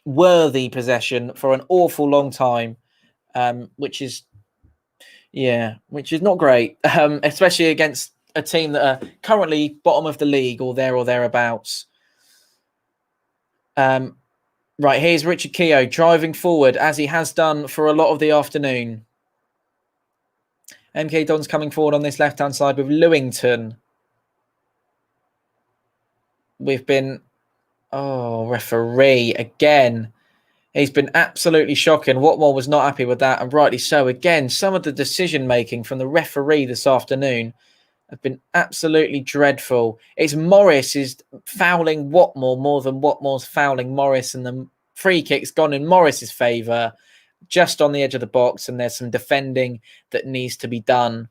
worthy possession for an awful long time, which is not great, especially against a team that are currently bottom of the league or thereabouts. Right, here's Richard Keogh driving forward as he has done for a lot of the afternoon. MK Dons coming forward on this left-hand side with Lewington. We've been... referee again. He's been absolutely shocking. Watmore was not happy with that, and rightly so. Again, some of the decision-making from the referee this afternoon have been absolutely dreadful. It's Morris is fouling Watmore more than Watmore's fouling Morris, and the free kick's gone in Morris's favour, just on the edge of the box, and there's some defending that needs to be done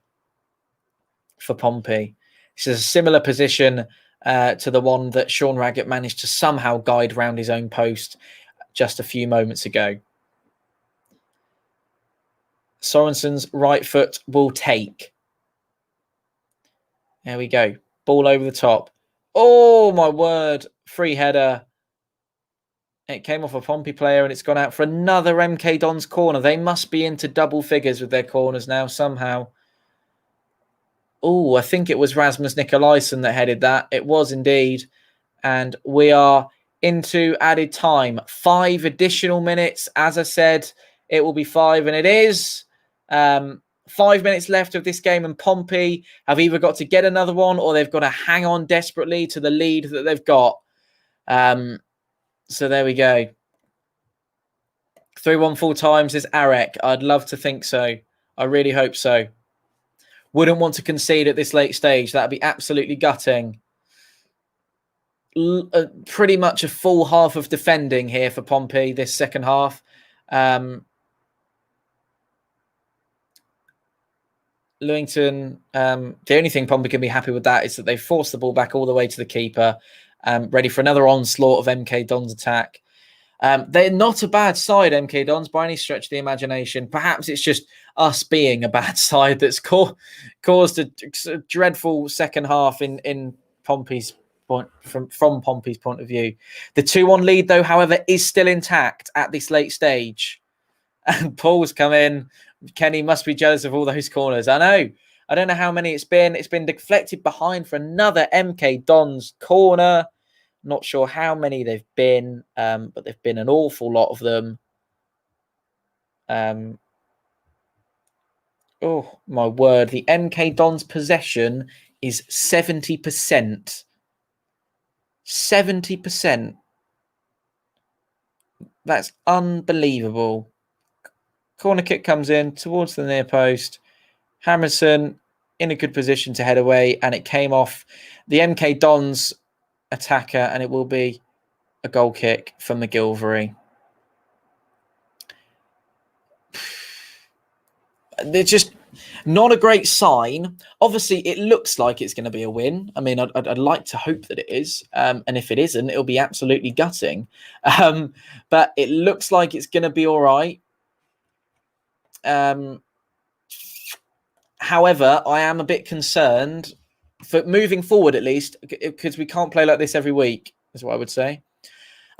for Pompey. This is a similar position to the one that Sean Raggett managed to somehow guide round his own post just a few moments ago. Sorensen's right foot will take. There we go. Ball over the top. Oh, my word. Free header. It came off a Pompey player and it's gone out for another MK Dons corner. They must be into double figures with their corners now somehow. Oh, I think it was Rasmus Nikolaisen that headed that. It was indeed. And we are into added time. 5 additional minutes. As I said, it will be 5, and it is. 5 minutes left of this game, and Pompey have either got to get another one or they've got to hang on desperately to the lead that they've got. So there we go. 3-1 full times is Arek. I'd love to think so. I really hope so. Wouldn't want to concede at this late stage. That'd be absolutely gutting. Pretty much a full half of defending here for Pompey this second half. Lewington, the only thing Pompey can be happy with that is that they've forced the ball back all the way to the keeper, ready for another onslaught of MK Dons attack. They're not a bad side, MK Dons, by any stretch of the imagination. Perhaps it's just us being a bad side that's caused a dreadful second half in Pompey's point from Pompey's point of view. The 2-1 lead, though, however, is still intact at this late stage. And Paul's come in. Kenny must be jealous of all those corners. I know. I don't know how many it's been. It's been deflected behind for another MK Dons corner. Not sure how many they've been, but they've been an awful lot of them. Oh, my word. The MK Dons possession is 70%. 70%. That's unbelievable. Corner kick comes in towards the near post. Hammerson in a good position to head away, and it came off the MK Dons attacker, and it will be a goal kick for McGilvery. They're just not a great sign. Obviously, it looks like it's going to be a win. I mean, I'd like to hope that it is. And if it isn't, it'll be absolutely gutting. But it looks like it's going to be all right. However, I am a bit concerned for moving forward, at least, because we can't play like this every week, is what I would say.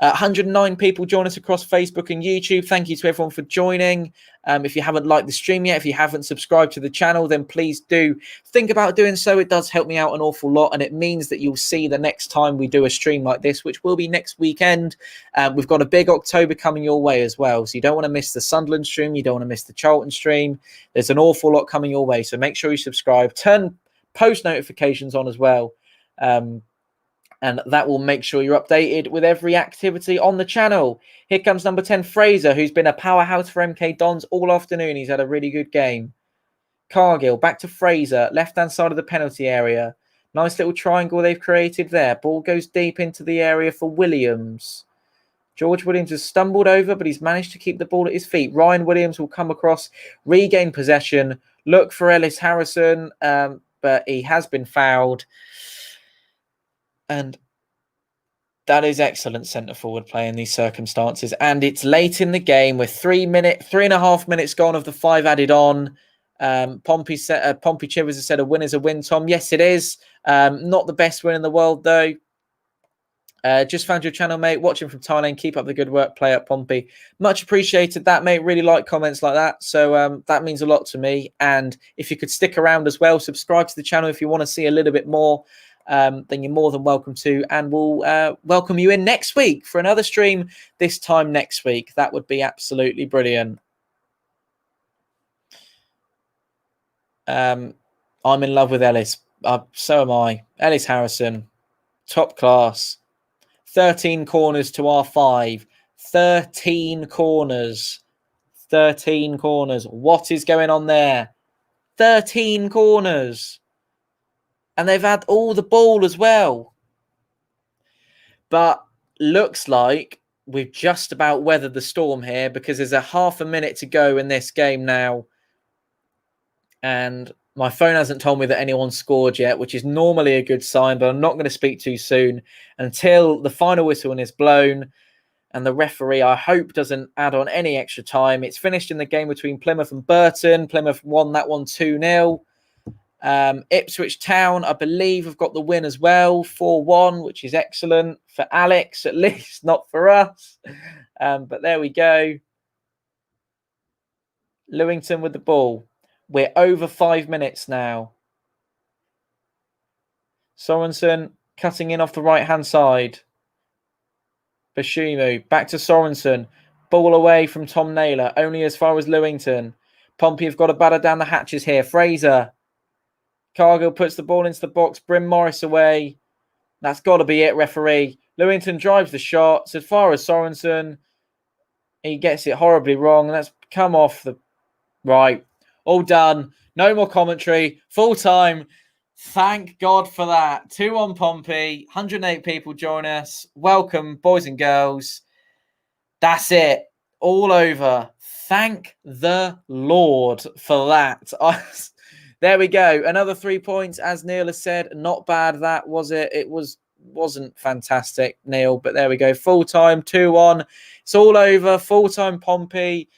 109 people join us across Facebook and YouTube. Thank you to everyone for joining. If you haven't liked the stream yet, if you haven't subscribed to the channel, then please do think about doing so. It does help me out an awful lot, and it means that you'll see the next time we do a stream like this, which will be next weekend. We've got a big October coming your way as well, so you don't want to miss the Sunderland stream. You don't want to miss the Charlton stream. There's an awful lot coming your way, so make sure you subscribe. Turn post notifications on as well. And that will make sure you're updated with every activity on the channel. Here comes number 10, Fraser, who's been a powerhouse for MK Dons all afternoon. He's had a really good game. Cargill, back to Fraser, left-hand side of the penalty area. Nice little triangle they've created there. Ball goes deep into the area for Williams. George Williams has stumbled over, but he's managed to keep the ball at his feet. Ryan Williams will come across, regain possession, look for Ellis Harrison, but he has been fouled. And that is excellent centre forward play in these circumstances. And it's late in the game with 3.5 minutes gone of the 5 added on. Pompey Chivers has said a win is a win, Tom. Yes, it is. Not the best win in the world, though. Just found your channel, mate. Watching from Thailand. Keep up the good work. Play up, Pompey. Much appreciated that, mate. Really like comments like that. So that means a lot to me. And if you could stick around as well, subscribe to the channel if you want to see a little bit more. Then you're more than welcome to, and we'll welcome you in next week for another stream this time next week. That would be absolutely brilliant. I'm in love with Ellis. So am I. Ellis Harrison, top class. 13 corners to our 5. 13 corners. 13 corners. What is going on there? 13 corners. And they've had all the ball as well. But looks like we've just about weathered the storm here, because there's a half a minute to go in this game now. And my phone hasn't told me that anyone scored yet, which is normally a good sign, but I'm not going to speak too soon until the final whistle is blown. And the referee, I hope, doesn't add on any extra time. It's finished in the game between Plymouth and Burton. Plymouth won that one 2-0. Ipswich Town, I believe, have got the win as well, 4-1, which is excellent for Alex, at least, not for us. But there we go. Lewington with the ball. We're over 5 minutes now. Sorensen cutting in off the right-hand side. Bashimu back to Sorensen. Ball away from Tom Naylor, only as far as Lewington. Pompey have got to batter down the hatches here. Fraser. Cargill puts the ball into the box. Bryn Morris away. That's got to be it, referee. Lewington drives the shot. As far as Sorensen, he gets it horribly wrong. That's come off the right. All done. No more commentary. Full time. Thank God for that. 2-1 Pompey. 108 people join us. Welcome, boys and girls. That's it. All over. Thank the Lord for that. There we go. Another 3 points, as Neil has said. Not bad, that, was it? It wasn't fantastic, Neil, but there we go. Full-time, 2-1. It's all over. Full-time Pompey.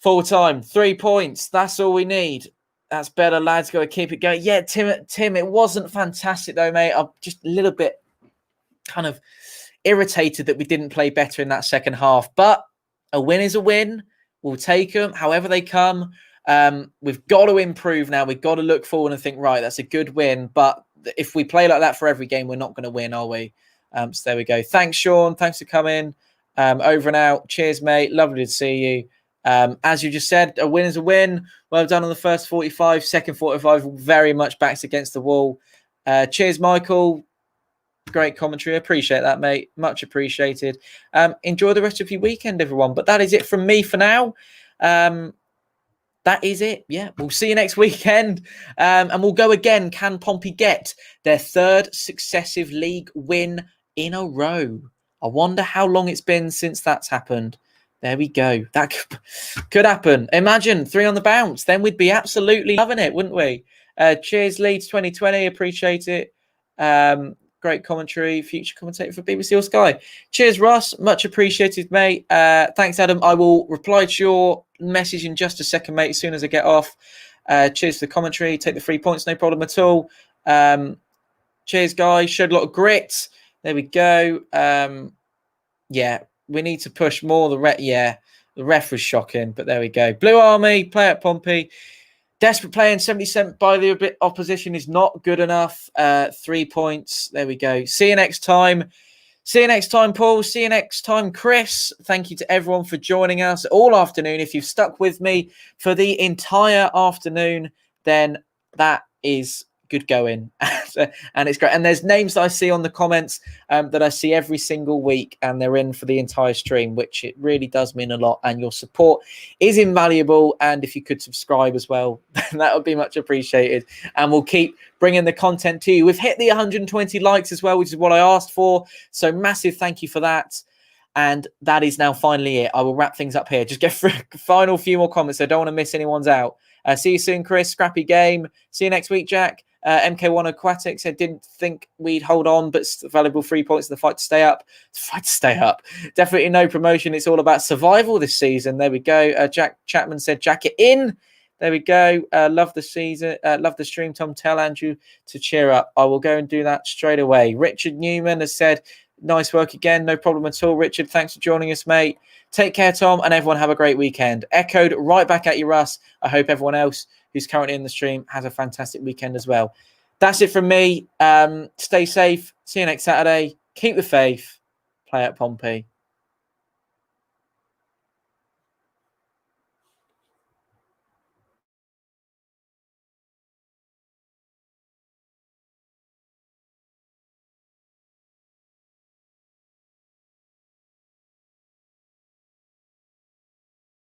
Full-time, 3 points. That's all we need. That's better, lads. Got to keep it going. Yeah, Tim, it wasn't fantastic, though, mate. I'm just a little bit kind of irritated that we didn't play better in that second half. But a win is a win. We'll take them however they come. We've got to improve now. We've got to look forward and think, right, that's a good win. But if we play like that for every game, we're not going to win, are we? So there we go. Thanks, Sean. Thanks for coming. Over and out. Cheers, mate. Lovely to see you. As you just said, a win is a win. Well done on the first 45. Second 45, very much backs against the wall. Cheers, Michael. Great commentary. Appreciate that, mate. Much appreciated. Enjoy the rest of your weekend, everyone. But that is it from me for now. That is it. Yeah, we'll see you next weekend. And we'll go again. Can Pompey get their third successive league win in a row? I wonder how long it's been since that's happened. There we go. That could happen. Imagine 3 on the bounce. Then we'd be absolutely loving it, wouldn't we? Cheers, Leeds 2020. Appreciate it. Great commentary. Future commentator for BBC or Sky. Cheers, Russ. Much appreciated, mate. Thanks, Adam. I will reply to your message in just a second, mate, as soon as I get off. Cheers for the commentary. Take the 3 points. No problem at all. Cheers, guys. Showed a lot of grit. There we go. Yeah, we need to push more. The ref was shocking, but there we go. Blue Army, play at Pompey. Desperate playing 70% by the opposition is not good enough. 3 points. There we go. See you next time. See you next time, Paul. See you next time, Chris. Thank you to everyone for joining us all afternoon. If you've stuck with me for the entire afternoon, then that is good going. And it's great. And there's names that I see on the comments that I see every single week, and they're in for the entire stream, which it really does mean a lot. And your support is invaluable. And if you could subscribe as well, that would be much appreciated. And we'll keep bringing the content to you. We've hit the 120 likes as well, which is what I asked for. So massive thank you for that. And that is now finally it. I will wrap things up here. Just get through final few more comments. I don't want to miss anyone's out. See you soon, Chris. Scrappy game. See you next week, Jack. MK1 Aquatic said, didn't think we'd hold on, but valuable 3 points in the fight to stay up. Fight to stay up. Definitely no promotion. It's all about survival this season. There we go. Jack Chapman said, jacket in. There we go. Love the season. Love the stream, Tom. Tell Andrew to cheer up. I will go and do that straight away. Richard Newman has said, nice work again. No problem at all. Richard, thanks for joining us, mate. Take care, Tom, and everyone have a great weekend. Echoed right back at you, Russ. I hope everyone else who's currently in the stream has a fantastic weekend as well. That's it from me. Stay safe. See you next Saturday. Keep the faith. Play at Pompey.